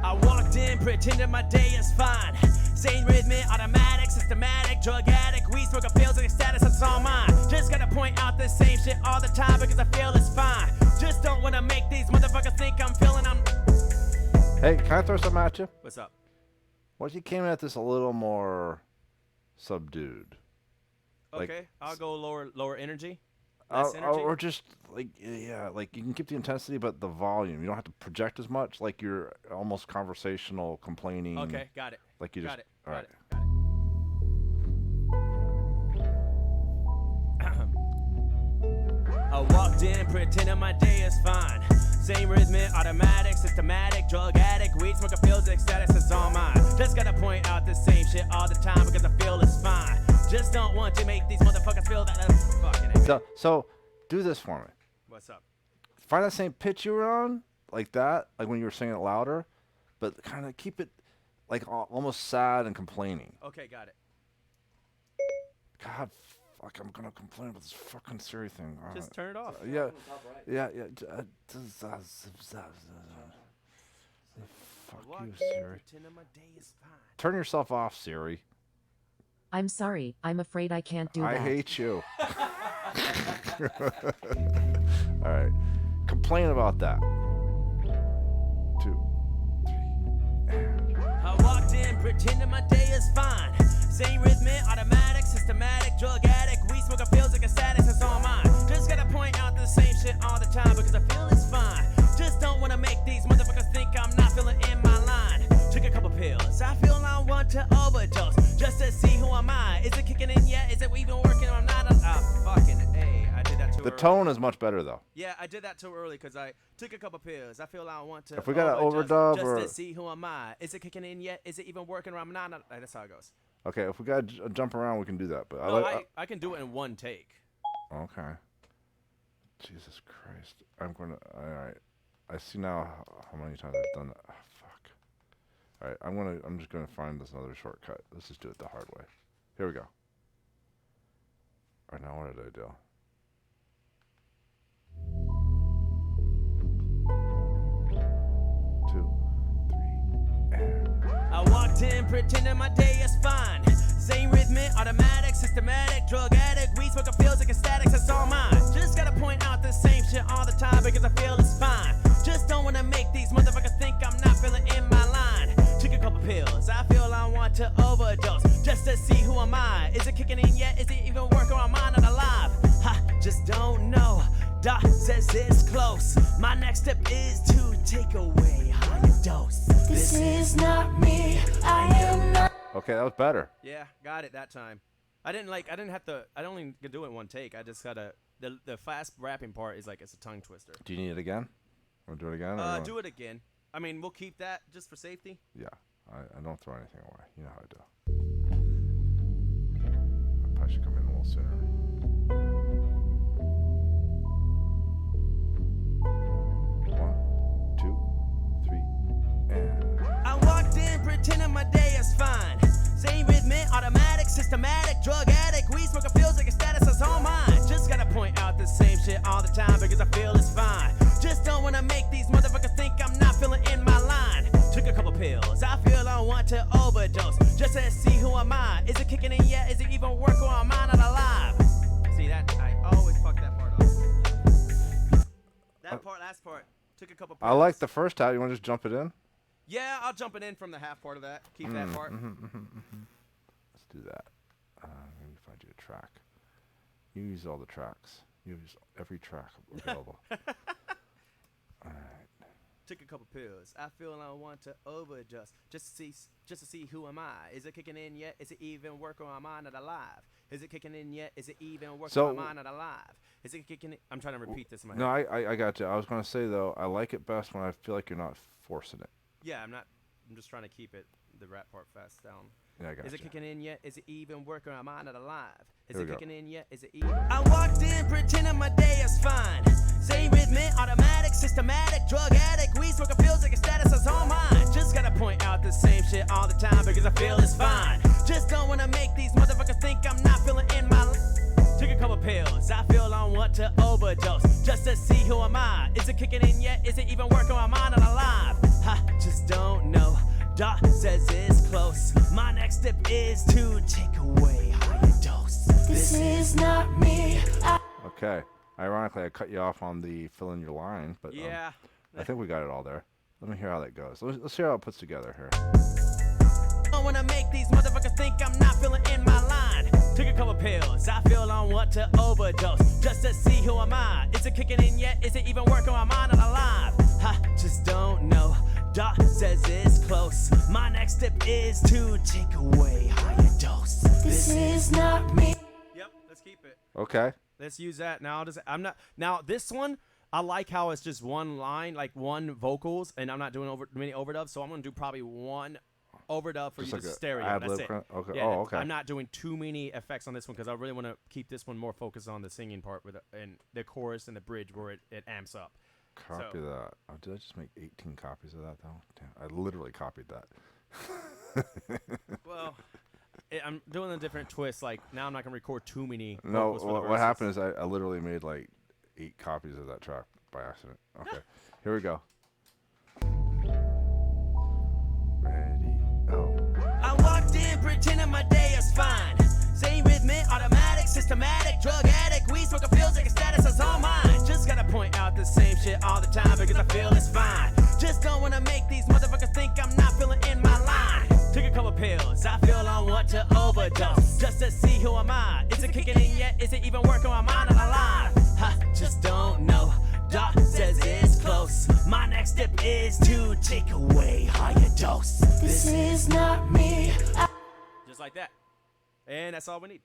I walked in pretending my day is fine. Same rhythmic, automatic, systematic, drug addict. Weed smoker feels like status, it's all mine. Just gotta point out the same shit all the time because I feel it's fine. Just don't wanna make these motherfuckers think I'm feeling I'm. Hey, can I throw something at you? What's up? What if you came at this a little more subdued? Like- Okay, I'll go lower energy. Less energy. Or just like, yeah, like you can keep the intensity, but the volume. You don't have to project as much. Like you're almost conversational, complaining. Okay, got it. Like you Got just. it. All Got right. it. Got it. I walked in pretending my day is fine. Same rhythmic, automatic, systematic, drug addict. Weed smoker feels like status, it's all mine. Just gotta point out the same shit all the time because I feel it's fine. Just don't want to make these motherfuckers feel that. Fucking A. So do this for me. What's up? Find that same pitch you were on, like that, like when you were singing it louder, but kind of keep it like almost sad and complaining. Okay, got it. God, fuck, I'm gonna complain about this fucking Siri thing. Just turn it off. Yeah. Fuck you, Siri. Pretending my day is fine. Turn yourself off, Siri. I'm sorry, I'm afraid I can't do I that. hate you. All right. Complain about that. 2, 3, and. I walked in pretending my day is fine. Same rhythmic, automatic, systematic, drug addict. Weed smoker feels like a status, it's all mine. Just gotta point out the same shit all the time because I feel it's fine. Just don't wanna make these motherfuckers think I'm not early. tone is much better though. Yeah, I did that too early because I took a couple pills. I feel I want to. If we got an overdose overdub just or to see who am I? Is it kicking in yet? Is it even working? Or I'm not. That's how it goes. Okay, if we got to jump around, we can do that. But No, I can do it in one take. Okay. Jesus Christ. I'm going to... Alright. I see now how many times I've done that. Oh, fuck. Alright, I'm just going to find this another shortcut. Let's just do it the hard way. Here we go. Alright, now what did I do? Two, three, and... I walked in pretending my day is fine. Same rhythmic, automatic, systematic, drug addict, weed smoker feels like ecstatics, that's all mine. Just gotta point out the same shit all the time because I feel it's fine. Just don't wanna make these motherfuckers think I'm not feeling in my line. Took a couple pills, I feel I want to overdose just to see who am I. Is it kicking in yet? Is it even working or am I not alive? Ha, just don't know. Doc says it's close. My next step is to take away higher dose. This is not me. I am not. Okay, that was better. Yeah, got it that time. I didn't have to. I only could do it in one take. I just gotta. The fast rapping part is like it's a tongue twister. Do you need it again? Want to do it again? Do it again. I mean, we'll keep that just for safety. Yeah, I don't throw anything away. You know how I do. I probably should come in a little sooner. One, two, three, and... I walked in pretending my day is fine. Same rhythmic, automatic, systematic, drug addict, weed smoker feels like a status that's all mine. Just gotta point out the same shit all the time because I feel it's fine. Just don't wanna make these motherfuckers think I'm not feeling in my line. Took a couple pills, I feel I want to overdose just to see who am I. Is it kicking in yet? Is it even working or am I not alive? See that? I always fuck that part up. That part, last part. Took a couple pills. I like the first half. You want to just jump it in? Yeah, I'll jump it in from the half part of that. Keep that part. Let's do that. Let me find you a track. You use all the tracks. You use every track available. Alright. Took a couple pills. I feel I want to overdose just to see who am I. Is it kicking in yet? Is it even working or am I not alive? Is it kicking in yet? Is it even working or am I not alive? Is it kicking in? I'm trying to repeat this in my head. No, I got you. I was going to say, though, I like it best when I feel like you're not forcing it. Yeah, I'm not. I'm just trying to keep it, the rap part fast down. Yeah, I got Is it kicking in yet? Is it even working or am I not alive? Is Here it we go. kicking in yet? Is it even? I walked in pretending my day is fine. Same rhythmic, automatic, systematic, drug addict, weed smoker feels like a status that's all mine. Just gotta point out the same shit all the time because I feel it's fine. Just don't wanna make these motherfuckers think I'm not feeling in my Took a couple pills, I feel I want to overdose just to see who am I. Is it kicking in yet? Is it even working or am I not alive? I just don't know. Doc says it's close. My next step is to take away higher dose. This is not me. Okay. Ironically, I cut you off on the fill in your line, but Yeah. I think we got it all there. Let me hear how that goes. Let's hear how it puts together here. Don't wanna make these motherfuckers think I'm not feeling in my line. Took a couple pills, I feel I want to overdose just to see who am I. Is it kicking in yet? Is it even working or am I not alive? I just don't know. Doc says it's close. My next step is to take away higher dose. This is not me. Yep. Let's keep it. Okay. Let's use that now. Now this one. I like how it's just one line, like one vocals, and I'm not doing many overdubs. So I'm gonna do probably one overdub for Just you like to a stereo. ad-lib That's it. Okay. Yeah, Oh, okay. I'm not doing too many effects on this one because I really want to keep this one more focused on the singing part and the chorus and the bridge where it amps up. Copy that. Oh, did I just make 18 copies of that, though? Damn, I literally copied that. Well, I'm doing a different twist. Like now I'm not gonna record too many. No, vocals for the what verses. happened is I literally made like 8 copies of that track by accident. Okay, here we go. Ready, go. I walked in pretending my day is fine. Same rhythmic, automatic, systematic, drug addict, weed smoker feels like a status that's all mine. Just gotta point out the same shit all the time because I feel it's fine. Just don't wanna make these motherfuckers think I'm not feeling in my line. Took a couple pills, I feel I want to overdose just to see who am I. Is it kicking in yet? Is it even working or am I not alive? I just don't know. Doc says it's close. My next step is to take away higher dose. This is not me. Just like that. And that's all we need.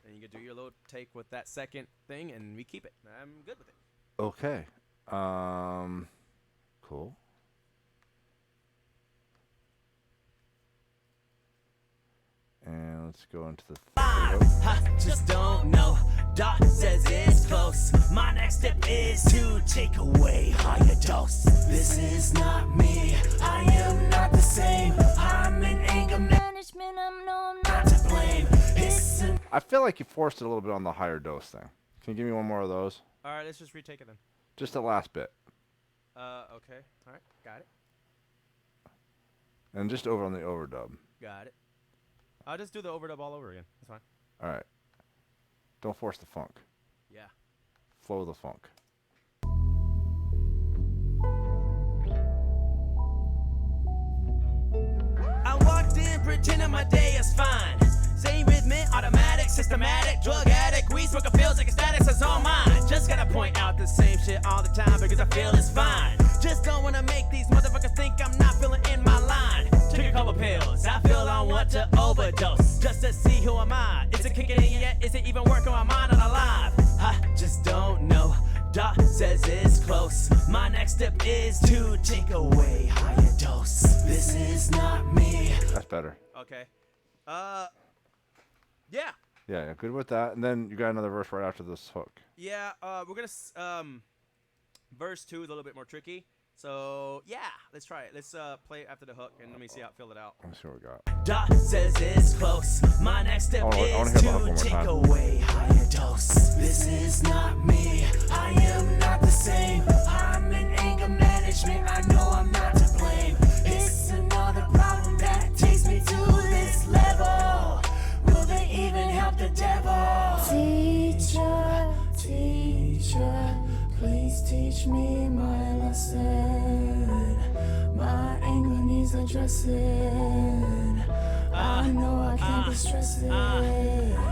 and you can do your little take with that second thing, and we keep it. I'm good with it. Okay. Cool. And let's go into the I just don't know. Doc says it's close. My next step is to take away higher dose. This is not me. I am not the same. I'm in anger Management, I know I'm not not to blame. It's an I feel like you forced it a little bit on the higher dose thing. Can you give me one more of those? All right, let's just retake it then. Just the last bit. Okay. All right, got it. And just over on the overdub. Got it. I'll just do the overdub all over again. That's fine. All right. Don't force the funk. Yeah. Flow the funk. I walked in pretending my day is fine. Same rhythm, automatic, systematic, drug addict, weed smoker feels like ecstatic, it's all mine. Just gotta point out the same shit all the time because I feel it's fine. Just don't wanna make these motherfuckers think I'm not feeling in my line. Took a couple pills, I feel I want to overdose. Just to see who am I? Is it kicking in yet? Is it even working on mine and alive? I just don't know. Doc says it's close. My next step is to take away higher dose. This is not me. That's better. Okay. Yeah. Yeah, good with that. And then you got another verse right after this hook. Yeah, we're gonna verse 2 is a little bit more tricky. So yeah, let's try it. Let's play it after the hook and let me see how fill it out. Let me see what we got. Doc says it's close. My next step I wanna is hear the hook one to more take time. away higher dose. This is not me. I am not the same. I'm in anger management. I know I'm not to blame. It's another problem that takes me to this level. Will they even help the devil? teacher. Teacher, please teach me my lesson. My anger needs addressing. I know I can't be stressing.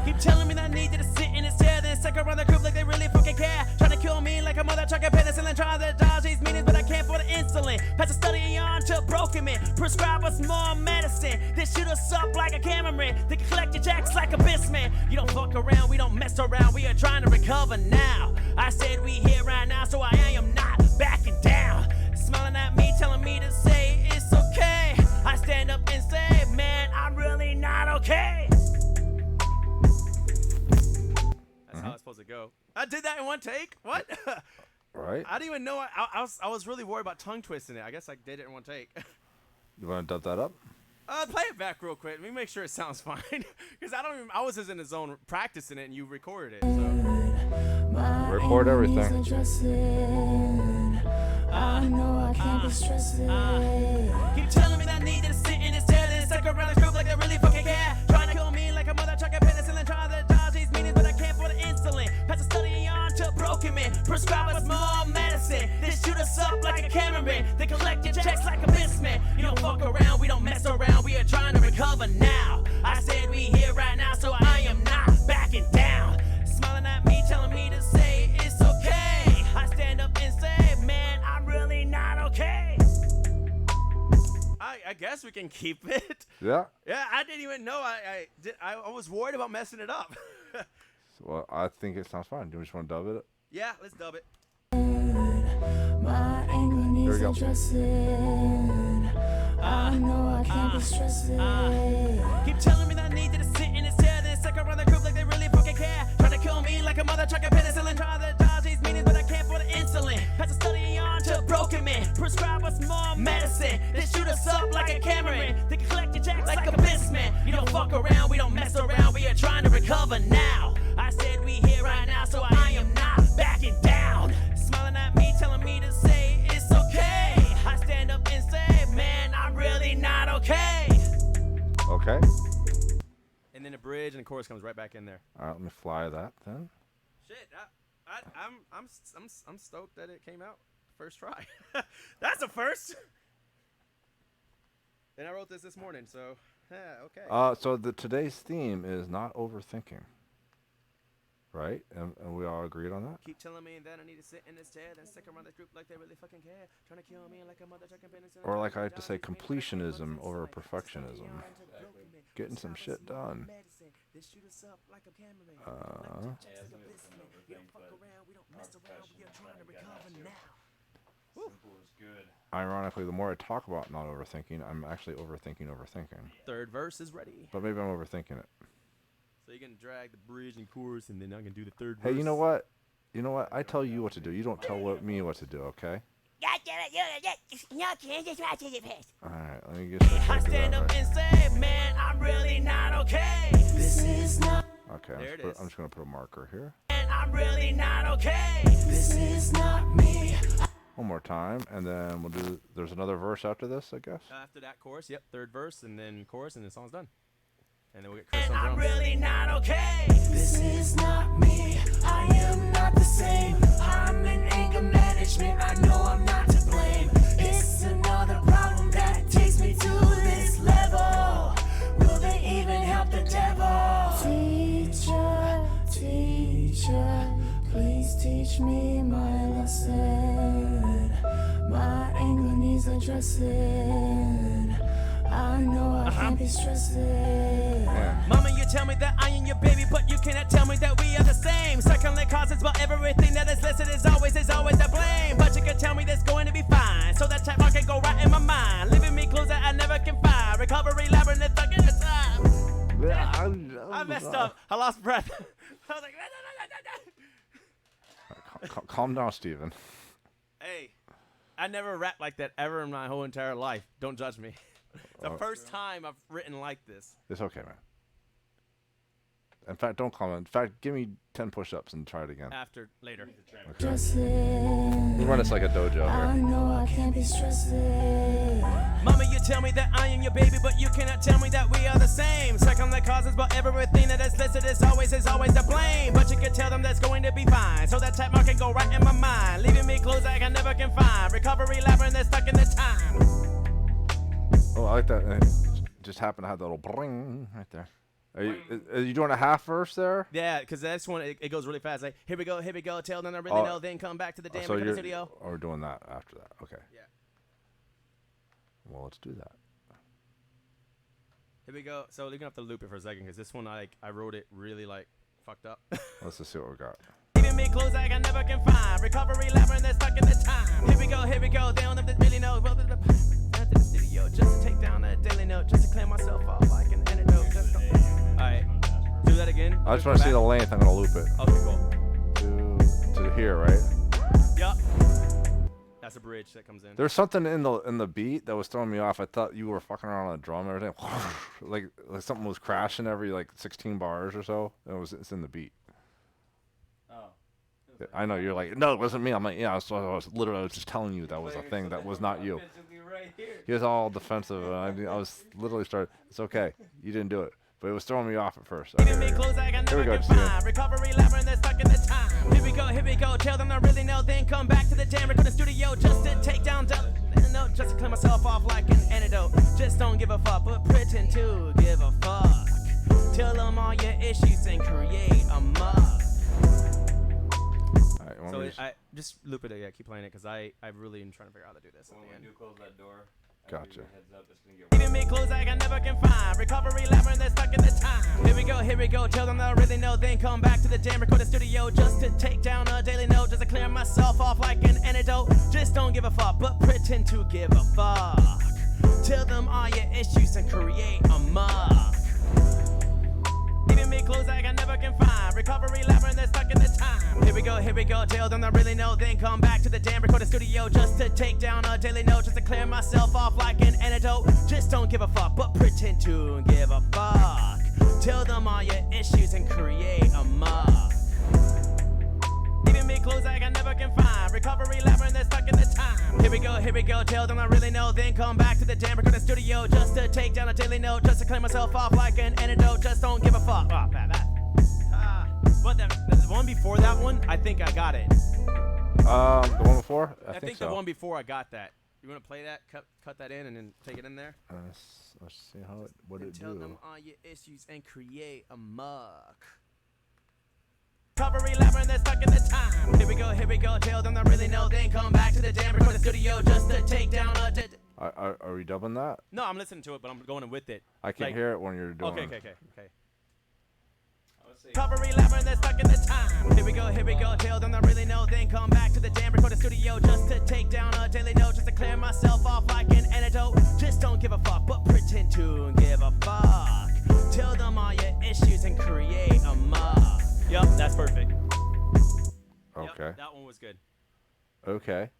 Keep telling me that I need you to sit in this chair, then suck around the group like they really fucking care. Trying to kill me like a mother trucking penicillin, trying to dodge these meanings, but I can't for the insulin. Pass a study on to broken men, prescribe us more medicine. They shoot us up like a cameraman, they can collect your checks like a businessman. You don't fuck around, we don't mess around, we are trying to recover now. I said we here right now, so I am not backing down. Smiling at me, telling me to say it's okay. I stand up and say, man, I'm really not okay. That's how it's supposed to go. I did that in one take. What? Right? I didn't even know. I was really worried about tongue twisting it. I guess I did it in one take. You want to dub that up? Play it back real quick. Let me make sure it sounds fine. Because I was just in the zone practicing it, and you recorded it. So. Record everything. I know I can't be stressing. Keep telling me that I need you to sit in this chair, then suck around the group like they really fucking care. Trying to kill me like a mother trucking penicillin, trying to dodge these meanings, but I can't for the insulin. Pass a study on to broken men, prescribe us more medicine. They shoot us up like a cameraman, they collect your checks like a businessman. You don't fuck around, we don't mess around, we are trying to recover now. I said we here right now, so I am not backing down. Smiling at me, telling me to say it's okay. I stand up and say, man, I'm really not okay. I guess we can keep it. Yeah? Yeah, I didn't even know. I was worried about messing it up. Well, I think it sounds fine. Do you just want to dub it? Yeah, let's dub it. My anger Here we needs go. addressing. I know I can't be stressing. Keep telling me that I need you to sit in this chair, then suck around the group like they really fucking care. Trying to kill me like a mother trucking penicillin, trying to dodge these meanings, but I can't for the insulin. Pass a study on to broken men, prescribe us more medicine. They shoot us up like a cameraman, they can collect your checks like a businessman. You don't fuck around, we don't mess around, we are trying to recover now. I said we here right now, so I am not backing down. Smiling at me, telling me to say it's okay. I stand up and say, man, I'm really not okay. Okay. And then the bridge and the chorus comes right back in there. All right, let me fly that then. Shit, I'm stoked that it came out first try. That's a first. And I wrote this morning, so yeah, okay. So today's theme is not overthinking. right? And we all agreed on that. Keep telling me that I need to sit in this chair, then stick around this group like they really fucking care. Trying to kill me like a mother chucking penis. Or like I like to say, completionism over perfectionism. Getting some shit done. Ironically, the more I talk about not overthinking, I'm actually overthinking. Third verse is ready. But maybe I'm overthinking it. So you can drag the bridge and chorus, and then I can do the third verse. Hey, you know what? I tell you what to do. You don't tell me what to do, okay? Alright, let me get this. I stand up and say, man, I'm really not okay. This is not. Okay, I'm just gonna put a marker here. And I'm really not okay. This is not me. One more time, and then we'll do. There's another verse after this, I guess. After that chorus, yep, third verse, and then chorus, and the song's done. And then we'll get Chris on I'm drums. really not okay. This is not me. I am not the same. I'm in anger management. I know I'm not to blame. It's another problem that takes me to this level. Will they even help the devil? Teacher, teacher, please teach me my lesson. My anger needs addressing. I know I can't be stressing. Mama, you tell me that I am your baby, but you cannot tell me that we are the same. Secondly, causes, but everything that is listed is always the blame. But you can tell me that's going to be fine, so that type I can go right in my mind, leaving me clues that I never can find. Recovery labyrinth, stuck in the time. I messed up. I lost breath. I was like, Calm down, Steven. Hey, I never rapped like that ever in my whole entire life. Don't judge me. It's the first time I've written like this. It's okay, man. In fact, don't comment. In fact, give me 10 push-ups and try it again. After, later. We run this like a dojo I here. know I can't be stressing. Mama, you tell me that I am your baby, but you cannot tell me that we are the same. Secondly, causes, but everything that is listed is always the blame. But you can tell them that's going to be fine, so that type mark can go right in my mind, leaving me clues that I never can find. Recovery labyrinth that's stuck in the time. Oh, I like that. It just happened to have that little bring right there. Are you doing a half verse there? Yeah, because that's one, it goes really fast. Like, here we go, tell them I really know, then come back to the damn record studio. Oh, we're doing that after that. Okay. Yeah. Well, let's do that. Here we go. So you're going to have to loop it for a second, because this one, I wrote it really, fucked up. Let's just see what we got. Leaving me clues I never can find. Recovery labyrinth that's stuck in the time. Here we go, they don't really know. Well, at the studio, just to take down a daily note, just to clear myself off like an antidote. Alright, do that again. I just want to see the length. I'm going to loop it. Okay, cool. To here, right? Yup. That's a bridge that comes in. There's something in the beat that was throwing me off. I thought you were fucking around on a drum and everything. like something was crashing every 16 bars or so. It's in the beat. I know you're like, no, it wasn't me. I'm like, yeah, I was literally just telling you that was a thing that was not you. He was all defensive. I was literally started. It's okay, you didn't do it, but it was throwing me off at first. Okay, here we go, Steven. Recovery labyrinth that's stuck in the time. Here we go. Tell them I really know, then come back to the damn record studio just to take down no, just to clear myself off like an antidote. Just don't give a fuck, but pretend to give a fuck. Tell them all your issues and create a mug. So I just loop it. Yeah, keep playing it, because I really am trying to figure out how to do this. When you close that door, gotcha. Heads up, it's gonna get Giving me clues I never can find. Recovery labyrinth that's stuck in the time. Here we go. Tell them I really know, then come back to the damn recording studio just to take down a daily note, just to clear myself off like an antidote. Just don't give a fuck, but pretend to give a fuck. Tell them all your issues and create a mug. Giving me clues I never can find. Recovery labyrinth that's stuck in the time. Here we go. Tell them I really know, then come back to the damn recording studio just to take down a daily note, just to clear myself off like an antidote. Just don't give a fuck, but pretend to give a fuck. Tell them all your issues and create a mug. Giving me clues I never can find. Recovery labyrinth that's stuck in the time. Here we go. Tell them I really know, then come back to the damn recording studio just to take down a daily note, just to clear myself off like an antidote. Just don't give a fuck. Oh, what the one before that one? I think I got it. The one before? I think so. The one before I got that. You want to play that? Cut that in and then take it in there. Let's see what it Tell do. them all your issues and create a mug. Recovery labyrinth, they're stuck in the time. Here we go, tell them they really know. Then come back to the damn recording studio just to take down a. Are we dubbing that? No, I'm listening to it, but I'm going with it. I can hear it when you're doing it. Okay. Recovery labyrinth, they're stuck in the time. Here we go, tell them they really know. Then come back to the damn recording studio just to take down a daily note, just to clear myself off like an antidote. Just don't give a fuck, but pretend to give a fuck. Tell them all your issues and create a mob. Yup, that's perfect. Okay. Yep, that one was good. Okay.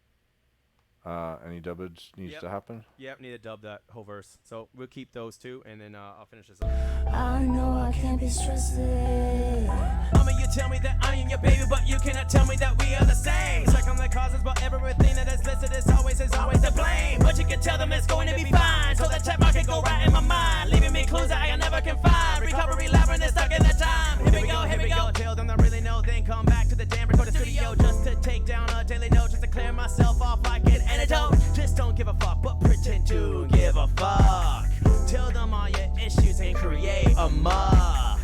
Any dubbage needs to happen? Yep, need to dub that whole verse. So we'll keep those two, and then I'll finish this up. I know I can't be stressing. Mama, you tell me that I am your baby, but you cannot tell me that we are the same. Check on the causes, but everything that is listed is always to blame. But you can tell them it's going to be fine, so the check mark can go right in my mind, leaving me clues that I never can find. Recovery labyrinth is stuck in the time. Here we go, tell them I really know. Then come back to the damn recording studio just to take down a daily note, just to clear myself off like an antidote. Just don't give a fuck, but pretend to give a fuck. Tell them all your issues and create a mock.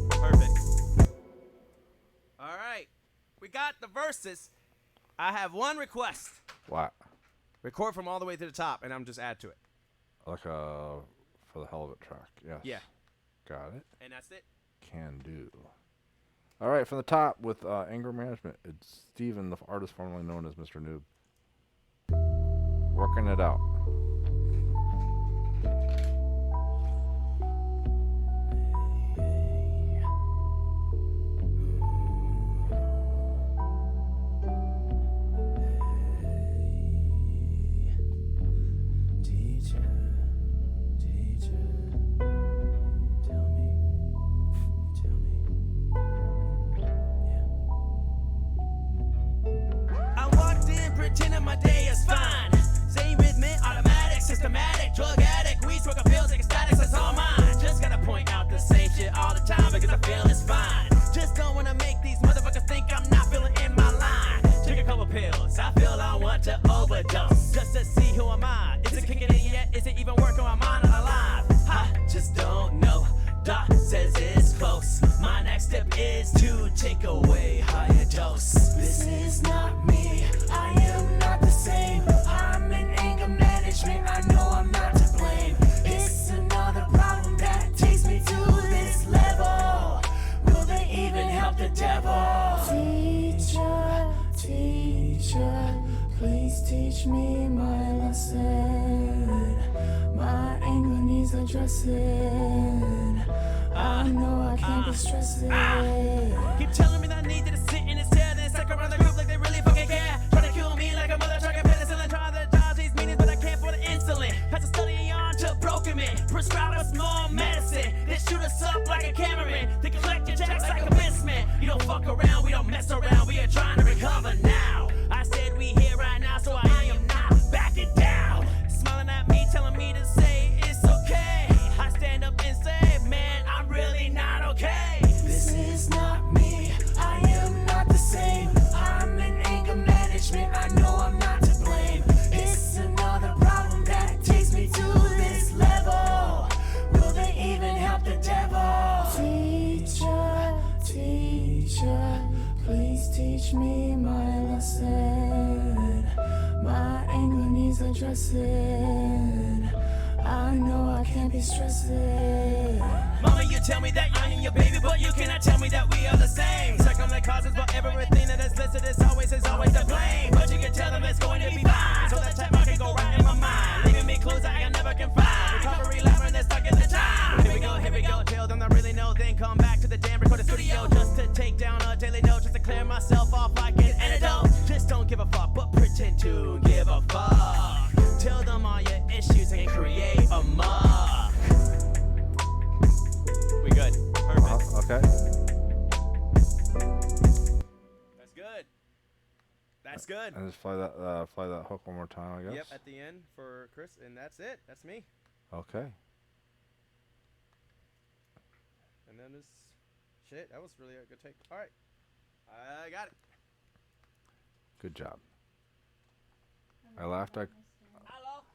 Perfect. All right, we got the verses. I have one request. What? Record from all the way to the top, and I'm just add to it. Like a for the hell of it track. Yes. Yeah. Got it. And that's it. Can do. All right, from the top with anger management, it's Steven, the artist formerly known as Mr. Noob. Working it out. Pretending my day is fine. Same rhythm, automatic, systematic, drug addict, weed smoker, feels like statics, that's all mine. Just gotta point out the same shit all the time because I feel it's fine. Just don't wanna make these motherfuckers think I'm not feeling in my line. Take a couple pills, I feel I want to overdose. Just to see who am I? Is it kicking in yet? Is it even working? Am I not alive? I just don't know. Doc says it's close. My next step is to take away higher dose. This is not me, I am not the same. I'm in anger management, I know I'm not to blame. It's another problem that takes me to this level. Will they even help the devil? Teacher, please teach me my lesson. My anger needs addressing. I know I can't be stressing. Keep telling me that I need to sit in his chair, then suck around the group like they really fucking care. Try to kill me like a mother trucking penicillin. Try to dodge these meetings, but I can't for the insulin. Had to study on to broken men. Prescribe us more medicine. Then shoot us up like a cameraman. They collect your checks like a businessman. You don't fuck around, we don't mess around. We are trying to recover now. I said we here right now, so I am not backing down. Smiling at me, telling me to say it's okay. I stand up and say, man, I'm really not okay. This is not me, I am not the same. I'm in anger management, I know I'm not to blame. It's another problem that takes me to this level. Will they even help the devil? Teacher, please teach me my lesson. My anger needs addressing. I know I can't be stressing. Mama, you tell me that I am your baby, but you cannot tell me that we are the same. Check on the causes, but everything that is listed is always to blame. But you can tell them it's going to be fine, so that check mark can go right in my mind, leaving me clues that I never can find. Recovery labyrinth is stuck in the time. Here we go, tell them I really know. Then come back to the damn recording studio just to take down a daily note, just to clear myself off like an antidote. Just don't give a fuck, but pretend to give a fuck. Tell them all your issues and create a mock. We good. Perfect. Okay. That's good. That's good. And just fly that hook one more time, I guess. Yep, at the end for Chris, and that's it. That's me. Okay. And then this shit. That was really a good take. All right, I got it. Good job. I laughed. Hello.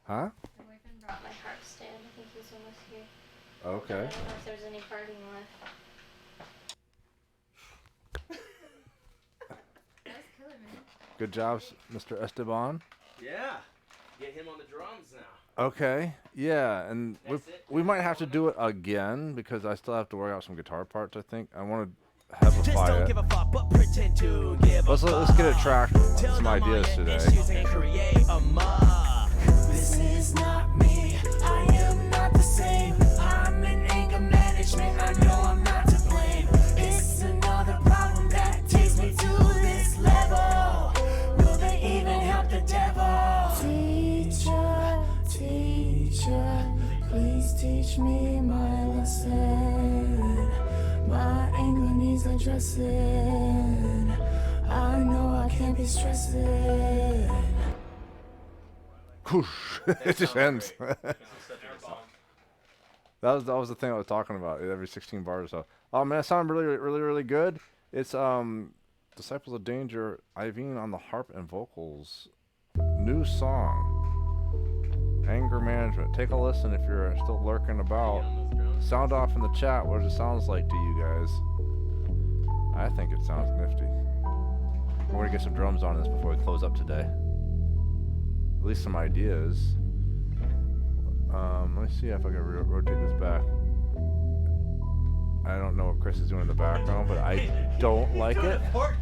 Huh? My boyfriend brought my harp stand. I think he's almost here. Okay. I don't know if there's any parting left. Good job, Mr. Esteban. Yeah. Get him on the drums now. Okay, yeah, and That's it. we might have to do it again because I still have to work out some guitar parts. I think I want to have a Just fight. don't give a fuck, but pretend to give a Let's get a track, Tell some them all ideas your today. issues and create a mock. This is not me, I am not the same. I'm in anger management, I know I'm not to blame. It's another problem that takes me to this level. Will they even help the devil? Teacher, teacher, please teach me my lesson. My anger needs addressing. I know I can't be stressing. Whoosh. It just ends. That was the thing I was talking about. Every 16 bars or so. Oh man, it sounded really good. It's Disciples of Danger, IVEEN on the harp and vocals. New song. Anger Management. Take a listen if you're still lurking about. Sound off in the chat what it sounds like to you guys. I think it sounds nifty. We're gonna get some drums on this before we close up today. At least some ideas. Let me see if I can rotate this back. I don't know what Chris is doing in the background, but I don't like it. I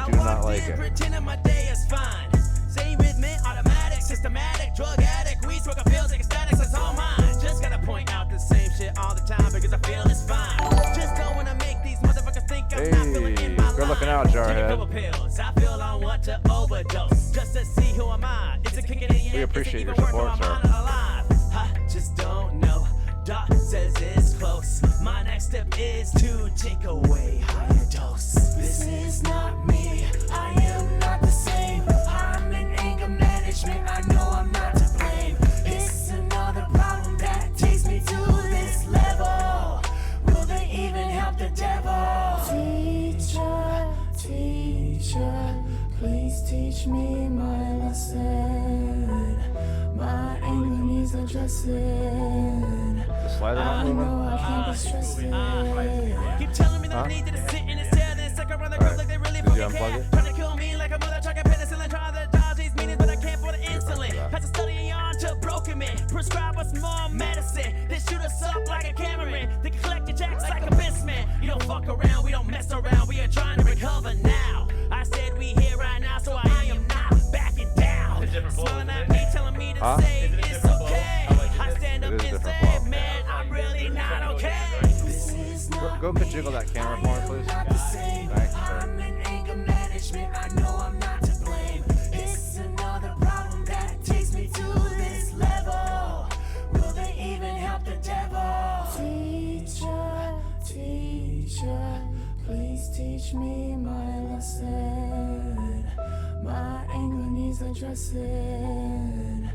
do not like it. Pretending my day is fine. Same rhythm, automatic, systematic, drug addict, weed smoker feels like statics, it's all mine. Just gotta point out the same shit all the time because I feel it's fine. Just don't wanna make these motherfuckers think I'm not feeling in my good looking out, life. Jarhead. Take a couple pills, I feel I want to overdose. Just to see who am I. Is it kicking in yet? We appreciate Is it your even support, working? sir. I'm not alive. I just don't know. Doc says it's close. My next step is to take away higher dose. This is not me, I am not the same. I'm in anger management, I know I'm not to blame. It's another problem that takes me to this level. Will they even help the devil? Teacher, teacher, please teach me my lesson. My anger needs addressing. The slider not I know moving? I can't be stressing. Keep telling me that I need to sit in his chair, then suck around the group like they really Did you fucking unplug care. it? Trying to kill me like a mother trucking penicillin, trying to dodge these meanings, but I can't for the insulin. Had to study on to broken men, prescribe us more medicine, then shoot us up like a Cameron. They can collect your jacks like a Bisman. You don't fuck around, we don't mess around, we are trying to recover now. I said we here right now, so I am not backing down. Smiling at me, telling me to say it's okay. I stand up It is a and different say, flow. man, I'm really not okay. Go jiggle that camera for me, please. Thanks, sir. I'm in anger management, I know I'm not to blame. It's another problem that takes me to this level. Will they even help the devil? Teacher, teacher, please teach me my lesson. My anger needs addressing.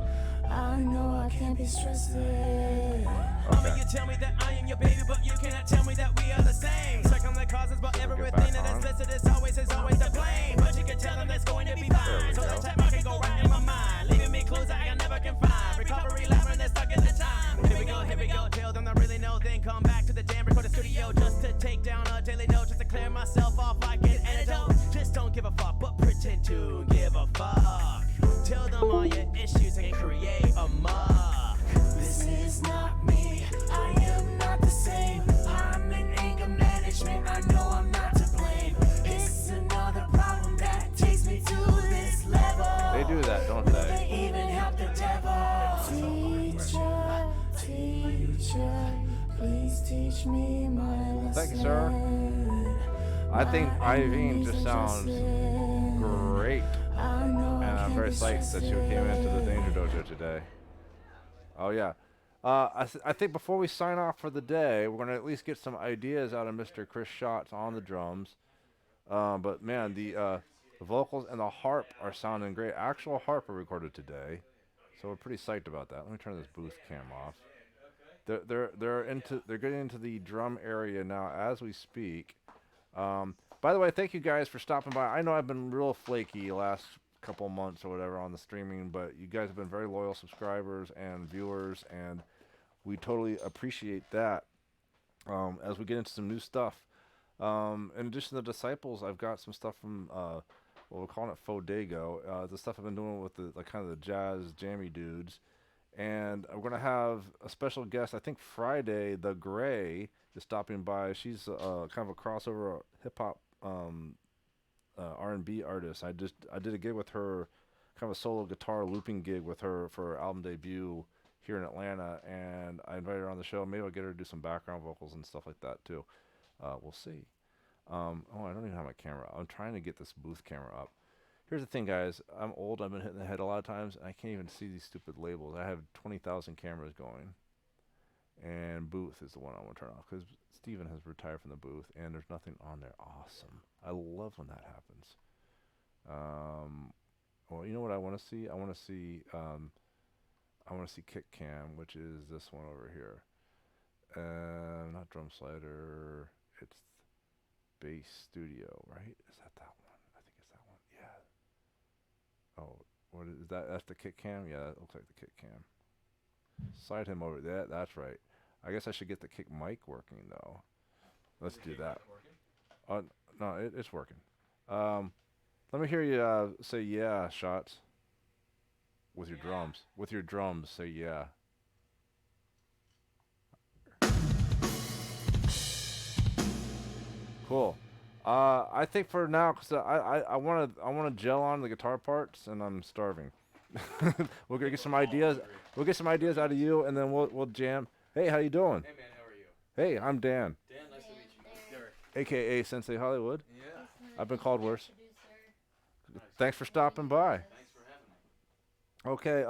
I know I can't be stressing. Mama, you tell me that I am your baby, but you cannot tell me that we are the same. Second the causes, but everything that is listed is always the blame. But you can tell them that's going to be fine. So that time I can go right in my mind, leaving me clues that I never can find. Recovery labyrinth is stuck in the time. Here we go, tell them I really know. Then come back to the damn recorder studio just to take down a daily note, just to clear myself off like an antidote. Just don't give a fuck, but pretend to give a fuck. Tell them all your issues and create a mock. This is not me, I am not the same. I'm in anger management, I know I'm not to blame. It's another problem that takes me to this level. They do that, don't Will they? they even help the devil? Teacher, teacher, please teach me my lesson. Thank you, sir. I think IVEEN just sounds great. And I'm very psyched that you came into the Danger Dojo today. Oh yeah. I think before we sign off for the day, we're gonna at least get some ideas out of Mr. Chris Schatz on the drums. But man, the vocals and the harp are sounding great. Actual harp are recorded today, so we're pretty psyched about that. Let me turn this booth cam off. They're getting into the drum area now as we speak. By the way, thank you guys for stopping by. I know I've been real flaky last couple months or whatever on the streaming, but you guys have been very loyal subscribers and viewers, and we totally appreciate that. As we get into some new stuff, in addition to the Disciples, I've got some stuff from Well, we're calling it Fodago. The stuff I've been doing with the kind of the jazz jammy dudes. And we're going to have a special guest, I think Friday, The Gray is stopping by. She's kind of a crossover hip-hop R&B artist. I did a gig with her, kind of a solo guitar looping gig with her for her album debut here in Atlanta, and I invited her on the show. Maybe I'll get her to do some background vocals and stuff like that too. We'll see. Oh, I don't even have my camera. I'm trying to get this booth camera up. Here's the thing, guys. I'm old. I've been hitting the head a lot of times, and I can't even see these stupid labels. I have 20,000 cameras going, and booth is the one I want to turn off because Steven has retired from the booth, and there's nothing on there. Awesome. I love when that happens. Well, you know what I want to see? I want to see Kick Cam, which is this one over here. Not Drum Slider. It's Bass Studio, right? Is that one? I think it's that one. Yeah. Oh, what is that? That's the Kick Cam? Yeah, that looks like the Kick Cam. Slide him over there. That's right. I guess I should get the Kick mic working, though. Let's do that. No, it's working. Let me hear you say yeah, Shots. With your drums. With your drums, say yeah. Cool. I think for now, cause I wanna gel on the guitar parts, and I'm starving. We're gonna get some ideas. We'll get some ideas out of you, and then we'll jam. Hey, how you doing? Hey man, how are you? Hey, I'm Dan. Dan, nice to meet you. Derek. AKA Sensei Hollywood. Yeah. I've been called worse. Thanks for stopping by. Thanks for having me. Okay,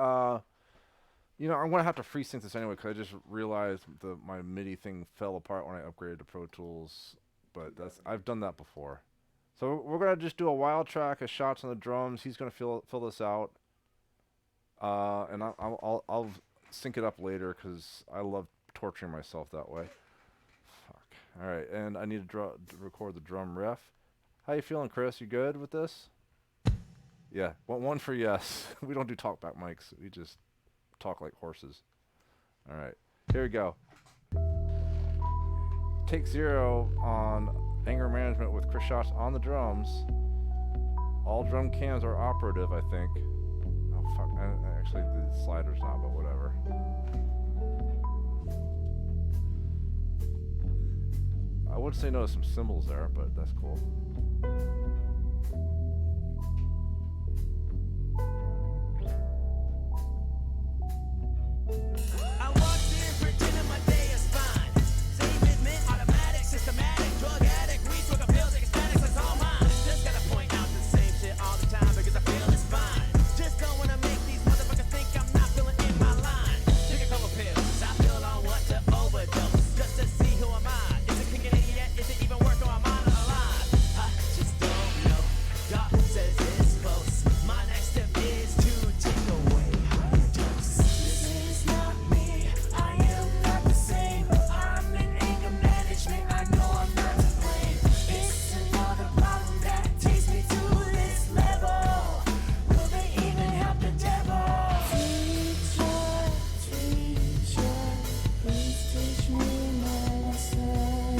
you know, I'm gonna have to FreeSync this anyway because I just realized my MIDI thing fell apart when I upgraded to Pro Tools. But I've done that before. So we're gonna just do a wild track of Shots on the drums. He's gonna fill this out, and I'll sync it up later because I love torturing myself that way. Fuck. All right, and I need to record the drum riff. How you feeling, Chris? You good with this? Yeah, one for yes. We don't do talkback mics. We just talk like horses. All right, here we go. Take 0 on anger management with Chris Shots on the drums. All drum cams are operative, I think. Oh fuck! Actually, the slider's not, but whatever. I would say no to some cymbals there, but that's cool. I walked in pretending my day is fine. Same admit, automatic, systematic, drug addict, weed smoker, pills, ecstatics, it's all mine. Just gotta point out the same shit all the time because I feel it's fine. Just don't wanna make these motherfuckers think I'm not feeling in my line. Take a couple pills, I feel I want to overdose. Just to see who am I? Is it kicking in yet? Is it even working or am I not alive? I just don't know. Doc says it's close. My next step is to take away high dose. This is not me, I am not the same. I'm in anger management, I know I'm not to blame. It's another problem that takes me to this level. Will they even help the devil? Teacher, teacher, please teach me my lesson.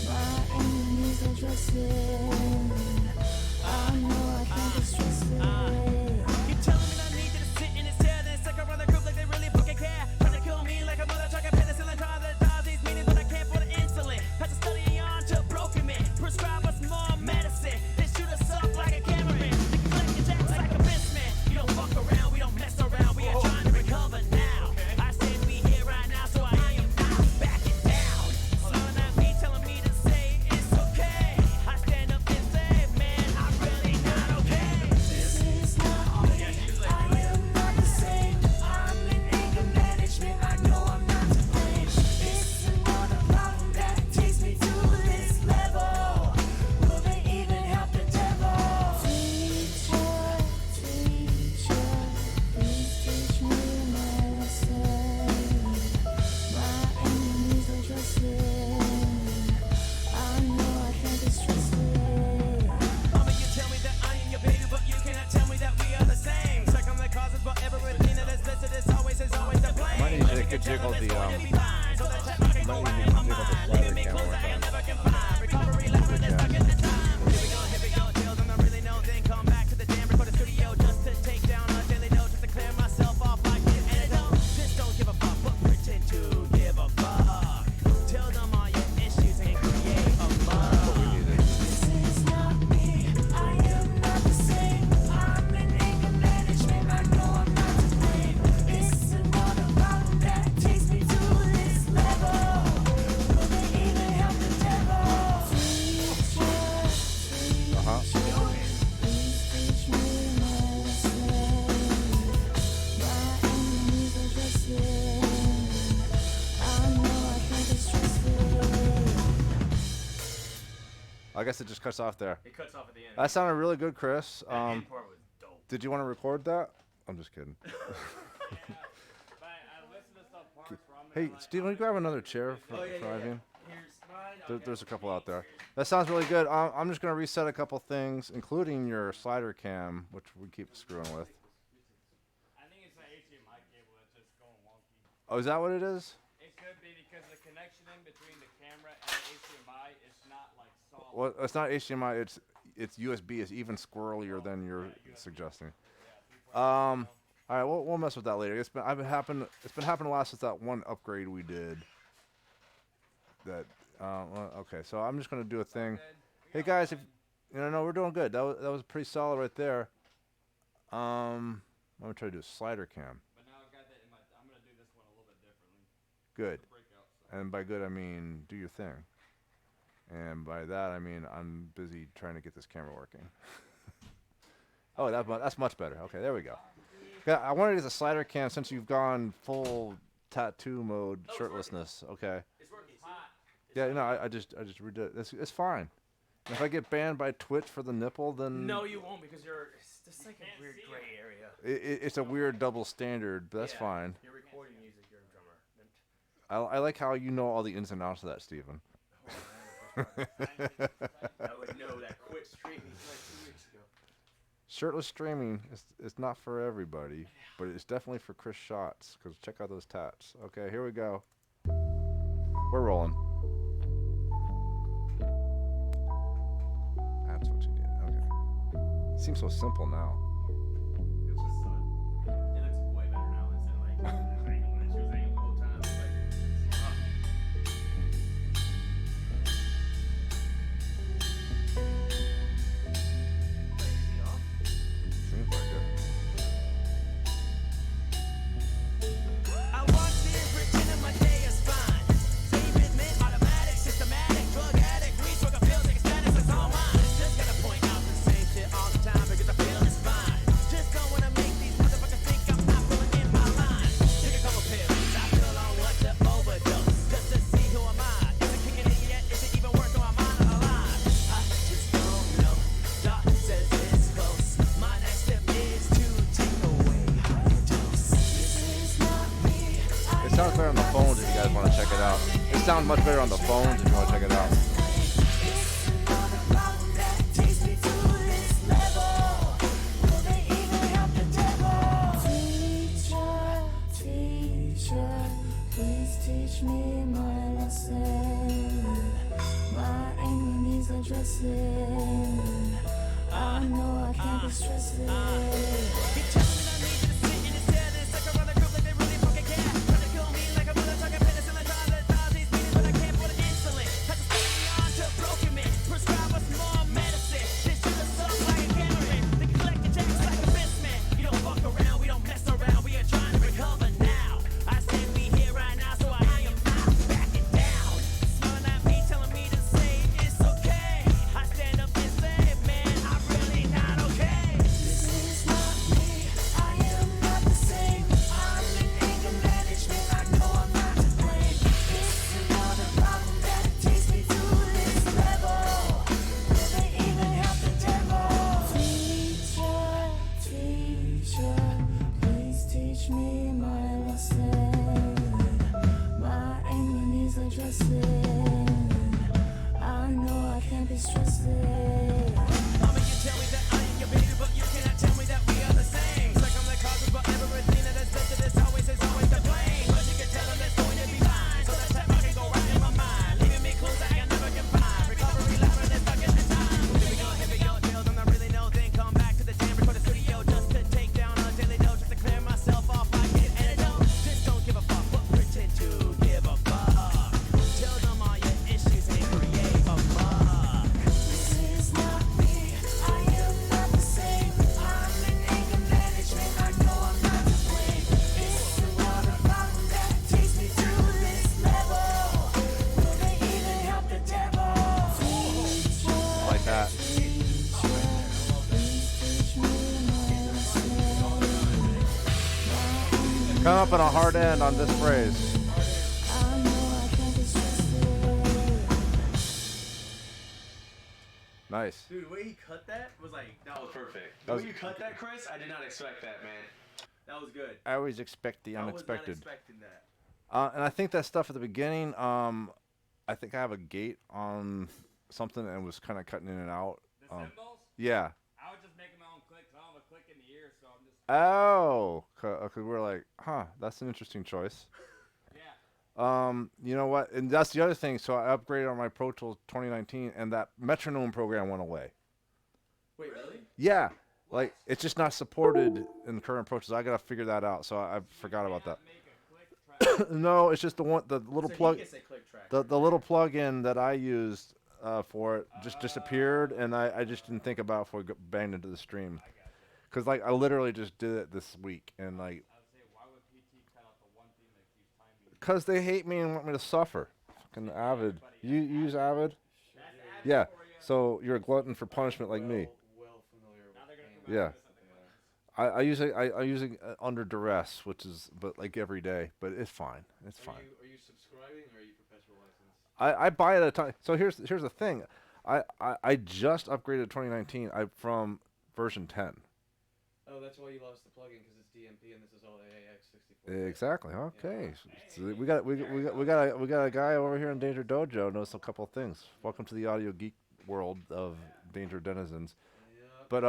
My enemies are dressing. I know I can't be stressing. You telling me that I need you to sit in his chair, then stick around the group like they really fucking care. Trying to kill me like a mother truck and penicillin, trying to dodge these meanings, but I can't for the insulin. Had to study on to broken men, prescribe us more medicine, then shoot us up like a cameraman. You can flick your jacks like a businessman. You don't fuck around, we don't mess around, we are trying to recover now. I said we here right now, so I am not backing down. Slurring at me, telling me to say it's okay. I stand up and say, man, I'm really not okay. This is not me, I am not the same. I'm in anger management, I know I'm not to blame. It's another problem that takes me to this level. Will they even help the devil? Teacher, teacher, please teach me my lesson. My enemies are dressing. I know I can't be stressing. Mama, you tell me that I am your baby, but you cannot tell me that we are the same. Second the causes, but everything that is listed is always the blame. Might need to jiggle the might need to jiggle the slider camera one more time. Recovery, laughing, and stuck in the time. Here we go, tails, and I really know I guess it just cuts off there. It cuts off at the end. That sounded really good, Chris. That end part was dope. Did you want to record that? I'm just kidding. Hey, Steve, will you grab another chair for IVEEN? There's a couple out there. That sounds really good. I'm just going to reset a couple things, including your slider cam, which we keep screwing with. I think it's an HDMI cable that's just going wonky. Oh, is that what it is? It could be because the connection in between the camera and the HDMI is not like solid. Well, it's not HDMI. It's USB. It's even squirrelier than you're suggesting. All right, we'll mess with that later. It's been happening a lot since that one upgrade we did. That well, okay, so I'm just gonna do a thing. Hey guys, if no, we're doing good. That was pretty solid right there. I'm gonna try to do a slider cam. But now I've got that in my. I'm gonna do this one a little bit differently. Good. And by good I mean do your thing. And by that I mean I'm busy trying to get this camera working. Oh, that's much better. Okay, there we go. Yeah, I wanted it as a slider cam since you've gone full tattoo mode, shirtlessness. Okay. It's working. It's hot. Yeah, no, I just redid it. It's fine. And if I get banned by Twitch for the nipple, then No, you won't because it's just like a weird gray area. it's a weird double standard, but that's fine. You're recording music. You're a drummer. I like how you know all the ins and outs of that, Steven. I would know that. Quit streaming like 2 weeks ago. Shirtless streaming is not for everybody, but it's definitely for Chris Shots, because check out those tats. Okay, here we go. We're rolling. That's what you need. Okay. Seems so simple now. It looks way better now instead of like angle. She was angled the whole time. Seems like it. I walked in pretending my day is fine. Same rhythm, automatic, systematic, drug addict, weed smoker, feels like status is all mine. Just gotta point out the same shit all the time because I feel it's fine. Just don't wanna make these motherfuckers think I'm not pulling in my line. Take a couple pills, I feel I want to overdose. Just to see who am I? Is it kicking in yet? Is it even working? Am I not alive? I just don't know. Doc says it's close. My next step is to take away higher dose. It sounds better on the phones if you guys want to check it out. It sounds much better on the phones if you want to check it out. Please teach me my lesson. My anger needs addressing. I know I can't be stressing. Keep telling me I need you to sit in his chair. Then suck around the group like they really fucking care. Try to kill me like a mother talking penicillin. Trying to dial these meetings, but I can't put an insulin. Had to stay on to broken men. Prescribe us more medicine. This shit is up like a Cameron. They can collect the checks like a businessman. You don't fuck around, we don't mess around. We are trying to recover now. I said we here right now, so I am not backing down. Smiling at me, telling me to say it's okay. I stand up and say, man, I'm really not okay. This is not me. I am not the same. I'm in anger management. I know I'm not to blame. It's another problem that takes me to this level. Will they even help the devil? Teacher, please teach me my lesson. My anger needs addressing. I know I can't be stressing. Mama, you tell me that I am your baby, but you cannot tell me that we are the same. It's like I'm the cause of everything that has led to this. Always is always the blame. But you can tell them it's going to be fine. So that time I can go right in my mind. Leaving me clues that I can never get find. Recovery ladder that's stuck in the time. Here we go, deals. I'm not really know. Then come back to the jam, record the studio just to take down a daily dose. Just to clear myself off like an antidote. Just don't give a fuck, but pretend to give a fuck. Tell them all your issues and create a fuck. This is not me. I am not the same. I'm in anger management. I know I'm not to blame. It's another problem that takes me to this level. Will they even help the devil? Like that. Please teach me my lesson. Come up on a hard end on this phrase. I know I can't be stressing. Nice. Dude, the way he cut that was like That was perfect. That The was- way you cut that, Chris, I did not expect that, man. that was good. I always expect the I was not unexpected. expecting that. And I think that stuff at the beginning, I think I have a gate on something and was kind of cutting in and out. The cymbals? Yeah. I was just making my own clicks. I don't have a click in the ear, so I'm just. Oh, okay. We're like, huh, that's an interesting choice. Yeah. You know what? And that's the other thing. So I upgraded on my Pro Tools 2019, and that metronome program went away. Wait, really? Yeah, like it's just not supported in the current Pro Tools. I gotta figure that out. So I forgot about that. Make a click track. No, it's just the little So plug. he gets a click track. The little plug-in that I used for it just disappeared, and I just didn't think about it before I banged into the stream. Cause like I literally just did it this week, and like, I would say, why would PT cut out the one thing that keeps timing? cause they hate me and want me to suffer. Fucking Avid. You use Avid? That's ad Yeah. for you. So you're a glutton for punishment like me. Well familiar Now they're gonna with come Yeah. out with something like I use it. I use it under duress, which is but like every day. But it's fine. It's fine. Are you subscribing or are you perpetual license? I buy it at a time. So here's the thing. I just upgraded 2019. From version 10. Oh, that's why you lost the plugin because it's DMP and this is all AAX64. Exactly. Okay. So we got a guy over here in Danger Dojo knows a couple of things. Welcome to the audio geek world of Danger denizens. Yeah. But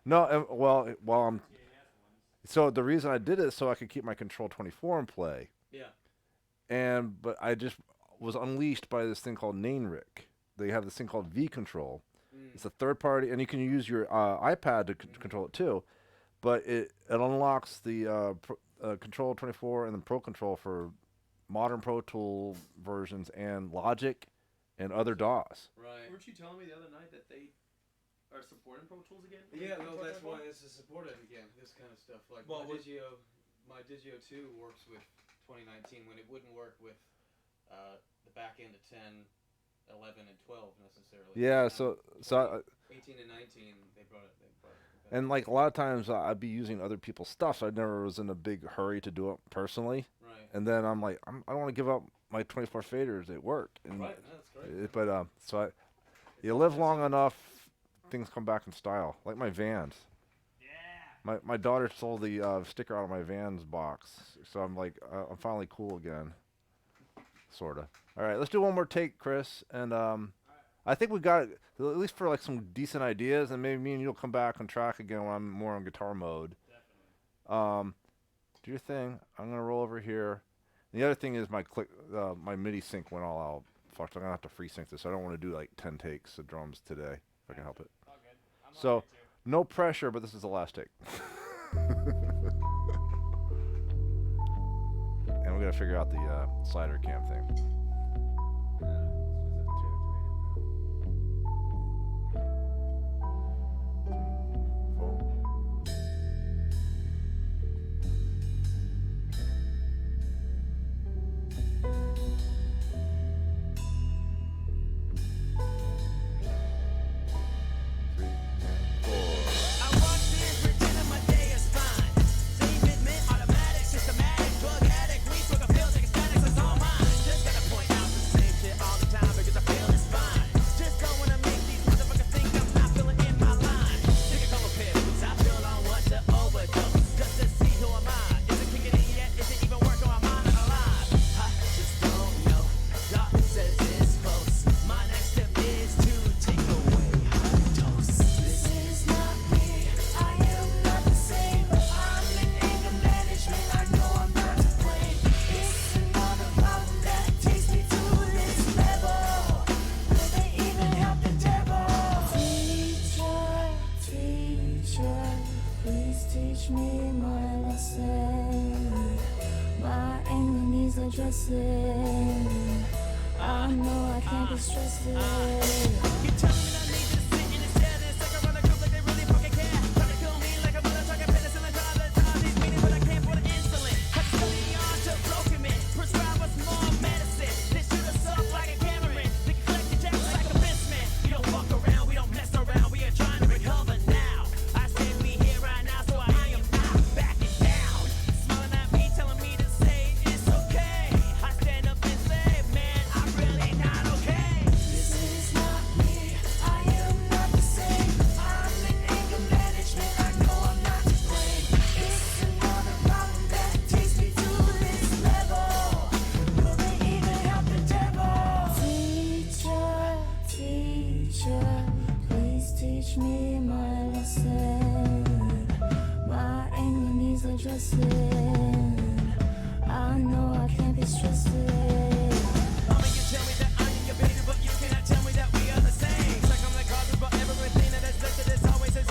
no. While I'm. So the reason I did it so I could keep my Control 24 in play. Yeah. But I just was unleashed by this thing called Nainrick. They have this thing called V Control. It's a third party, and you can use your iPad to control it too. But it unlocks the Control 24 and the Pro Control for modern Pro Tool versions and Logic and other DAWs. Right. Weren't you telling me the other night that they are supporting Pro Tools again? Yeah, no, that's why this is supported again. This kind of stuff, like Well, my Digio 2 works with 2019 when it wouldn't work with the back end of 10, 11, and 12 necessarily. Yeah, so 18 and 19, they brought it. and like a lot of times I'd be using other people's stuff, so I never was in a big hurry to do it personally. Right. And then I'm like, I don't want to give up my 24 faders at work. And Right, no, that's great. But you live long enough, things come back in style. Like my Vans. Yeah. My daughter stole the sticker out of my Vans box, so I'm like, I'm finally cool again. Sorta. All right, let's do one more take, Chris, and I think we got it, at least for like some decent ideas, and maybe me and you'll come back on track again when I'm more on guitar mode. Definitely. Do your thing. I'm gonna roll over here. And the other thing is my MIDI sync went all out. Fuck, I'm gonna have to free sync this. I don't want to do like 10 takes of drums today if I can help it. All good. I'm So, okay too. no pressure, but this is the last take. And we gotta figure out the slider cam thing. I walked in, pretending my day is fine. Same admit, automatic, systematic, drug addict, weed smoker, pills, like statics, it's all mine. Just gotta point out the same shit all the time because I feel it's fine. Just don't wanna make these motherfuckers think I'm not feeling in my line. Take a couple pills, I feel I want to overdose. Just to see who am I? Is it kicking in yet? Is it even working? Am I not alive? I just don't know. Doc says it's close. My next step is to take away her dose. This is not me, I am not the same. I'm in anger management, I know I'm not to blame. It's another problem that takes me to this level. Will they even help the devil? Teacher, please teach me my lesson. My anger needs addressing. I know I can't be stressed. You tell me that I need to sit in this chair, then suck around a group like they really fucking care. Try to kill me like a mother talking penicillin, try to tie these meetings, but I can't for the insulin. Had to study on to broken men, prescribe us more medicine. This shit is up like a Cameron. They can collect the checks like a businessman. We don't fuck around, we don't mess around, we are trying to recover now. I said we here right now, so I am not backing down. Smiling at me, telling me to say it's okay. I stand up and say, man, I'm really not okay. This is not me, undressing. I know I can't be stressing. Mama, you tell me that I am your baby, but you cannot tell me that we are the same. It's like I'm the cause for everything that is listed is always the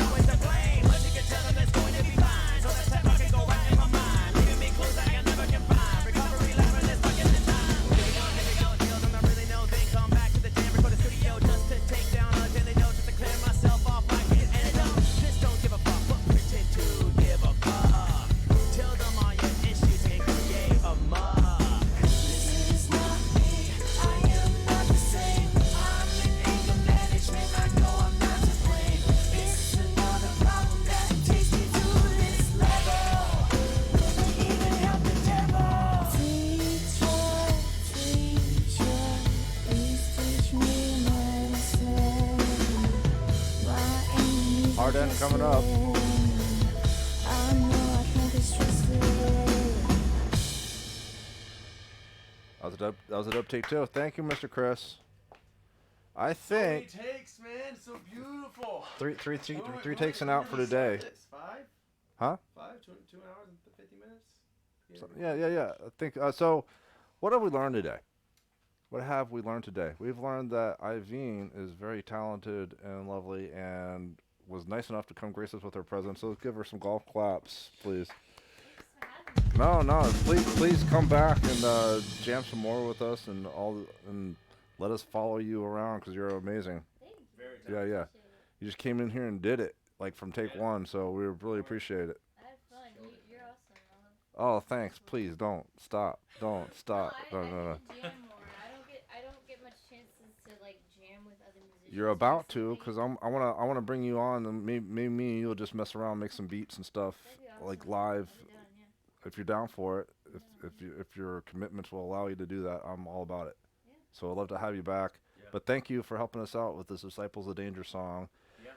blame. But you can tell them it's going to be fine. So that's that I can go right in my mind. Leaving me clues that I never can find. Recovery life and it's stuck in the time. Here we go, deals, and I really know they come back to the jam, record the studio just to take down a daily note, just to clear myself off like an antidote. Just don't give a fuck, but pretend to give a fuck. Tell them all your issues and create a mug. This is not me, I am not the same. I'm in anger management, I know I'm not to blame. It's another problem that takes me to this level. Will they even help the devil? Teacher, please teach me my lesson. My enemies Hard end coming up. I know I can't be stressing. That was an uptake too. Thank you, Mr. Chris. I So many think takes, man. So beautiful. three takes and out for today. 5? Huh? 2 hours and 50 minutes? So, yeah. I think so. What have we learned today? What have we learned today? We've learned that IVEEN is very talented and lovely and was nice enough to come grace us with her presence. So let's give her some golf claps, please. No, please come back and jam some more with us and let us follow you around because you're amazing. Very Yeah. You just came in here and did it like from take one, so we really appreciate it. I had fun. You're awesome. Oh, thanks. Please don't stop. Don't stop. I No. jam more. I don't get much chances to like jam with other musicians. You're about to, cause I wanna bring you on and maybe me and you'll just mess around, make some beats and stuff like live. I'll be down, yeah. If you're down for it, if your commitments will allow you to do that, I'm all about it. Yeah. So I'd love to have you back. Yeah. But thank you for helping us out with this Disciples of Danger song. Yeah.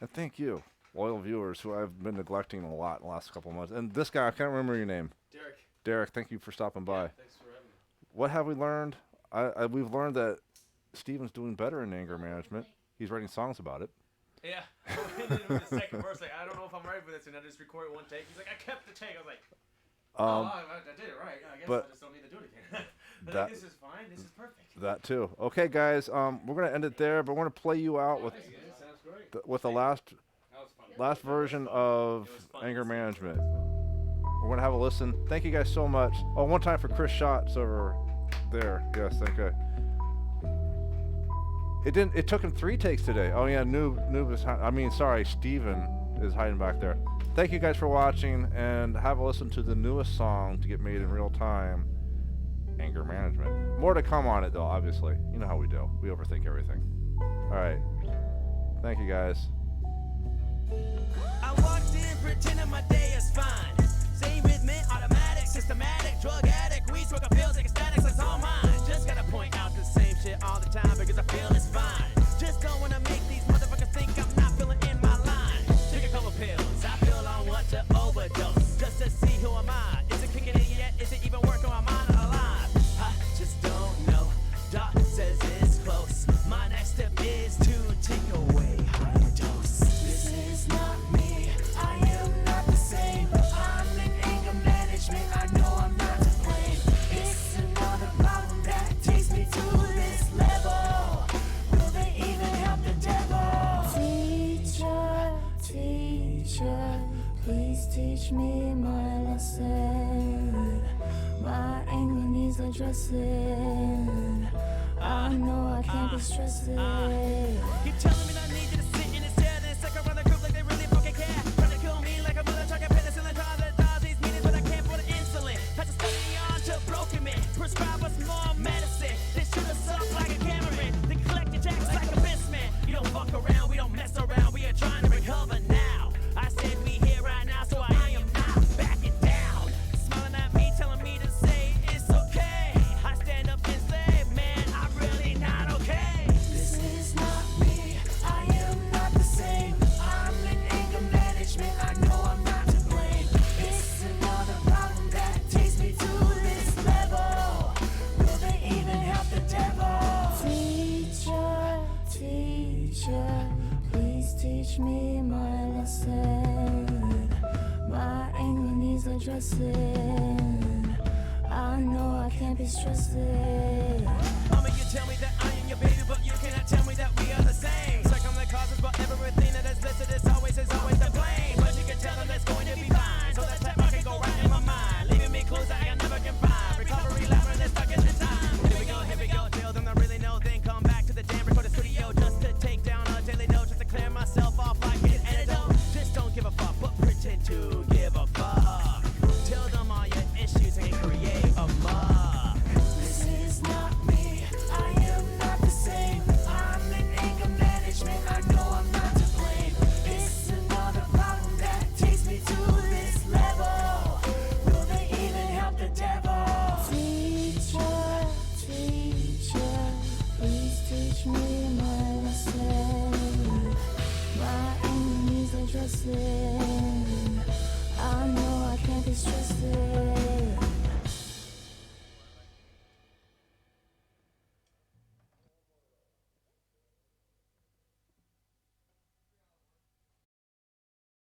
And thank you, loyal viewers who I've been neglecting a lot in the last couple of months. And this guy, I can't remember your name. Derek, thank you for stopping by. Yeah, thanks for having me. What have we learned? We've learned that Steven's doing better in anger management. He's writing songs about it. Yeah. The second verse, like, I don't know if I'm ready for this, and I just recorded one take. He's like, I kept the take. I was like, I did it right. I guess but I just don't need to do it again. But that- like, this is fine. This is perfect. That too. Okay, guys, we're gonna end it there, but we're gonna play you out with Sounds great. with the last version of anger management. We're gonna have a listen. Thank you guys so much. Oh, one time for Chris Shots over there. Yes, thank you. It took him 3 takes today. Oh yeah, Noob is Steven is hiding back there. Thank you guys for watching, and have a listen to the newest song to get made in real time, Anger Management. More to come on it though, obviously. You know how we do. We overthink everything. Alright. Thank you guys. I walked in pretending my day is fine. Same rhythm, automatic, systematic, drug addict, weed smoker, feels like ecstatics, it's all mine. Just gotta point out the same shit all the time because I feel it's fine. Just don't wanna make these motherfuckers think I'm not feeling in my line. Take a couple pills, I feel I want to overdose. Just to see who am I? Is it kicking in yet? Is it even working? Am I not alive? I just don't know. Doc says it's close. My next step is to take away higher dose. This is not me, I am not the same. I'm in anger management, I know I'm not to blame. It's another problem that takes me to this level. Will they even help the devil? Teacher, please teach me my lesson. My anger needs addressing. I know I can't be stressing. Keep telling me I need you to sit in this chair, then suck around the group like they really fucking care. Trying to kill me like a mother talking penicillin, trying to dodge these meetings, but I can't for the insulin. Had to study on to broken men, prescribe us more medicine. This should have sucked like a Cameron. The collected jacks like a businessman. You don't fuck around, we don't mess around, we are trying to recover now. I said we here right now, so I am not backing down. Smiling at me, telling me to say it's okay. I stand up and say, man, I'm really not okay. This is not me, I dressing. I know I can't be stressing. Mama, you tell me that I am your baby, but you cannot tell me that we are the same. It's like I'm the causes, but everything that is listed is always the blame. But you can tell them that's going to be fine. So that I can go right in my mind, leaving me close that I never can find. Recovery laughing, they're stuck in the time. Here we go, tell them I really know. Then come back to the jam, record the studio just to take down a daily note, just to clear myself off like an antidote. Just don't give a fuck, but pretend to give a fuck. Tell them all your issues and create a muck. This is not me, I am not the same. I'm in anger management, I know I'm not to blame. It's another problem that takes me to this level. Will they even help the devil? Teacher, teacher, please teach me my lesson. My enemies are dressing. I know I can't be stressing.